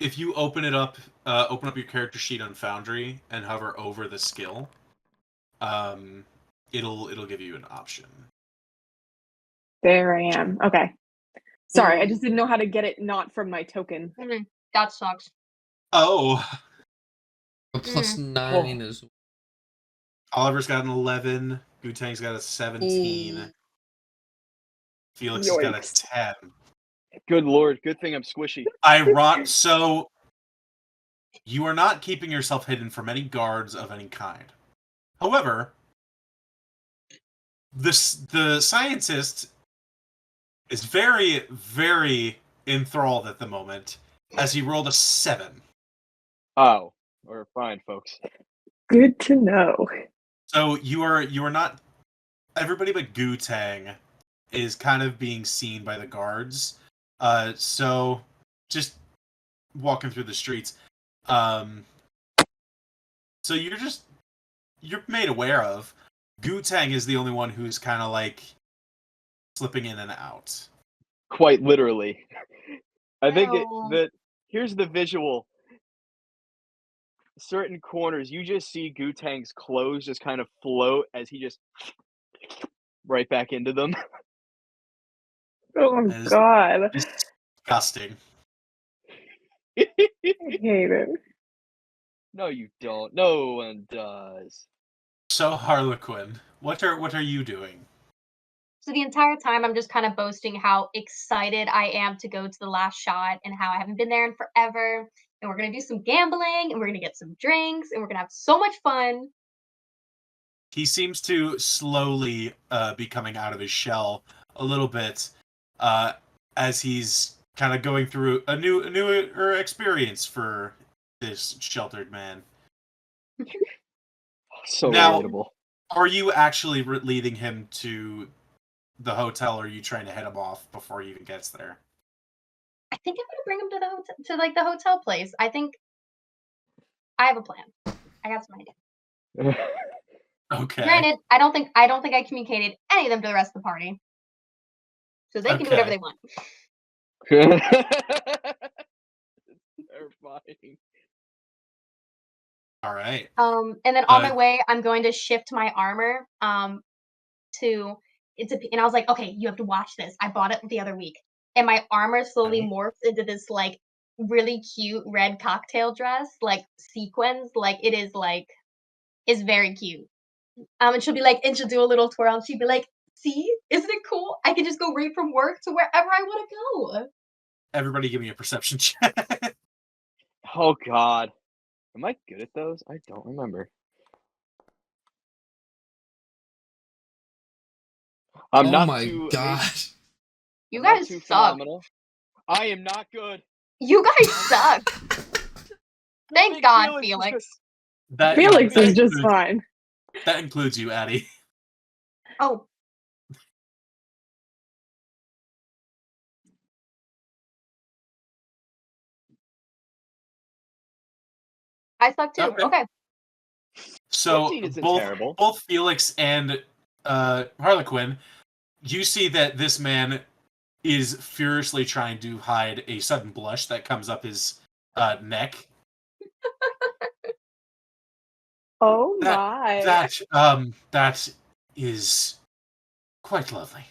If you open it up, open up your character sheet on Foundry and hover over the skill, it'll give you an option. There I am. Okay. Sorry, I just didn't know how to get it not from my token. That sucks. Oh, A +9 is. Oliver's got an 11. Gutang's got a 17. Ooh. Felix has got a Yikes. 10. Good lord, good thing I'm squishy. So you are not keeping yourself hidden from any guards of any kind. However, the scientist is very, very enthralled at the moment as he rolled a 7. Oh, we're fine, folks. Good to know. So you are not. Everybody but Gutang is kind of being seen by the guards. So just walking through the streets. So you're made aware of. Gutang is the only one who's kind of like slipping in and out. Quite literally. I think No. here's the visual. Certain corners, you just see Gutang's clothes just kind of float as he just right back into them. Oh That is god. disgusting. I hate it. No, you don't. No one does. So Harlequin, what are you doing? So the entire time I'm just kind of boasting how excited I am to go to the last shot and how I haven't been there in forever. And we're gonna do some gambling and we're gonna get some drinks and we're gonna have so much fun. He seems to slowly be coming out of his shell a little bit as he's kind of going through a newer experience for this sheltered man. So Now- relatable. Are you actually leading him to the hotel, or are you trying to head him off before he even gets there? I think I'm gonna bring him to the hotel, to like the hotel place. I think I have a plan. I got some ideas. Okay. Granted, I don't think I communicated any of them to the rest of the party, so they can do whatever Okay. they want. Terrifying. All right. And then on my way, I'm going to shift my armor to and I was like, okay, you have to watch this. I bought it the other week, and my armor slowly Okay. morphs into this like really cute red cocktail dress, like sequins, like it is like it's very cute. And she'll be like, and she'll do a little twirl, and she'd be like, see, isn't it cool? I can just go right from work to wherever I want to go. Everybody give me a perception check. Oh god. Am I good at those? I don't remember. I'm Oh not my too god. You I'm not guys too suck. phenomenal. I am not good. You guys suck. Thank Big God, Felix is Felix. good. That Felix that is just includes- fine. That includes you, Addie. Oh, I suck too. Okay. Okay. So 14 isn't terrible. both Felix and Harlequin, you see that this man is furiously trying to hide a sudden blush that comes up his neck. Oh That- my. That is quite lovely.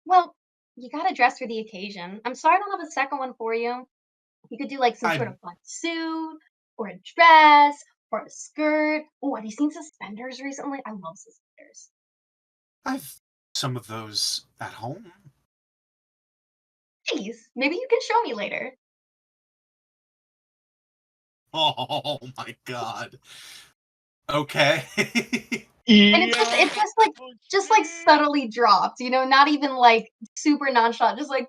Well, you gotta dress for the occasion. I'm sorry I don't have a second one for you. You could do like some sort of fun suit, or a dress, or a skirt. Oh, have you seen suspenders recently? I love suspenders. I've some of those at home. Please, maybe you can show me later. Oh my god. Okay. And it's just like subtly dropped, you know, not even like super nonchalant, just like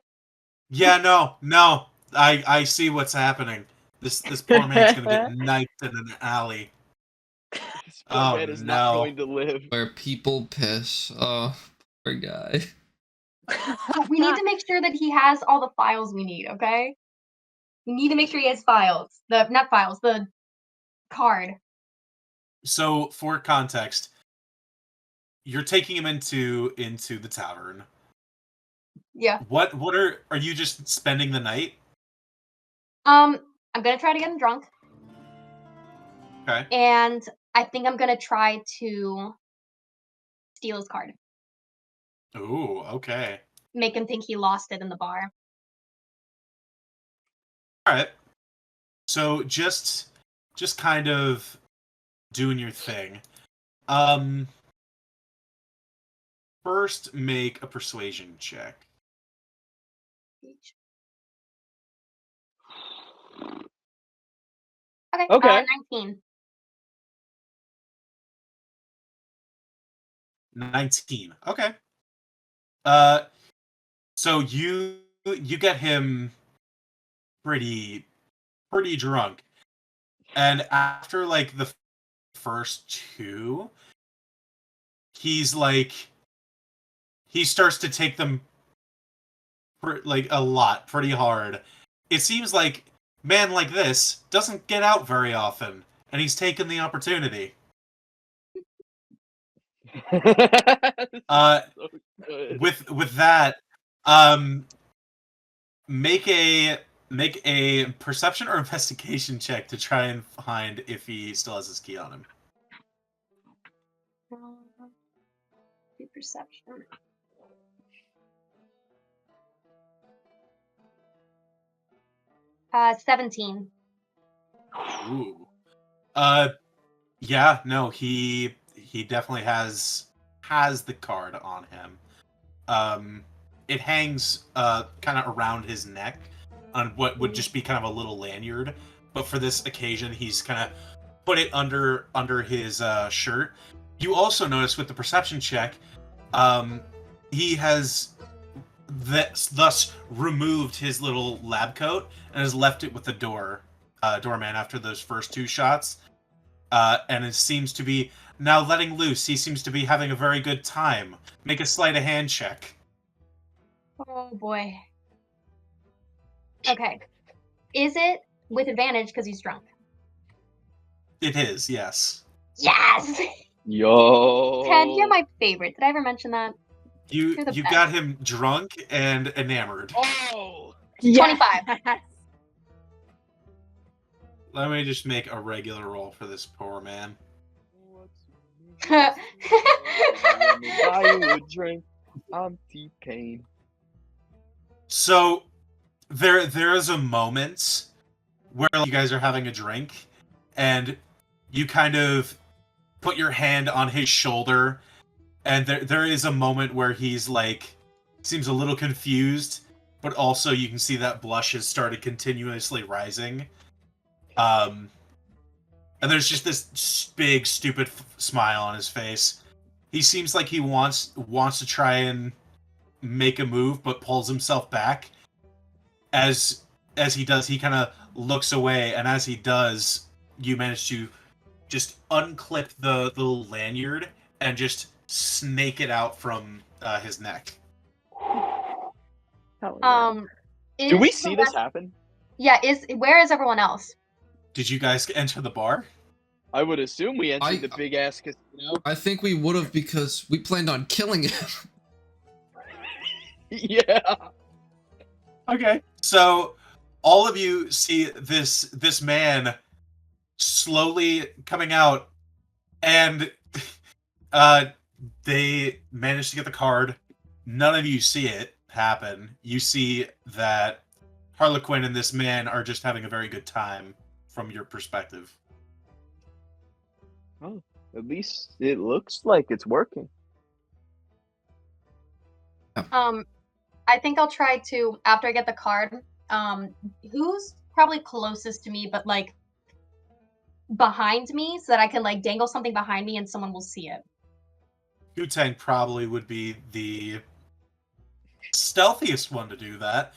Yeah, no. I see what's happening. This poor man's gonna get knifed in an alley. This poor man is not going to live. Where people piss. Oh, poor guy. we need to make sure that he has all the files we need, okay? We need to make sure he has files. The card. So for context, you're taking him into the tavern. Yeah. What are you just spending the night? I'm gonna try to get him drunk. Okay. And I think I'm gonna try to steal his card. Ooh, okay. Make him think he lost it in the bar. right. So just kind of doing your thing. First make a persuasion check. Okay. Okay. 19. 19. Okay. So you get him pretty drunk, and after like the first two, he's like he starts to take them like a lot, pretty hard. It seems like man like this doesn't get out very often, and he's taken the opportunity. Uh, So good. with that, um, make a perception or investigation check to try and find if he still has his key on him. Do perception. Uh, 17. Ooh. Yeah, no, he definitely has the card on him. It hangs kind of around his neck on what would just be kind of a little lanyard, but for this occasion, he's kind of put it under his shirt. You also notice with the perception check, he has thus removed his little lab coat and has left it with the doorman after those first two shots. And it seems to be now letting loose. He seems to be having a very good time. Make a sleight of hand check. Oh boy. Okay. Is it with advantage because he's drunk? It is, yes. Yes! Yo. 10, you're my favorite. Did I ever mention that? You You're the best. got him drunk and enamored. Oh. 25. Let me just make a regular roll for this poor man. Let me buy you a drink. I'm T-Pain. So there is a moment where you guys are having a drink and you kind of put your hand on his shoulder, and there is a moment where he's like seems a little confused, but also you can see that blush has started continuously rising. And there's just this big stupid smile on his face. He seems like he wants to try and make a move, but pulls himself back. As he does, he kind of looks away, and as he does, you manage to just unclip the little lanyard and just snake it out from his neck. Do we see this happen? Yeah, where is everyone else? Did you guys enter the bar? I would assume we entered the big ass casino. I think we would have because we planned on killing him. Yeah. Okay. So all of you see this man slowly coming out, and they manage to get the card. None of you see it happen. You see that Harlequin and this man are just having a very good time from your perspective. Oh, at least it looks like it's working. I think I'll try to, after I get the card, who's probably closest to me, but like behind me, so that I can like dangle something behind me and someone will see it. Gu-Tang probably would be the stealthiest one to do that.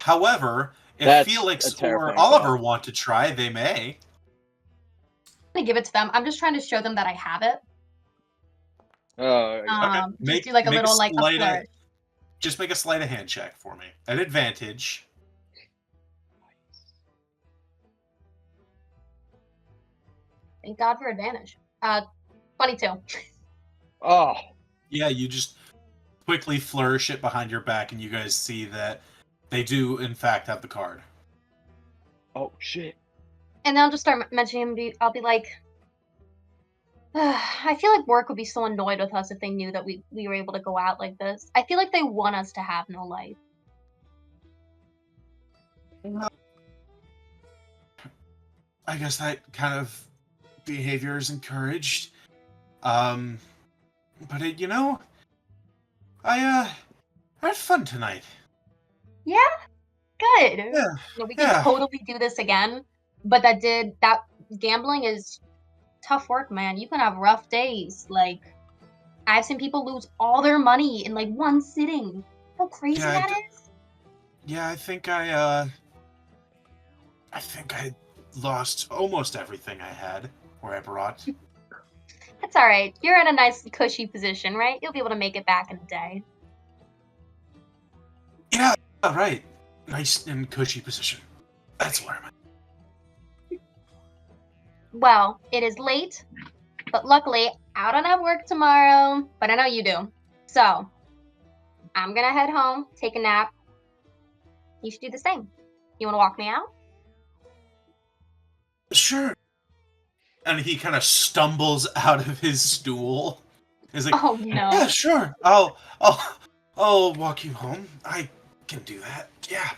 However, if That's Felix a terrifying or Oliver thought. want to try, they may. I'm gonna give it to them. I'm just trying to show them that I have it. Oh, Just do like a little like a flourish. Just make a sleight of hand check for me at advantage. Thank God for advantage. 22. oh, Yeah, you just quickly flourish it behind your back, and you guys see that they do, in fact, have the card. oh shit. And then I'll just start mentioning him. I'll be like, I feel like work would be so annoyed with us if they knew that we were able to go out like this. I feel like they want us to have no life. I guess that kind of behavior is encouraged. But I had fun tonight. Yeah, good. Yeah, We could yeah, totally do this again, but that gambling is tough work, man. You can have rough days. Like, I've seen people lose all their money in like one sitting. How crazy yeah, that is? yeah. I think I lost almost everything I had, or I brought. That's all right. You're in a nice cushy position, right? You'll be able to make it back in a day. Yeah, right. Nice and cushy position. That's where I'm at. Well, it is late, but luckily I don't have work tomorrow, but I know you do. So I'm gonna head home, take a nap. You should do the same. You wanna walk me out? Sure. And he kind of stumbles out of his stool. He's like, Oh no. "Yeah, sure. I'll walk you home. I can do that. Yeah."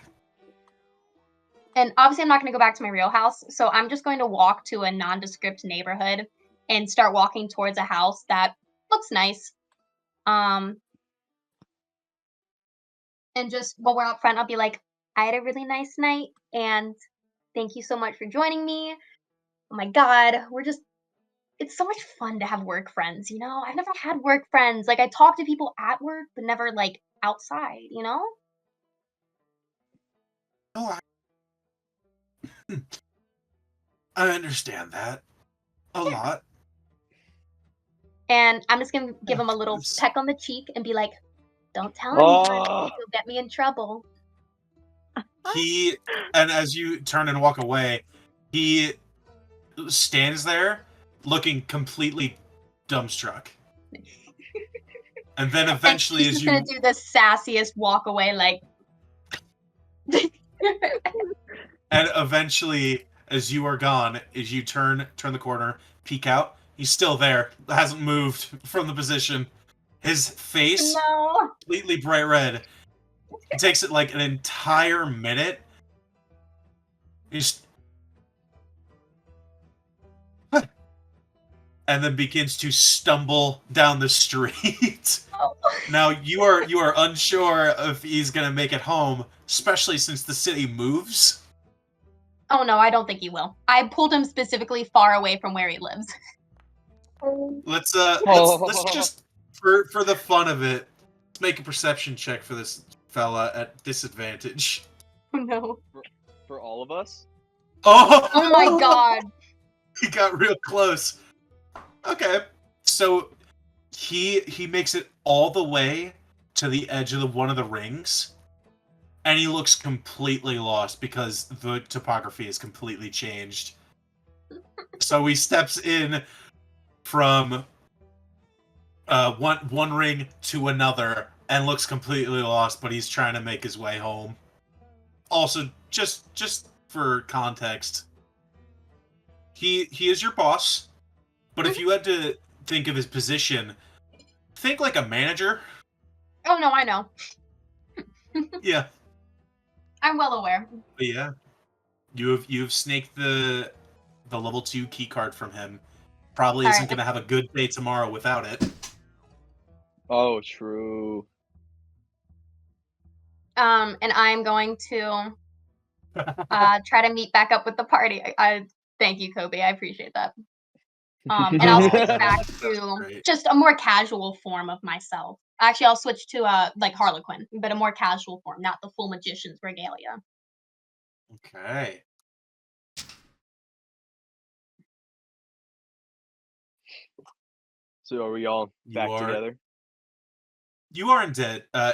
And obviously I'm not gonna go back to my real house, so I'm just going to walk to a nondescript neighborhood and start walking towards a house that looks nice. Um, and just while we're out front, I'll be like, I had a really nice night, and thank you so much for joining me. Oh my god, it's so much fun to have work friends, you know? I've never had work friends. Like, I talk to people at work, but never, like, outside, you know? Oh, I understand that a Yeah. lot. And I'm just gonna give Yeah, him a little it's- peck on the cheek and be like, don't tell anyone. Oh, You'll get me in trouble. And as you turn and walk away, he stands there looking completely dumbstruck. And then And eventually, he's as just gonna you do the sassiest walk away, like, and eventually, as you are gone, as you turn the corner, peek out, he's still there, hasn't moved from the position. His face no. completely bright red. It takes it like an entire minute. He's and then begins to stumble down the street. Oh. Now you are unsure if he's gonna make it home, especially since the city moves. Oh no, I don't think he will. I pulled him specifically far away from where he lives. Let's just for the fun of it, let's make a perception check for this fella at disadvantage. Oh no. for all of us? Oh, Oh my god. He got real close. Okay, so he makes it all the way to the edge of one of the rings, and he looks completely lost because the topography has completely changed. So he steps in from one ring to another and looks completely lost, but he's trying to make his way home. Also, just for context, he is your boss, but if you had to think of his position, think like a manager. Oh no, I know. Yeah, I'm well aware. but yeah, you've snaked the level 2 key card from him. Probably isn't Alright. going to have a good day tomorrow without it. Oh, true. And I'm going to try to meet back up with the party. I thank you, Kobe. I appreciate that. And I'll Oh, switch that- back that's to great. just a more casual form of myself. Actually, I'll switch to like Harlequin, but a more casual form, not the full magician's regalia. Okay. So are we all You back are- together? You are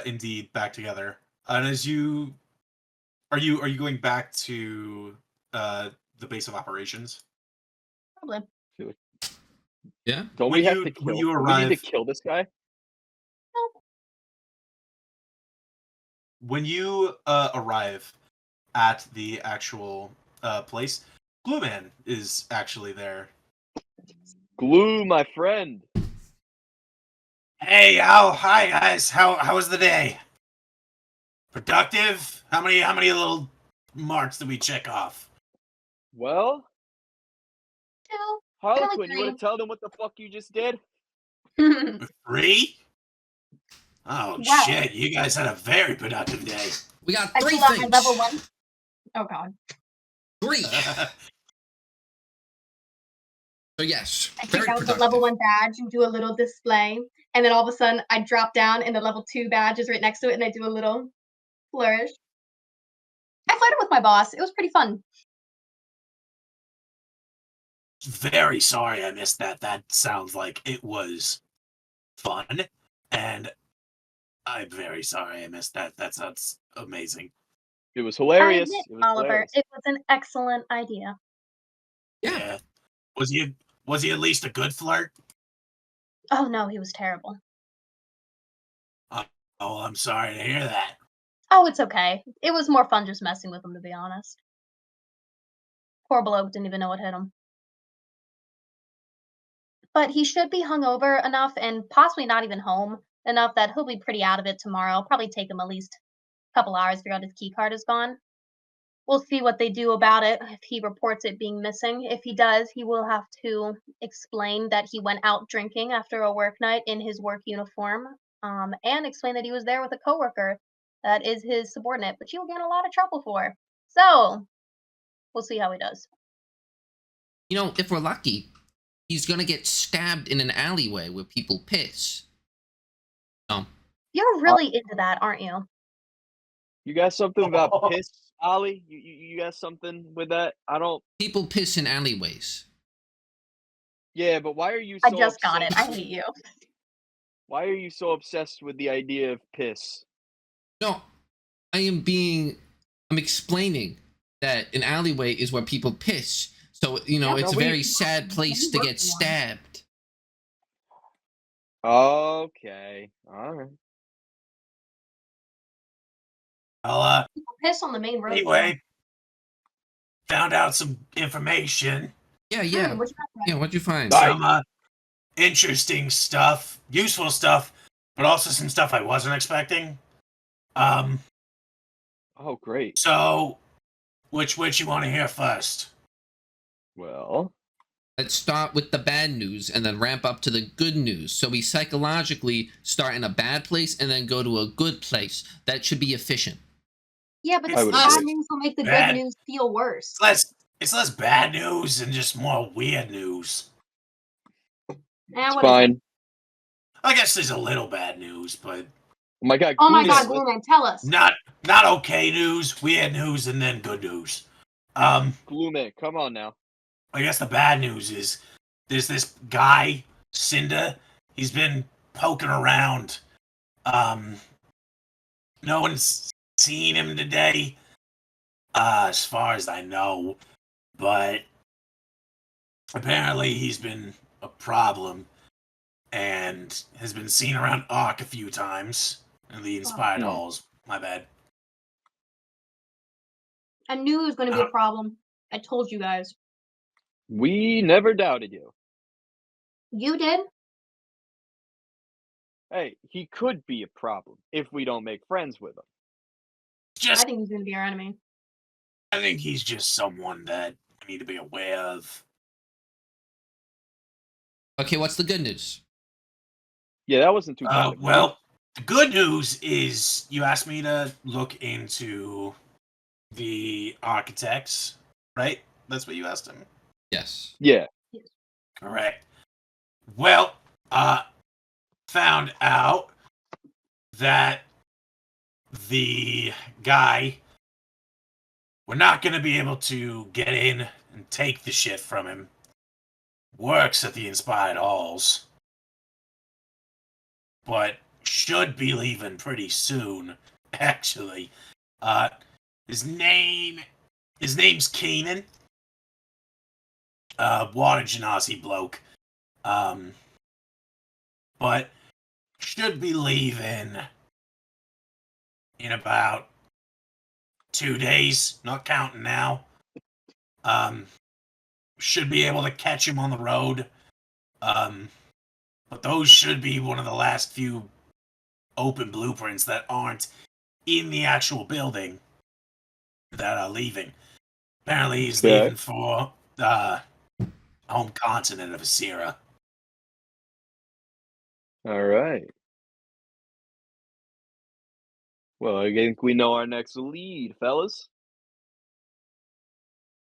indeed back together. And as you are you going back to the base of operations? Probably. Yeah. Don't When we have you- to kill? when you don't we need to arrive- kill this guy? When you arrive at the actual place, Blue Man is actually there. Glue, my friend. Hey, hi guys. How was the day? Productive? How many little marks did we check off? Well, 2. Harlequin, you want Only to tell them what the fuck you just did? 3. 3? Oh Wow. shit! You guys had a very productive day. We got I 3 pulled out my things. level 1. Oh god. 3. So yes, I take very out the productive. level 1 badge and do a little display, and then all of a sudden I drop down and the level 2 badge is right next to it, and I do a little flourish. I flirted with my boss. It was pretty fun. Very sorry I missed that. That sounds like it was fun, and I'm very sorry I missed that. That sounds amazing. It was I hilarious. admit, It was Oliver, hilarious. it was an excellent idea. Yeah. Was he at least a good flirt? Oh no, he was terrible. Oh, I'm sorry to hear that. Oh, it's okay. It was more fun just messing with him, to be honest. Poor bloke didn't even know what hit him. But he should be hungover enough and possibly not even home enough that he'll be pretty out of it tomorrow. Probably take him at least a couple hours to figure out his key card is gone. We'll see what they do about it if he reports it being missing. If he does, he will have to explain that he went out drinking after a work night in his work uniform, and explain that he was there with a coworker that is his subordinate, which he will get in a lot of trouble for. So, we'll see how he does. You know, if we're lucky, he's gonna get stabbed in an alleyway where people piss. You're really into that, aren't you? You got something about piss, Ollie? You got something with that? I don't. People piss in alleyways. Yeah, but why are you I so just got it. obsessed? I hate you. Why are you so obsessed with the idea of piss? No, I'm explaining that an alleyway is where people piss. So, you know, Yeah, it's a no, we- very sad place to get stabbed. Okay, all right. Well, People piss on the main road. anyway, found out some information. Yeah, What you got? Yeah, what'd you find? Nice. Some interesting stuff, useful stuff, but also some stuff I wasn't expecting. Oh, great. So which you want to hear first? Well, Let's start with the bad news and then ramp up to the good news. So we psychologically start in a bad place and then go to a good place. That should be efficient. Yeah, but It's the less bad news will make the bad. good news feel worse. It's less bad news and just more weird news. it's What is it? fine. I guess there's a little bad news, but Oh my god. Oh my Goonies, god, Gloomman, tell us. not okay news, weird news, and then good news. Gloomman, come on now. I guess the bad news is there's this guy, Cinder. He's been poking around. No one's seen him today, as far as I know, but apparently he's been a problem and has been seen around Ark a few times in the Inspired Oh. Halls. My bad. I knew it was going to be a problem. I told you guys. We never doubted you. You did? Hey, he could be a problem if we don't make friends with him. I Just, think he's going to be our enemy. I think he's just someone that I need to be aware of. Okay, what's the good news? Yeah, that wasn't too bad. Well, the good news is you asked me to look into the architects, right? That's what you asked him? Yes. Yeah. Correct. Well, found out that the guy, we're not going to be able to get in and take the shit from him, works at the Inspired Halls, but should be leaving pretty soon, actually. His name's Kanan. Water Genasi bloke. But should be leaving in about 2 days, not counting now. Should be able to catch him on the road. But those should be one of the last few open blueprints that aren't in the actual building that are leaving. Apparently he's Okay. leaving for home continent of Asira. All right. Well, I think we know our next lead, fellas.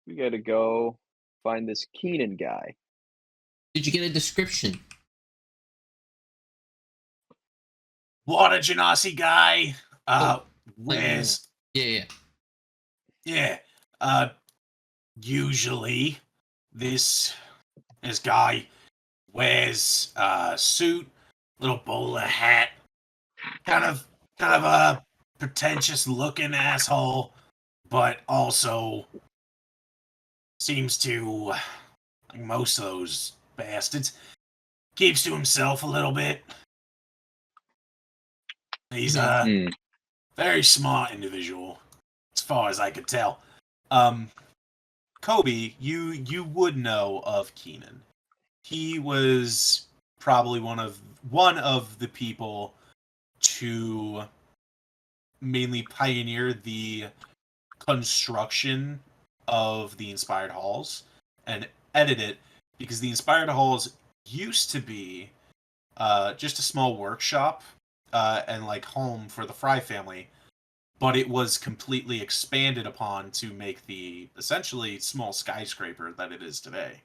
We gotta go find this Keenan guy. Did you get a description? What a Genasi guy. Where's Yeah. yeah. Usually this guy wears a suit, little bowler hat, kind of a pretentious looking asshole, but also seems to, like most of those bastards, keeps to himself a little bit. He's a very smart individual, as far as I could tell. Kobe, you would know of Keenan. He was probably one of the people to mainly pioneer the construction of the Inspired Halls and edit it, because the Inspired Halls used to be just a small workshop and like home for the Fry family, but it was completely expanded upon to make the essentially small skyscraper that it is today.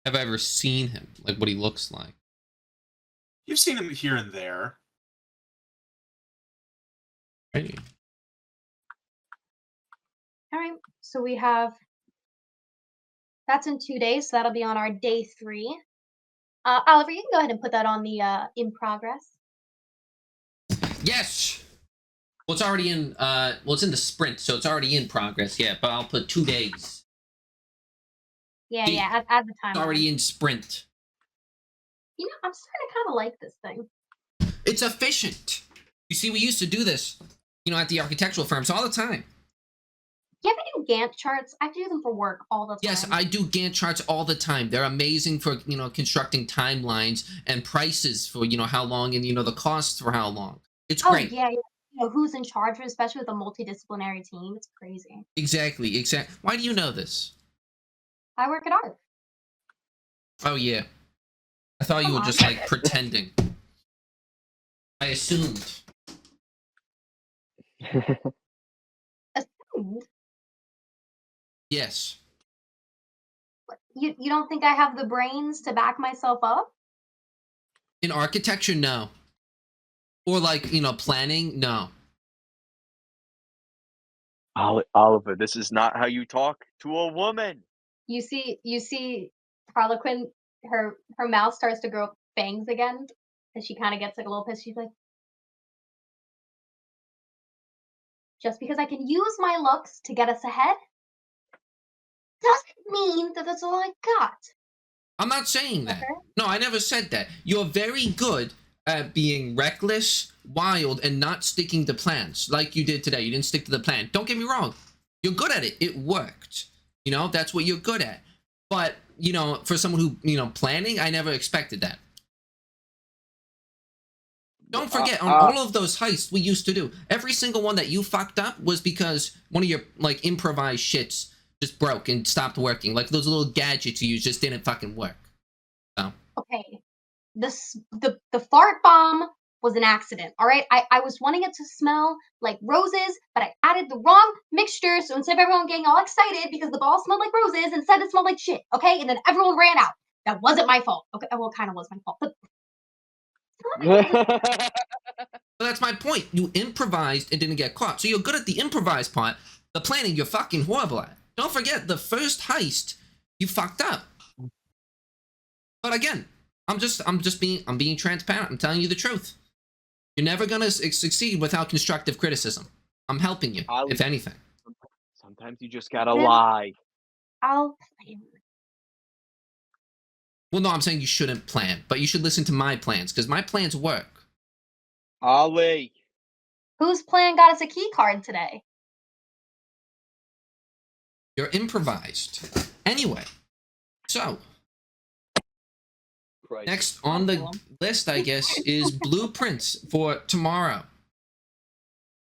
Have I ever seen him? Like what he looks like? You've seen him here and there. Right. All right. So we have that's in 2 days. So that'll be on our day 3. Oliver, you can go ahead and put that on the in progress. Yes. Well, it's already in. Well, it's in the sprint, so it's already in progress. Yeah, but I'll put 2 days. Yeah, add the time. It's already in sprint. You know, I'm starting to kind of like this thing. It's efficient. You see, we used to do this, at the architectural firms all the time. Do you ever do Gantt charts? I have to do them for work all the time. Yes, I do Gantt charts all the time. They're amazing for, constructing timelines and prices for, how long and, the costs for how long. It's great. Yeah. Who's in charge, especially with a multidisciplinary team. It's crazy. Exactly. Why do you know this? I work at ARC. Oh, yeah. I thought you were just, pretending. I assumed. Assumed? Yes. You don't think I have the brains to back myself up? In architecture, no. Or planning, no. Oliver, this is not how you talk to a woman. You see Harlequin, her mouth starts to grow fangs again, and she kind of gets a little pissed. She's like, just because I can use my looks to get us ahead doesn't mean that that's all I got. I'm not saying that. Okay. No, I never said that. You're very good at being reckless, wild, and not sticking to plans like you did today. You didn't stick to the plan. Don't get me wrong. You're good at it. It worked. That's what you're good at. But, for someone who, planning, I never expected that. Don't forget, on all of those heists we used to do, every single one that you fucked up was because one of your, improvised shits just broke and stopped working. Like, those little gadgets you used just didn't fucking work. So. Okay. The fart bomb was an accident, all right? I was wanting it to smell like roses, but I added the wrong mixture, so instead of everyone getting all excited because the ball smelled like roses, instead it smelled like shit, okay? And then everyone ran out. That wasn't my fault. Okay, well, it kind of was my fault, but... So that's my point. You improvised and didn't get caught. So you're good at the improvised part. The planning, you're fucking horrible at. Don't forget, the first heist, you fucked up. But again, I'm being transparent. I'm telling you the truth. You're never gonna succeed without constructive criticism. I'm helping you, if anything. Sometimes you just gotta lie. I'll plan. Well, no, I'm saying you shouldn't plan, but you should listen to my plans, because my plans work. Ollie. Whose plan got us a key card today? You're improvised. Anyway, so Christ. next on the list, I guess, is blueprints for tomorrow.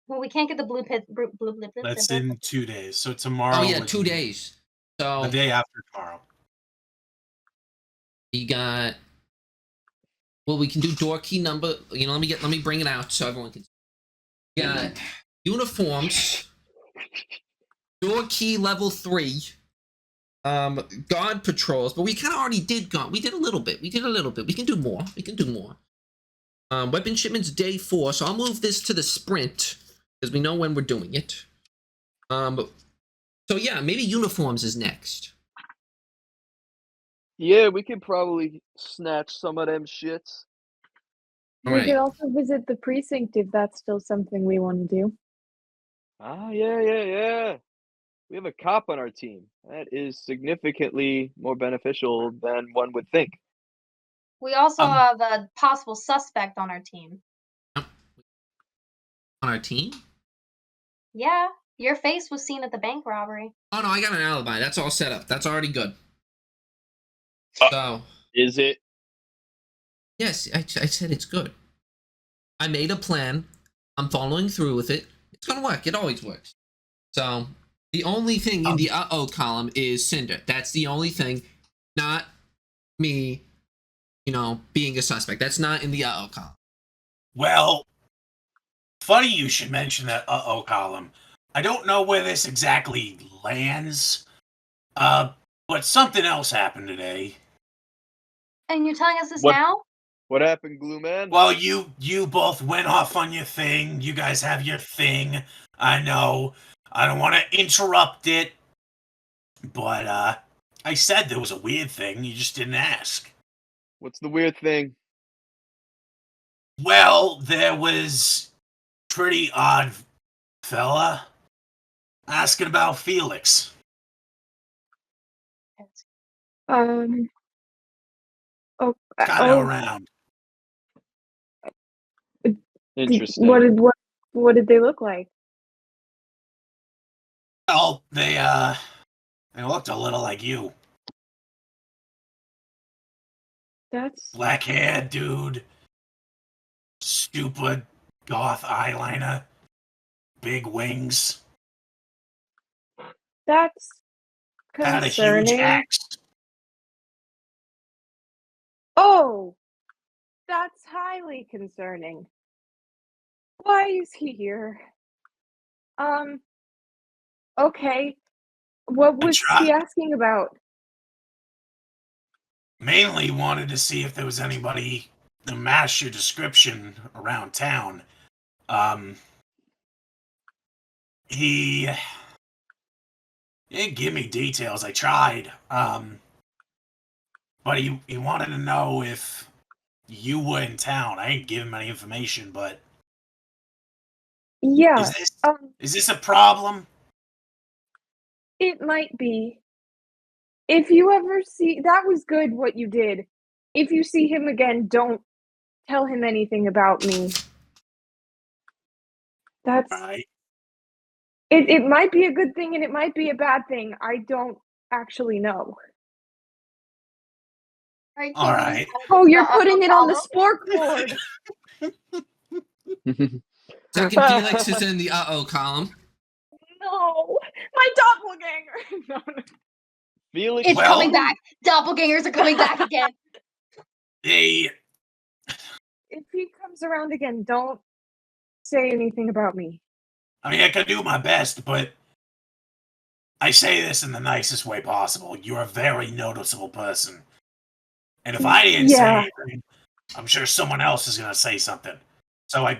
Well, we can't get the blue That's in 2 days. So tomorrow. Oh yeah, 2 days. So The day after tomorrow. you got. Well, we can do door key number. Let me bring it out so everyone can. You got uniforms. Door key level 3. Guard patrols, but we kind of already did guard. We did a little bit. We can do more. Weapon shipments day 4. So I'll move this to the sprint because we know when we're doing it. So yeah, maybe uniforms is next. Yeah, we could probably snatch some of them shits. All We right. could also visit the precinct if that's still something we want to do. Ah, yeah. We have a cop on our team. That is significantly more beneficial than one would think. We also Um, have a possible suspect on our team. On our team? Yeah, your face was seen at the bank robbery. Oh no, I got an alibi. That's all set up. That's already good. So Is it? yes, I said it's good. I made a plan. I'm following through with it. It's gonna work. It always works. So the only thing in the column is Cinder. That's the only thing, not me, being a suspect. That's not in the column. Well, funny you should mention that column. I don't know where this exactly lands, but something else happened today. And you're telling us this What- now? What happened, Glue Man? Well, you both went off on your thing. You guys have your thing. I know. I don't want to interrupt it, but I said there was a weird thing. You just didn't ask. What's the weird thing? Well, there was pretty odd fella asking about Felix. Oh, Kind of around. Interesting. What did they look like? Well, they looked a little like you. That's Black hair, dude. Stupid goth eyeliner. Big wings. that's Had a huge concerning. axe. Oh, that's highly concerning. Why is he here? Okay. What was he asking about? Mainly wanted to see if there was anybody to match your description around town. He didn't give me details. I tried. But he wanted to know if you were in town. I didn't give him any information, but Yeah, is this a problem? it might be. If you ever see, that was good what you did. If you see him again, don't tell him anything about me. That's Right. it might be a good thing and it might be a bad thing. I don't actually know. Right, All right. Oh, you're putting it on the sport board. Second Felix is in the column. No, my doppelganger. No. Felix, It's coming back. Doppelgangers are coming back again. They If he comes around again, don't say anything about me. I mean, I can do my best, but I say this in the nicest way possible. You're a very noticeable person. And if I didn't say anything, I'm sure someone else is going to say something. So I'm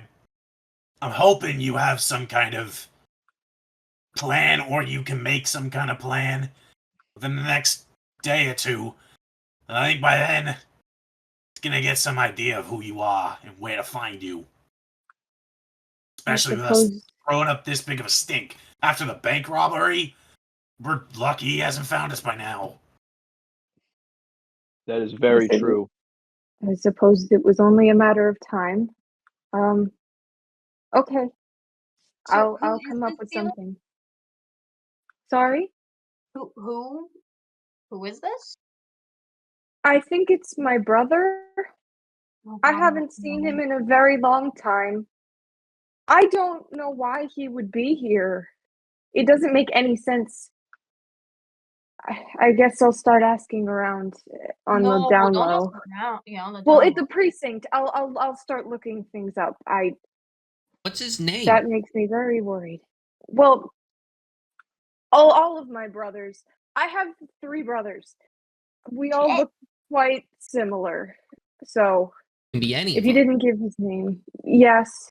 hoping you have some kind of plan, or you can make some kind of plan within the next day or two. And I think by then, it's going to get some idea of who you are and where to find you. Especially with us throwing up this big of a stink. After the bank robbery, we're lucky he hasn't found us by now. that is very true. I suppose it was only a matter of time. Okay. So I'll come up with something. Sorry? Who is this? I think it's my brother. Oh, I God, haven't seen him in a very long time. I don't know why he would be here. It doesn't make any sense. I guess I'll start asking around on the No, down don't ask low. around. Yeah, on the Well, down it's low. a precinct. I'll start looking things up. What's his name? That makes me very worried. Well, all of my brothers. I have 3 brothers. We all Shit. look quite similar. So, Can be any if of you them. didn't give his name, yes.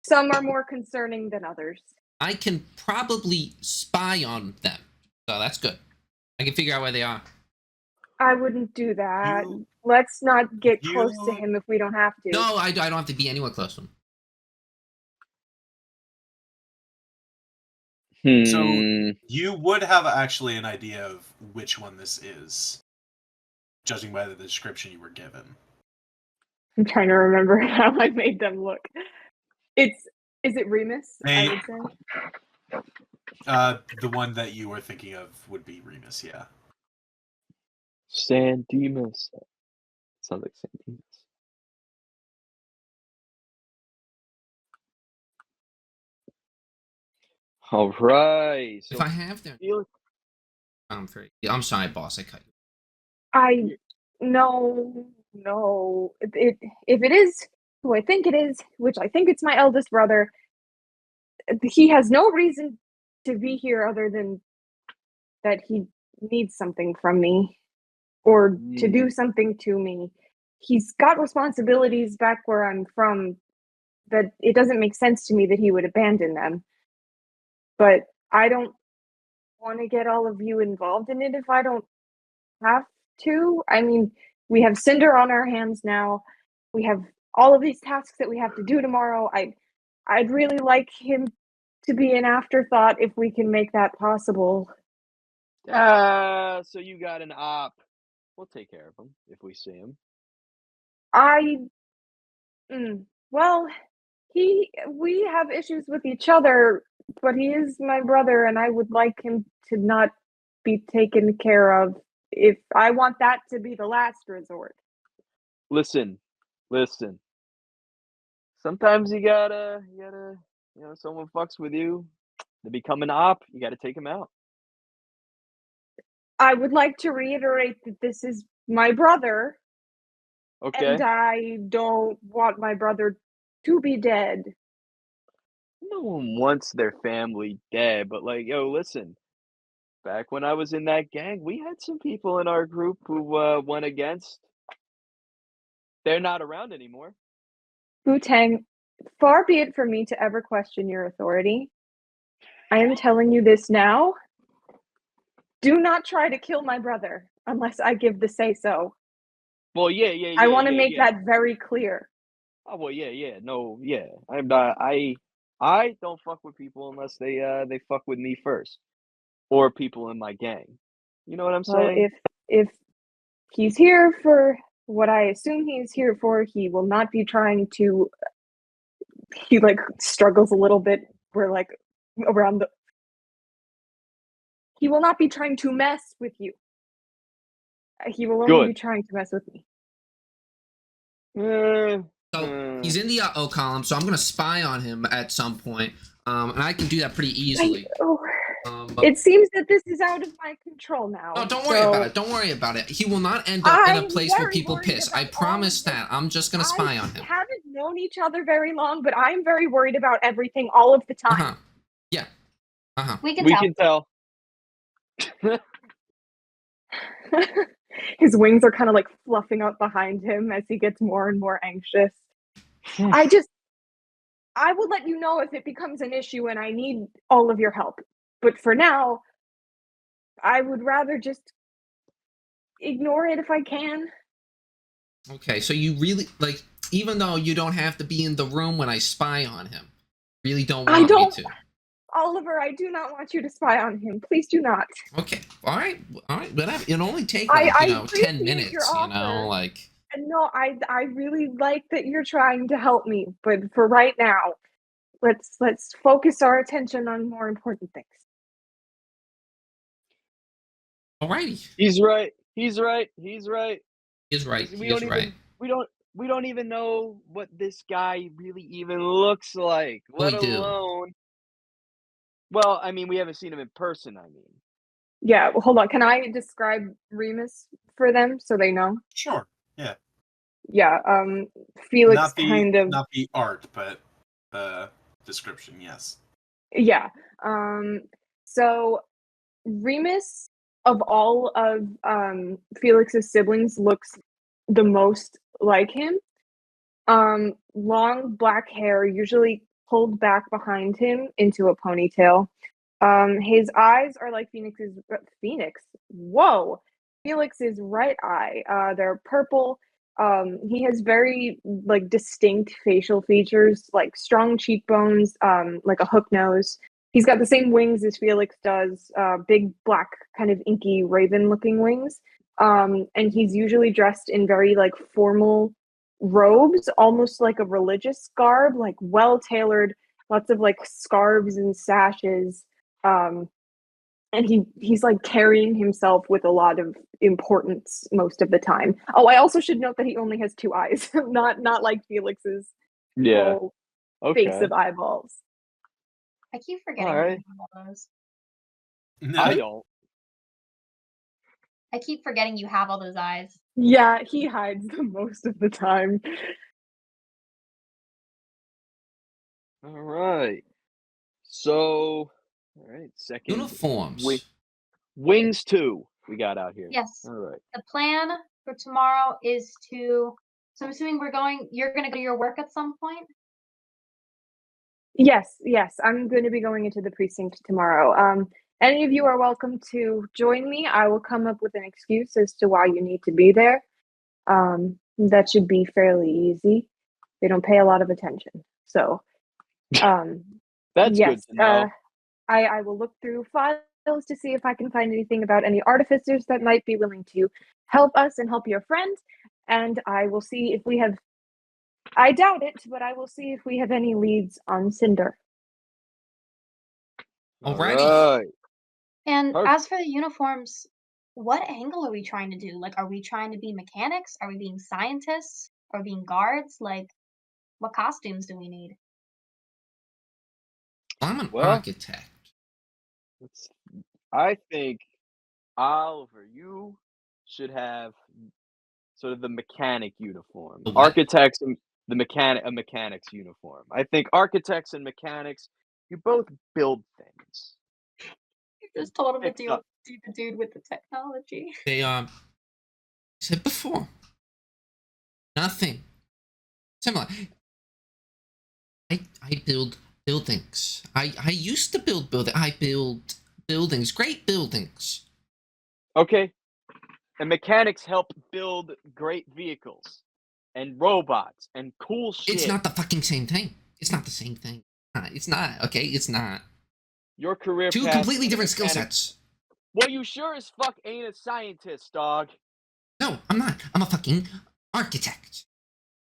Some are more concerning than others. I can probably spy on them, so that's good. I can figure out where they are. I wouldn't do that. You- Let's not get close to you- him if we don't have to. No, I don't have to be anywhere close to him. So Hmm. you would have actually an idea of which one this is, judging by the description you were given. I'm trying to remember how I made them look. Is it Remus? I They- would say. The one that you were thinking of would be Remus, yeah. San Dimas. Sounds like San Dimas. All right. If So I have their, feel I'm sorry, boss. I cut you. No. If it is who I think it is, which I think it's my eldest brother, he has no reason to be here other than that he needs something from me or to do something to me. He's got responsibilities back where I'm from that it doesn't make sense to me that he would abandon them. But I don't want to get all of you involved in it if I don't have to. I mean, we have Cinder on our hands now. We have all of these tasks that we have to do tomorrow. I'd really like him to be an afterthought if we can make that possible. so you got an op. We'll take care of him if we see him. Well, we have issues with each other, but he is my brother and I would like him to not be taken care of if I want that to be the last resort. Listen. Sometimes you gotta, someone fucks with you. They become an op. You gotta take him out. I would like to reiterate that this is my brother Okay. and I don't want my brother to be dead. No one wants their family dead, but like, yo, listen. Back when I was in that gang, we had some people in our group who went against. They're not around anymore. Wu-Tang, far be it from me to ever question your authority. I am telling you this now. Do not try to kill my brother unless I give the say-so. Well, yeah. I want to yeah, make yeah. that very clear. Oh well, yeah. No, yeah. I'm not. I don't fuck with people unless they fuck with me first, or people in my gang. You know what I'm Well, saying? if he's here for what I assume he's here for, he will not be trying to. He like struggles a little bit. We're like around the. He will not be trying to mess with you. He will only be Good. trying to mess with me. So he's in the O column, so I'm gonna spy on him at some point, and I can do that pretty easily. But It seems that this is out of my control now. no, don't worry about it. Don't worry about it. He will not end up in a place where people piss. I promise that. I'm just gonna spy on him. We haven't known each other very long, but I'm very worried about everything all of the time. Yeah. We can We tell. can tell. His wings are kind of like fluffing up behind him as he gets more and more anxious. I will let you know if it becomes an issue and I need all of your help. But for now, I would rather just ignore it if I can. Okay, so you really like, even though you don't have to be in the room when I spy on him, really don't want me to. Oliver, I do not want you to spy on him. Please do not. Okay, all right. Whatever. It'll only take like, 10 appreciate minutes. your You know, offer. like. No, I really like that you're trying to help me, but for right now, let's focus our attention on more important things. Alrighty. He's right. He is right. We don't even know what this guy really even looks like, let alone. Well, I mean, we haven't seen him in person. I mean, Yeah, well, hold on. Can I describe Remus for them so they know? Sure. Yeah. Yeah, Felix kind of, not the art, but the description. Yes. yeah. So Remus, of all of Felix's siblings, looks the most like him. Long black hair, usually pulled back behind him into a ponytail. His eyes are like Phoenix. Whoa, Felix's right eye. They're purple. He has very like distinct facial features, like strong cheekbones, like a hook nose. He's got the same wings as Felix does, big black, kind of inky raven-looking wings. And he's usually dressed in very like formal robes, almost like a religious garb, like well tailored, lots of like scarves and sashes. Um, and he's like carrying himself with a lot of importance most of the time. Oh, I also should note that he only has two eyes, not like Felix's Yeah. full face Okay. of eyeballs. I keep forgetting All that right. you have all those. I don't. I keep forgetting you have all those eyes. Yeah, he hides them most of the time. All right. So, all right. Second Uniforms. wings 2 we got out here. Yes. All right. The plan for tomorrow is to. So I'm assuming you're gonna go to your work at some point. Yes, I'm going to be going into the precinct tomorrow. Any of you are welcome to join me. I will come up with an excuse as to why you need to be there. That should be fairly easy. They don't pay a lot of attention. So, That's yes, good to know. I will look through files to see if I can find anything about any artificers that might be willing to help us and help your friend. And I will see if we have. I doubt it, but I will see if we have any leads on Cinder. Alrighty. All right. And Perfect. as for the uniforms, what angle are we trying to do? Like, are we trying to be mechanics? Are we being scientists? Are we being guards? Like, what costumes do we need? I'm an Well, architect. I think Oliver, you should have sort of the mechanic uniform. The what? Architects and a mechanic's uniform. I think architects and mechanics, you both build things. You just told him to Fix up. do the dude with the technology. They said before. Nothing similar. I build buildings. I used to build buildings. I build buildings, great buildings. Okay. And mechanics help build great vehicles and robots and cool shit. It's not the fucking same thing. It's not the same thing. It's not, okay? It's not. Your career Two path completely as a different skill mechanic- sets. Well, you sure as fuck ain't a scientist, dog. No, I'm not. I'm a fucking architect.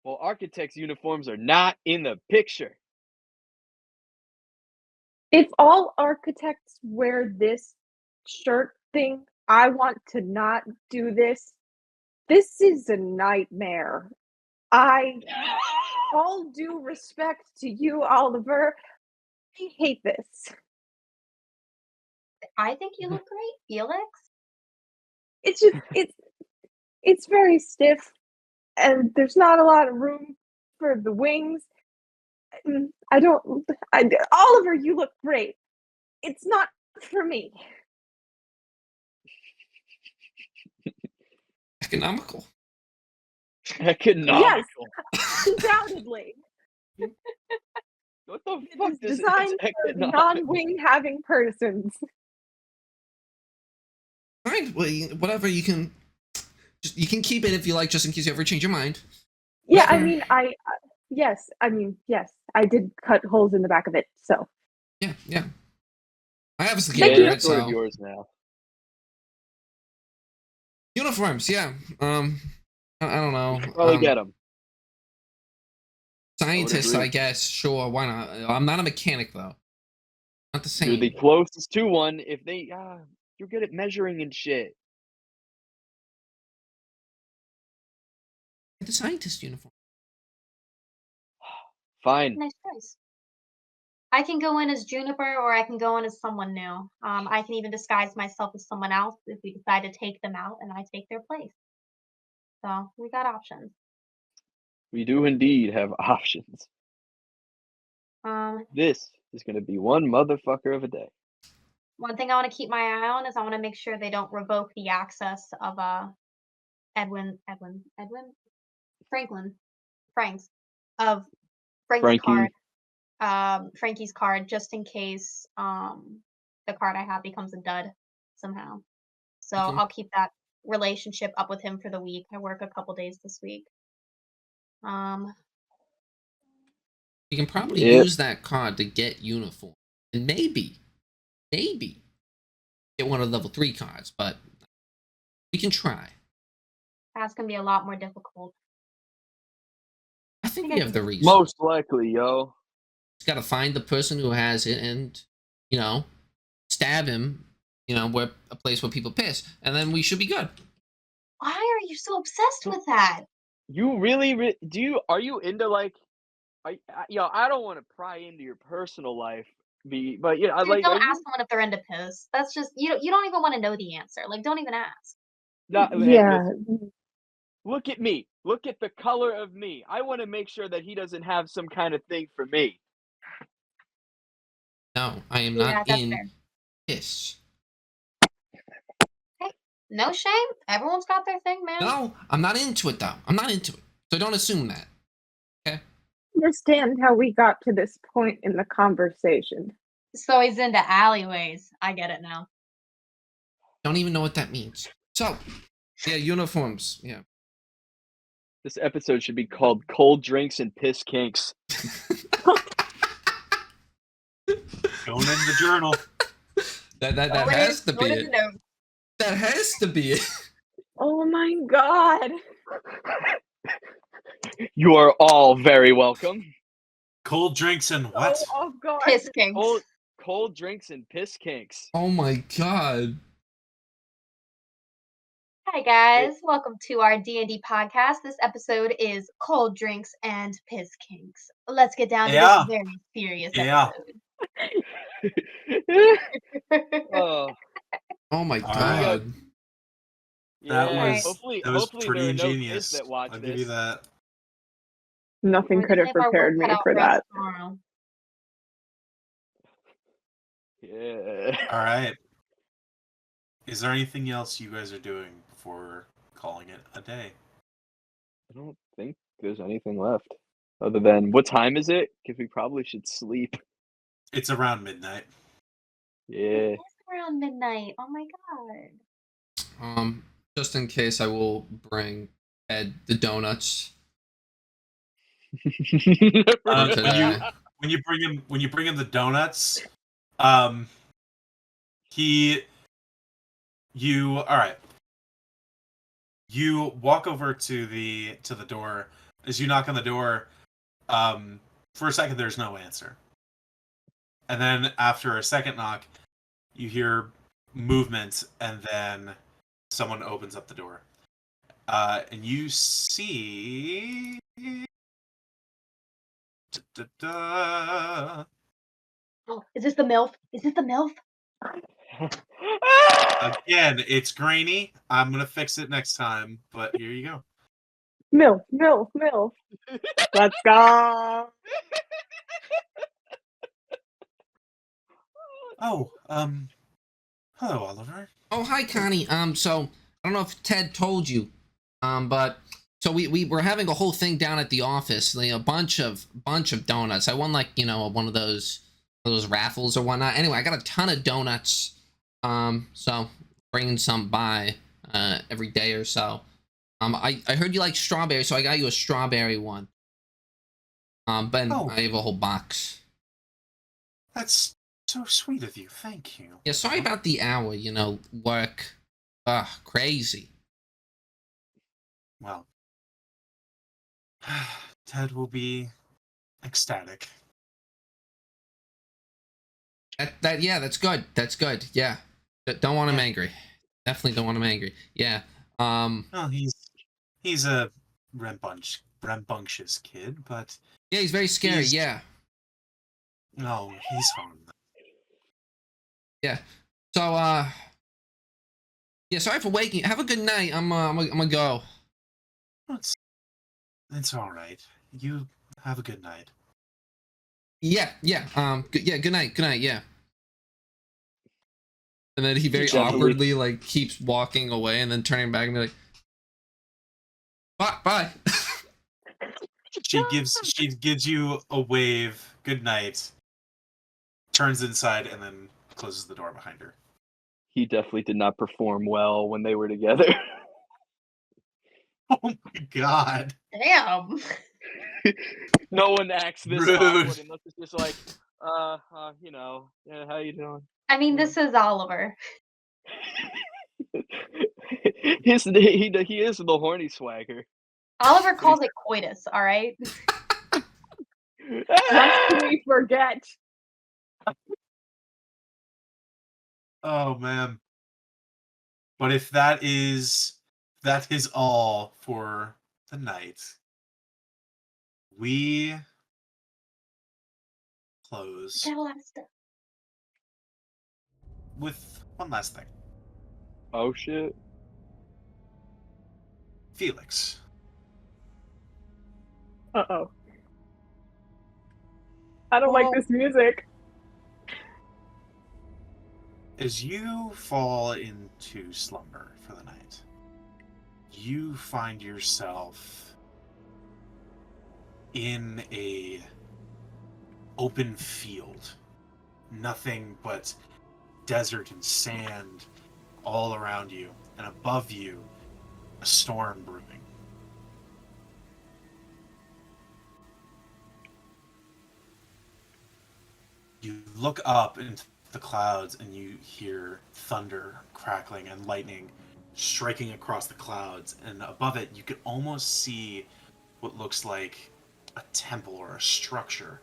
Well, architects' uniforms are not in the picture. If all architects wear this shirt thing, I want to not do this. This is a nightmare. All due respect to you, Oliver, I hate this. I think you look great, Felix. It's just it's very stiff, and there's not a lot of room for the wings. Oliver, you look great. It's not for me. Economical. Economical. Undoubtedly. What the It fuck is does designed for economical? non-wing having persons. Fine. Well, whatever. You can keep it if you like, just in case you ever change your mind. Yeah, Whatever. I mean, yes, I did cut holes in the back of it, so. Yeah. I obviously Thank can't do you. it, It's sort of so. yours now. Uniforms, yeah. I don't know. You should probably get them. Scientist, agree. I guess. Sure, why not? I'm not a mechanic though. Not the same. You're the closest to one. If they, you're good at measuring and shit. The scientist uniform. Fine. Nice choice. I can go in as Juniper, or I can go in as someone new. I can even disguise myself as someone else if we decide to take them out and I take their place. So we got options. We do indeed have options. Um, This is gonna be one motherfucker of a day. one thing I want to keep my eye on is I want to make sure they don't revoke the access of Edwin, Frank's of Frank's card, Frankie, Frankie's card, just in case the card I have becomes a dud somehow. So Okay. I'll keep that relationship up with him for the week. I work a couple days this week. You can probably yeah, use that card to get uniform, and maybe get one of the level 3 cards, but we can try. That's gonna be a lot more difficult. I think think we I have can the do it. reason. most likely, yo. Just gotta find the person who has it and, you know, stab him, you know, where a place where people piss, and then we should be good. Why are you so obsessed with that? You really are you into like yo, I don't want to pry into your personal life, but you know, I Dude, like, are don't ask you someone if they're into piss. That's just you don't even want to know the answer. Like, don't even ask. not, hey, Yeah. listen, look at me. Look at the color of me. I want to make sure that he doesn't have some kind of thing for me. No, I am not Yeah, that's in fair. piss. Hey, no shame. Everyone's got their thing, man. No, I'm not into it though. I'm not into it. So don't assume that. Okay? Understand how we got to this point in the conversation. So he's into alleyways. I get it now. Don't even know what that means. So, yeah, uniforms. Yeah. This episode should be called Cold Drinks and Piss Kinks. Going in the journal. That Throw it has in- to throw be it in it. the notes. That has to be it. Oh my god. You are all very welcome. Cold drinks and what? So off guard. Piss kinks. Cold Drinks and Piss Kinks. Oh my god. Hi guys, welcome to our D&D podcast. This episode is Cold Drinks and Piss Kinks. Let's get down to Yeah. this very serious Yeah. episode. Oh, Oh my All god. yeah. Alright. Hopefully That was there pretty are no ingenious. kids that watch I'll this. give you that. Nothing We're could gonna have have our prepared work me cut out for for us that. tomorrow. Yeah. All right. Is there anything else you guys are doing before calling it a day? I don't think there's anything left other than what time is it? Because we probably should sleep. It's around midnight. Yeah. It's around midnight. Oh my god. Just in case, I will bring Ed the donuts. When you bring him the donuts, all right. You walk over to the door. As you knock on the door, for a second there's no answer. And then after a second knock, you hear movement, and then someone opens up the door. And you see Oh, is this the MILF? Is this the MILF? Again, it's grainy. I'm gonna fix it next time, but here you go. Milf, milf, milf. Let's go. Oh, hello, Oliver. Oh, hi, Connie. So I don't know if Ted told you, but so we were having a whole thing down at the office. A bunch of donuts. I won, like, you know, one of those raffles or whatnot. Anyway, I got a ton of donuts. So bringing some by every day or so. I heard you like strawberry, so I got you a strawberry one. Ben, Oh. I have a whole box. That's so sweet of you. Thank you. Yeah, sorry about the hour. You know, work. Crazy. Well, Ted will be ecstatic. Yeah, that's good. That's good. Yeah. Don't want him Yeah. angry. Definitely don't want him angry. Yeah. Well, he's a rambunctious kid, but Yeah, he's very scary. He's- Yeah. No, he's home. Yeah. So, yeah, sorry for waking. Have a good night. I'm gonna go. It's all right. You have a good night. Yeah, yeah. Yeah. Good night. Good night. Yeah. And then he very Definitely. awkwardly like keeps walking away, and then turning back and be like, "Bye, bye." She gives you a wave. Good night. Turns inside and then closes the door behind her. He definitely did not perform well when they were together. Oh my god. Damn. No one acts this Rude. awkward unless it's just like, yeah, how you doing? I mean, this is Oliver. He is the horny swagger. Oliver calls it coitus, all right? Lest we forget. Oh man. But if that is all for the night, we close Got a lot of stuff. with one last thing. Oh shit. Felix. Uh-oh. I don't like Well- this music. As you fall into slumber for the night, you find yourself in a open field. Nothing but desert and sand all around you, and above you, a storm brewing. You look up into the clouds and you hear thunder crackling and lightning striking across the clouds, and above it you can almost see what looks like a temple or a structure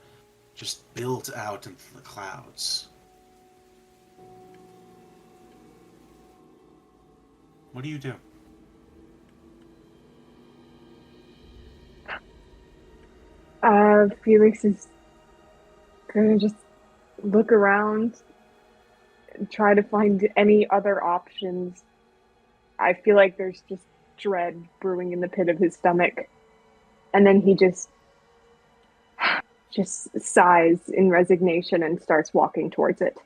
just built out into the clouds. What do you do? Felix is gonna just look around and try to find any other options. I feel like there's just dread brewing in the pit of his stomach. And then he just sighs in resignation and starts walking towards it.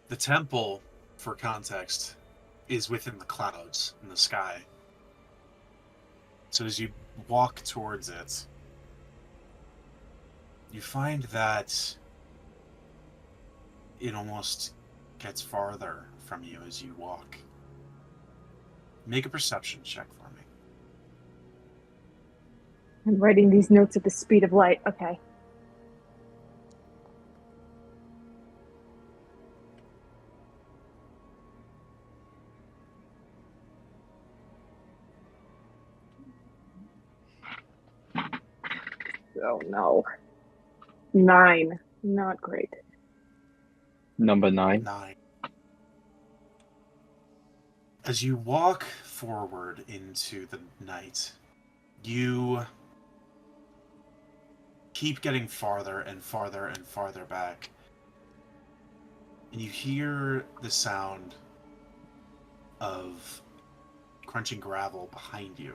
The temple, for context, is within the clouds in the sky. So as you walk towards it, you find that it almost gets farther from you as you walk. Make a perception check for me. I'm writing these notes at the speed of light. Okay. Oh no. 9. Not great. Number 9. 9. As you walk forward into the night, you keep getting farther and farther and farther back. And you hear the sound of crunching gravel behind you.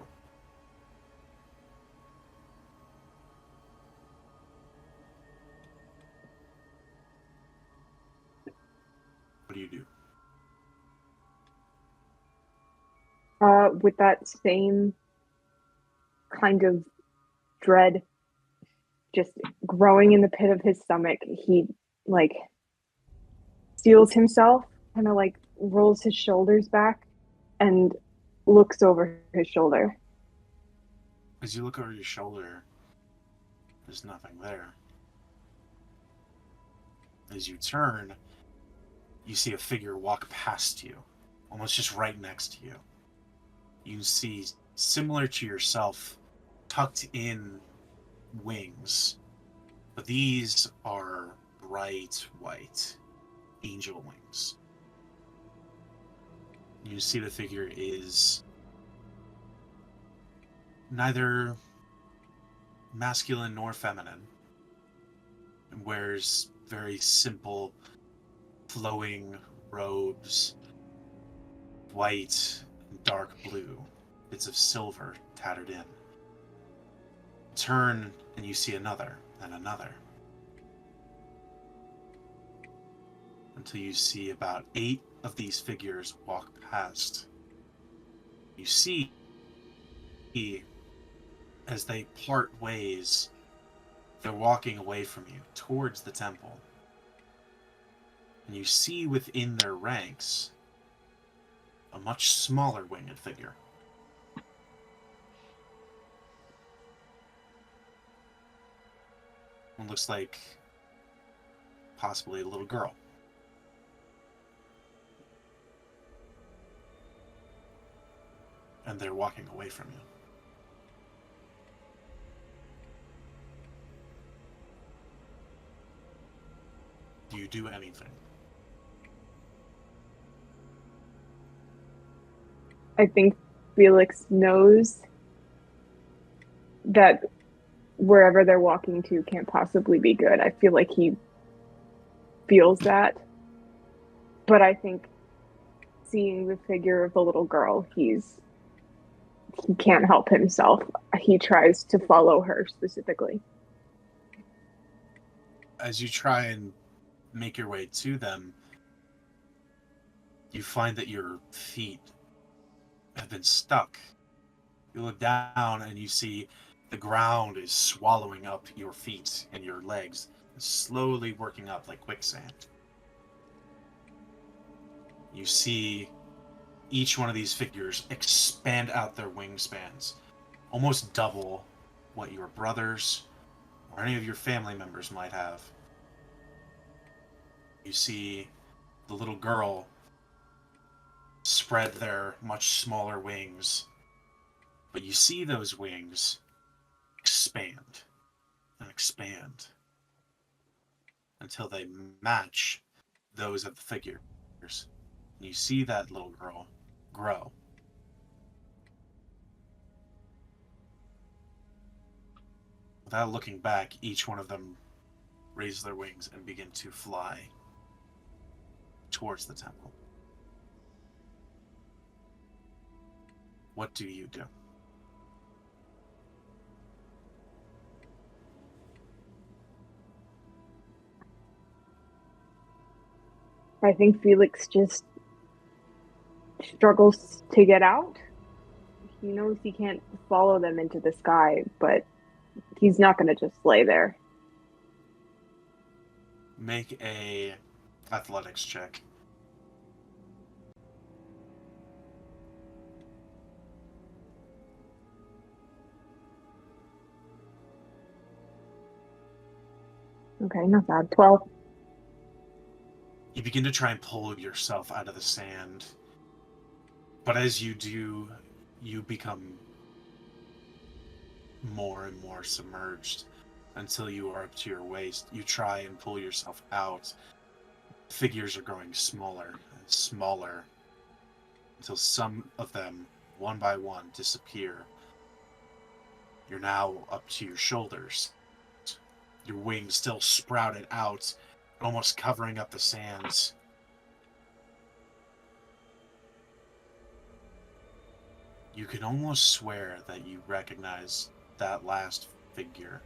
What do you do? With that same kind of dread just growing in the pit of his stomach, he like steels himself, kind of like rolls his shoulders back and looks over his shoulder. As you look over your shoulder, there's nothing there. As you turn, you see a figure walk past you, almost just right next to you. You see, similar to yourself, tucked in wings, but these are bright white angel wings. You see the figure is neither masculine nor feminine, and wears very simple, flowing robes, white and dark blue, bits of silver tattered in. Turn and you see another and another, until you see about 8 of these figures walk past. You see, as they part ways, they're walking away from you towards the temple. And you see within their ranks a much smaller winged figure. One looks like possibly a little girl. And they're walking away from you. Do you do anything? I think Felix knows that wherever they're walking to can't possibly be good. I feel like he feels that. But I think seeing the figure of the little girl, he can't help himself. He tries to follow her specifically. As you try and make your way to them, you find that your feet have been stuck. You look down and you see the ground is swallowing up your feet and your legs, slowly working up like quicksand. You see each one of these figures expand out their wingspans, almost double what your brothers or any of your family members might have. You see the little girl spread their much smaller wings, but you see those wings expand and expand until they match those of the figures. And you see that little girl grow. Without looking back, each one of them raise their wings and begin to fly towards the temple. What do you do? I think Felix just struggles to get out. He knows he can't follow them into the sky, but he's not going to just lay there. Make a athletics check. Okay, not bad. 12. You begin to try and pull yourself out of the sand, but as you do, you become more and more submerged until you are up to your waist. You try and pull yourself out. Figures are growing smaller and smaller until some of them, one by one, disappear. You're now up to your shoulders. Your wings still sprouted out, almost covering up the sands. You can almost swear that you recognize that last figure.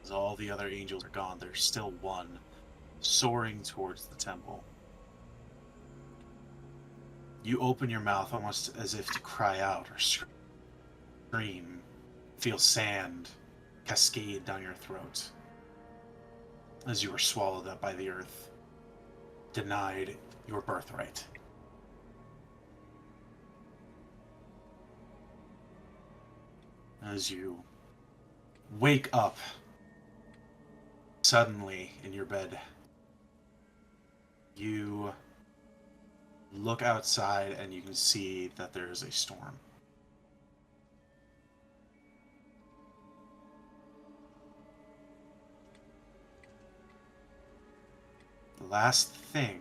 As all the other angels are gone, there's still one soaring towards the temple. You open your mouth almost as if to cry out or scream. Feel sand cascade down your throat as you are swallowed up by the earth, denied your birthright. As you wake up suddenly in your bed, you look outside and you can see that there is a storm. The last thing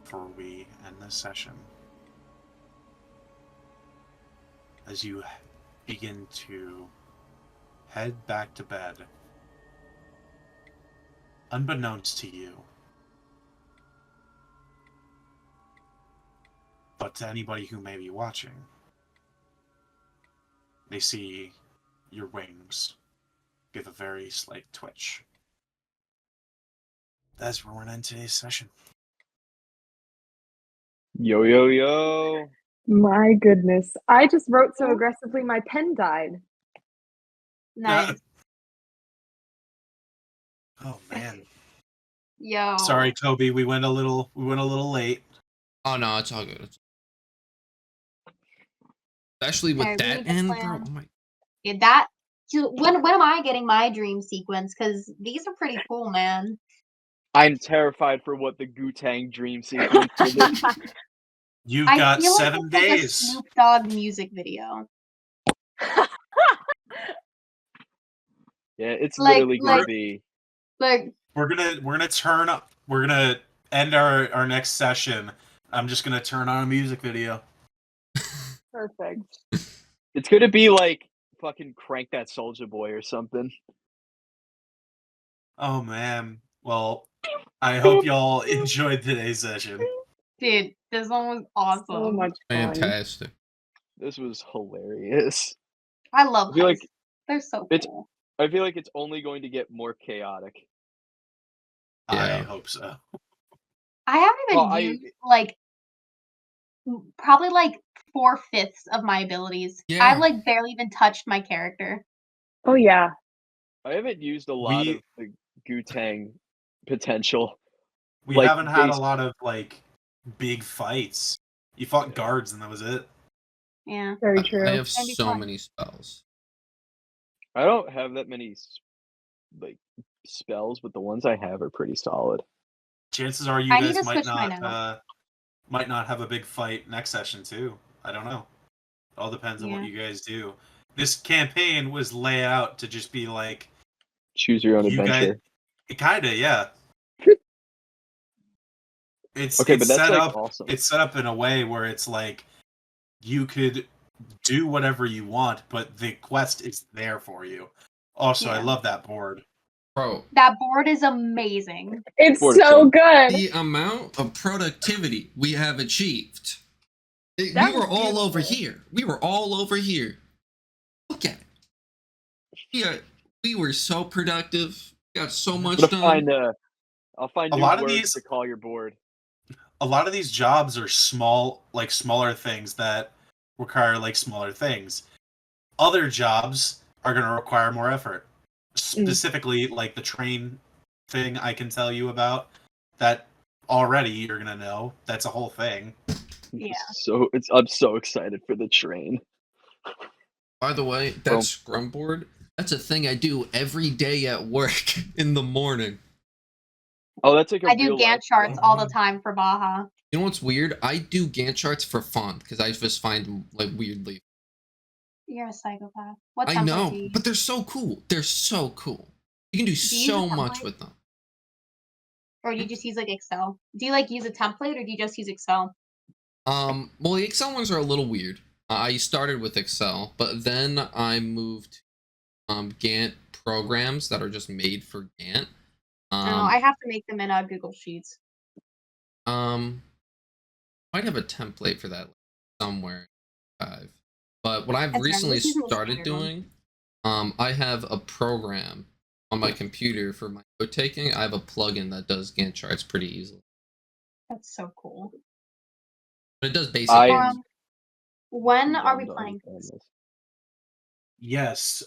before we end this session as you begin to head back to bed, unbeknownst to you, but to anybody who may be watching, they see your wings give a very slight twitch. That's where we're going to end today's session. Yo, yo, yo. My goodness. I just wrote so aggressively my pen died. Nice. Oh man. Yo. Sorry, Kobe. We went a little late. Oh no, it's all good. Especially with Okay, we that need to end, plan. bro. Oh my. Yeah, that. When am I getting my dream sequence? Because these are pretty cool, man. I'm terrified for what the Wu-Tang dream sequence will be. You've I got feel like 7 it's like a days. Snoop Dogg music video. Yeah, it's Like- literally gonna like- be. Like, We're gonna turn up. We're gonna end our next session. I'm just gonna turn on a music video. Perfect. It's gonna be like fucking Crank That Soldier Boy or something. Oh man. Well, I hope y'all enjoyed today's session. dude, this one was awesome. So much fun. Fantastic. This was hilarious. I love I feel like heists. They're so it's- cool. I feel like it's only going to get more chaotic. I Yeah. hope so. I haven't even Well, used like probably like 4/5 of my abilities. Yeah. I've like barely even touched my character. Oh yeah. I haven't used a lot of the Wu-Tang potential. We Like, haven't had a base- lot of like big fights. You fought guards and that was it. Yeah. Very I true. have Can be so fun. many spells. I don't have that many like spells, but the ones I have are pretty solid. Chances are you I need guys to might switch mine not have a big fight next session too. I don't know. It all depends on what Yeah. you guys do. This campaign was laid out to just be like Choose your own you adventure. guys, kinda, yeah. It's Okay, it's but that's set like up. awesome. It's set up in a way where it's like you could do whatever you want, but the quest is there for you. Also, I Yeah. love that board. Bro, That board is amazing. It's Board so itself. good. the amount of productivity we have achieved. That We were was all over beautiful. here. We were all over here. Look at it. Yeah, we were so productive. Got so much I'm gonna done. I'll find A new lot of words these- to call your board. A lot of these jobs are smaller things that require like smaller things. Other jobs are going to require more effort. Specifically, like the train thing I can tell you about, that already you're going to know. That's a whole thing. Yeah. I'm so excited for the train. By the way, that Bro. scrum board, that's a thing I do every day at work in the morning. Oh, that's like a I do real Gantt life charts thing. all the time for Baja. You know what's weird? I do Gantt charts for fun because I just find them like weirdly. You're a psychopath. What I template know, do you use? but they're so cool. They're so cool. You can do you use so a much template? with them. Or do you just use like Excel? Do you like use a template or do you just use Excel? Well, the Excel ones are a little weird. I started with Excel, but then I moved to Gantt programs that are just made for Gantt. No, I have to make them in Google Sheets. Might have a template for that somewhere. But what I've That's right, recently just using the started standard one. doing, I have a program on my computer for my note taking. I have a plugin that does Gantt charts pretty easily. That's so cool. But it does basic I ones. When are we bummed on playing you on this? this. Yes.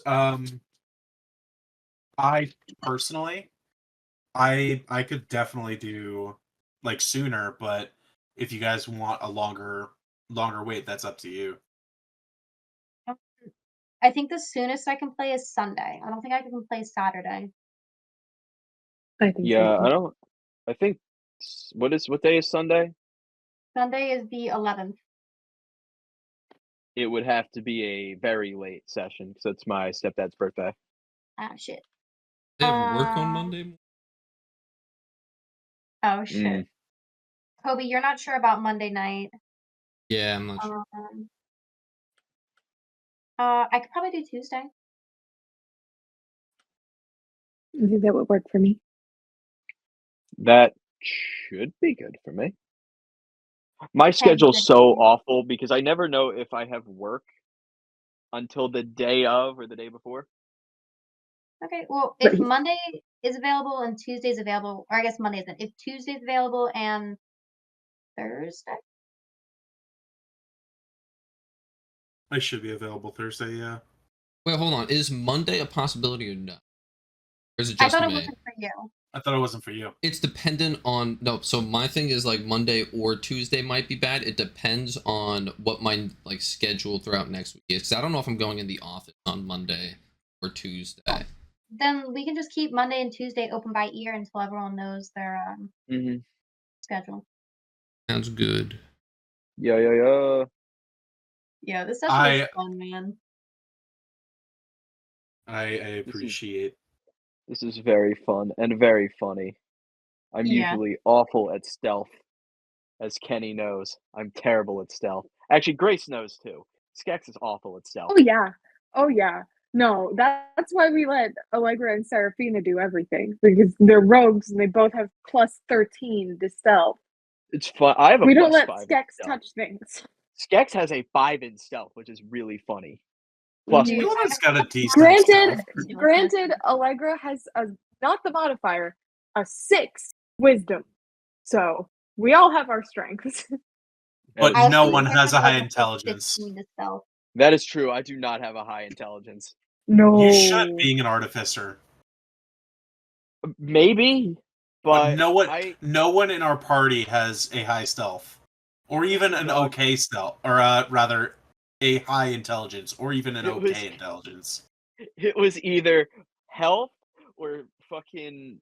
I personally, I could definitely do like sooner, but if you guys want a longer wait, that's up to you. I think the soonest I can play is Sunday. I don't think I can play Saturday. I think Yeah, so. I don't. I think what day is Sunday? Sunday is the 11th. It would have to be a very late session because it's my stepdad's birthday. Ah, shit. They have work on Uh, Monday. Oh, shit. Mm. Kobe, you're not sure about Monday night. Yeah, I'm not sure. I could probably do Tuesday. I think that would work for me. That should be good for me. My Okay, schedule's good. so awful because I never know if I have work until the day of or the day before. Okay, well, if Right. Monday is available and Tuesday's available, or I guess Monday isn't. If Tuesday's available and Thursday? I should be available Thursday, yeah. Wait, hold on. Is Monday a possibility or no? Or is it I just thought it me? wasn't for you. I thought it wasn't for you. It's dependent on no. So my thing is like Monday or Tuesday might be bad. It depends on what my like schedule throughout next week is. Because I don't know if I'm going in the office on Monday or Tuesday. Then we can just keep Monday and Tuesday open by ear until everyone knows their Mm-hmm. schedule. Sounds good. Yeah. Yeah, this session was I fun, man. appreciate. This is very fun and very funny. I'm Yeah. usually awful at stealth, as Kenny knows. I'm terrible at stealth. Actually, Grace knows too. Skex is awful at stealth. Oh yeah. Oh yeah. No, that's why we let Allegra and Serafina do everything because they're rogues and they both have plus 13 to stealth. It's fun. I have a We don't plus let 5 in Skex stealth. touch things. Skex has a 5 in stealth, which is really funny. Mm-hmm. Plus Mhm. Elena's got a decent Granted, stealth. granted, Allegra has a not the modifier, a 6 wisdom. So we all have our strengths. But I no also one think has a I have, high like, plus intelligence. 15 to stealth. That is true. I do not have a high intelligence. No. You should, being an artificer. Maybe, But but no one in our party has a high stealth. Or even an Dog. okay stealth. Or rather, a high intelligence. Or even an It was- okay intelligence. it was either health or fucking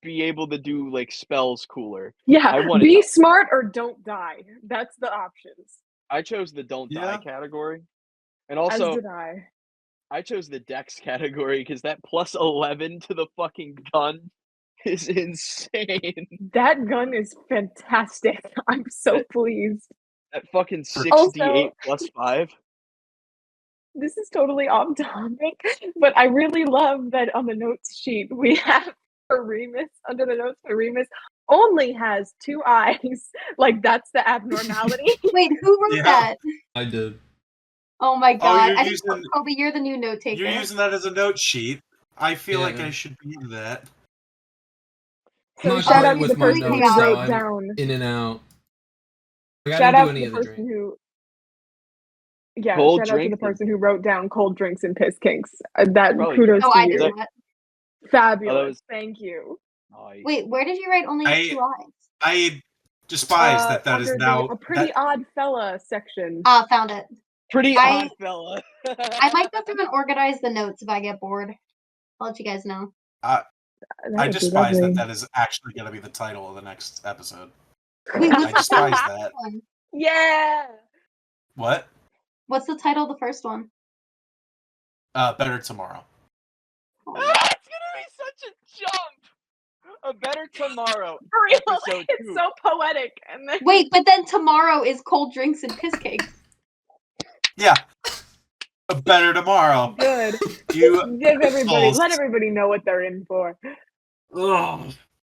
be able to do like spells cooler. Yeah, I wanted be health. smart or don't die. That's the options. I chose the don't die Yeah. category. And As also, did I. I chose the dex category because that plus 11 to the fucking gun is insane. That gun is fantastic. I'm so That- pleased. That fucking 6d8 Also- plus 5. This is totally off topic, but I really love that on the notes sheet we have Remus under the notes for Remus only has 2 eyes. Like that's the abnormality. Wait, who wrote Yeah. that? I did. Oh my god. you're I think using- Kobe, you're the new note taker. You're using that as a note sheet. I feel like Yeah. I should be in that. I'm So not shout great out to with the my person who notes, though. wrote I'm down. in and out. Like, I Shout didn't out do to any the of the person drink. who. Yeah, Cold shout out to drinks the and- person who wrote down cold drinks and piss kinks. That Probably kudos Oh, to I you. did not. Fabulous. was- Thank you. Nice. Wait, where did you write only I- 2 eyes? I despise that is Under now... a pretty that- odd fella section. Found it. Pretty I- odd fella. I might go through and organize the notes if I get bored. I'll let you guys know. That I would be despise lovely. that is actually going to be the title of the next episode. Wait, I what's the despise first that. one? Yeah. What? What's the title of the first one? Better Tomorrow. Oh, It's gonna be such a jump. A better tomorrow. For real, Episode it's 2. so poetic. And then Wait, but then tomorrow is cold drinks and piss cakes. Yeah. A Better Tomorrow. good. You... Give everybody, assholes. let everybody know what they're in for. Ugh.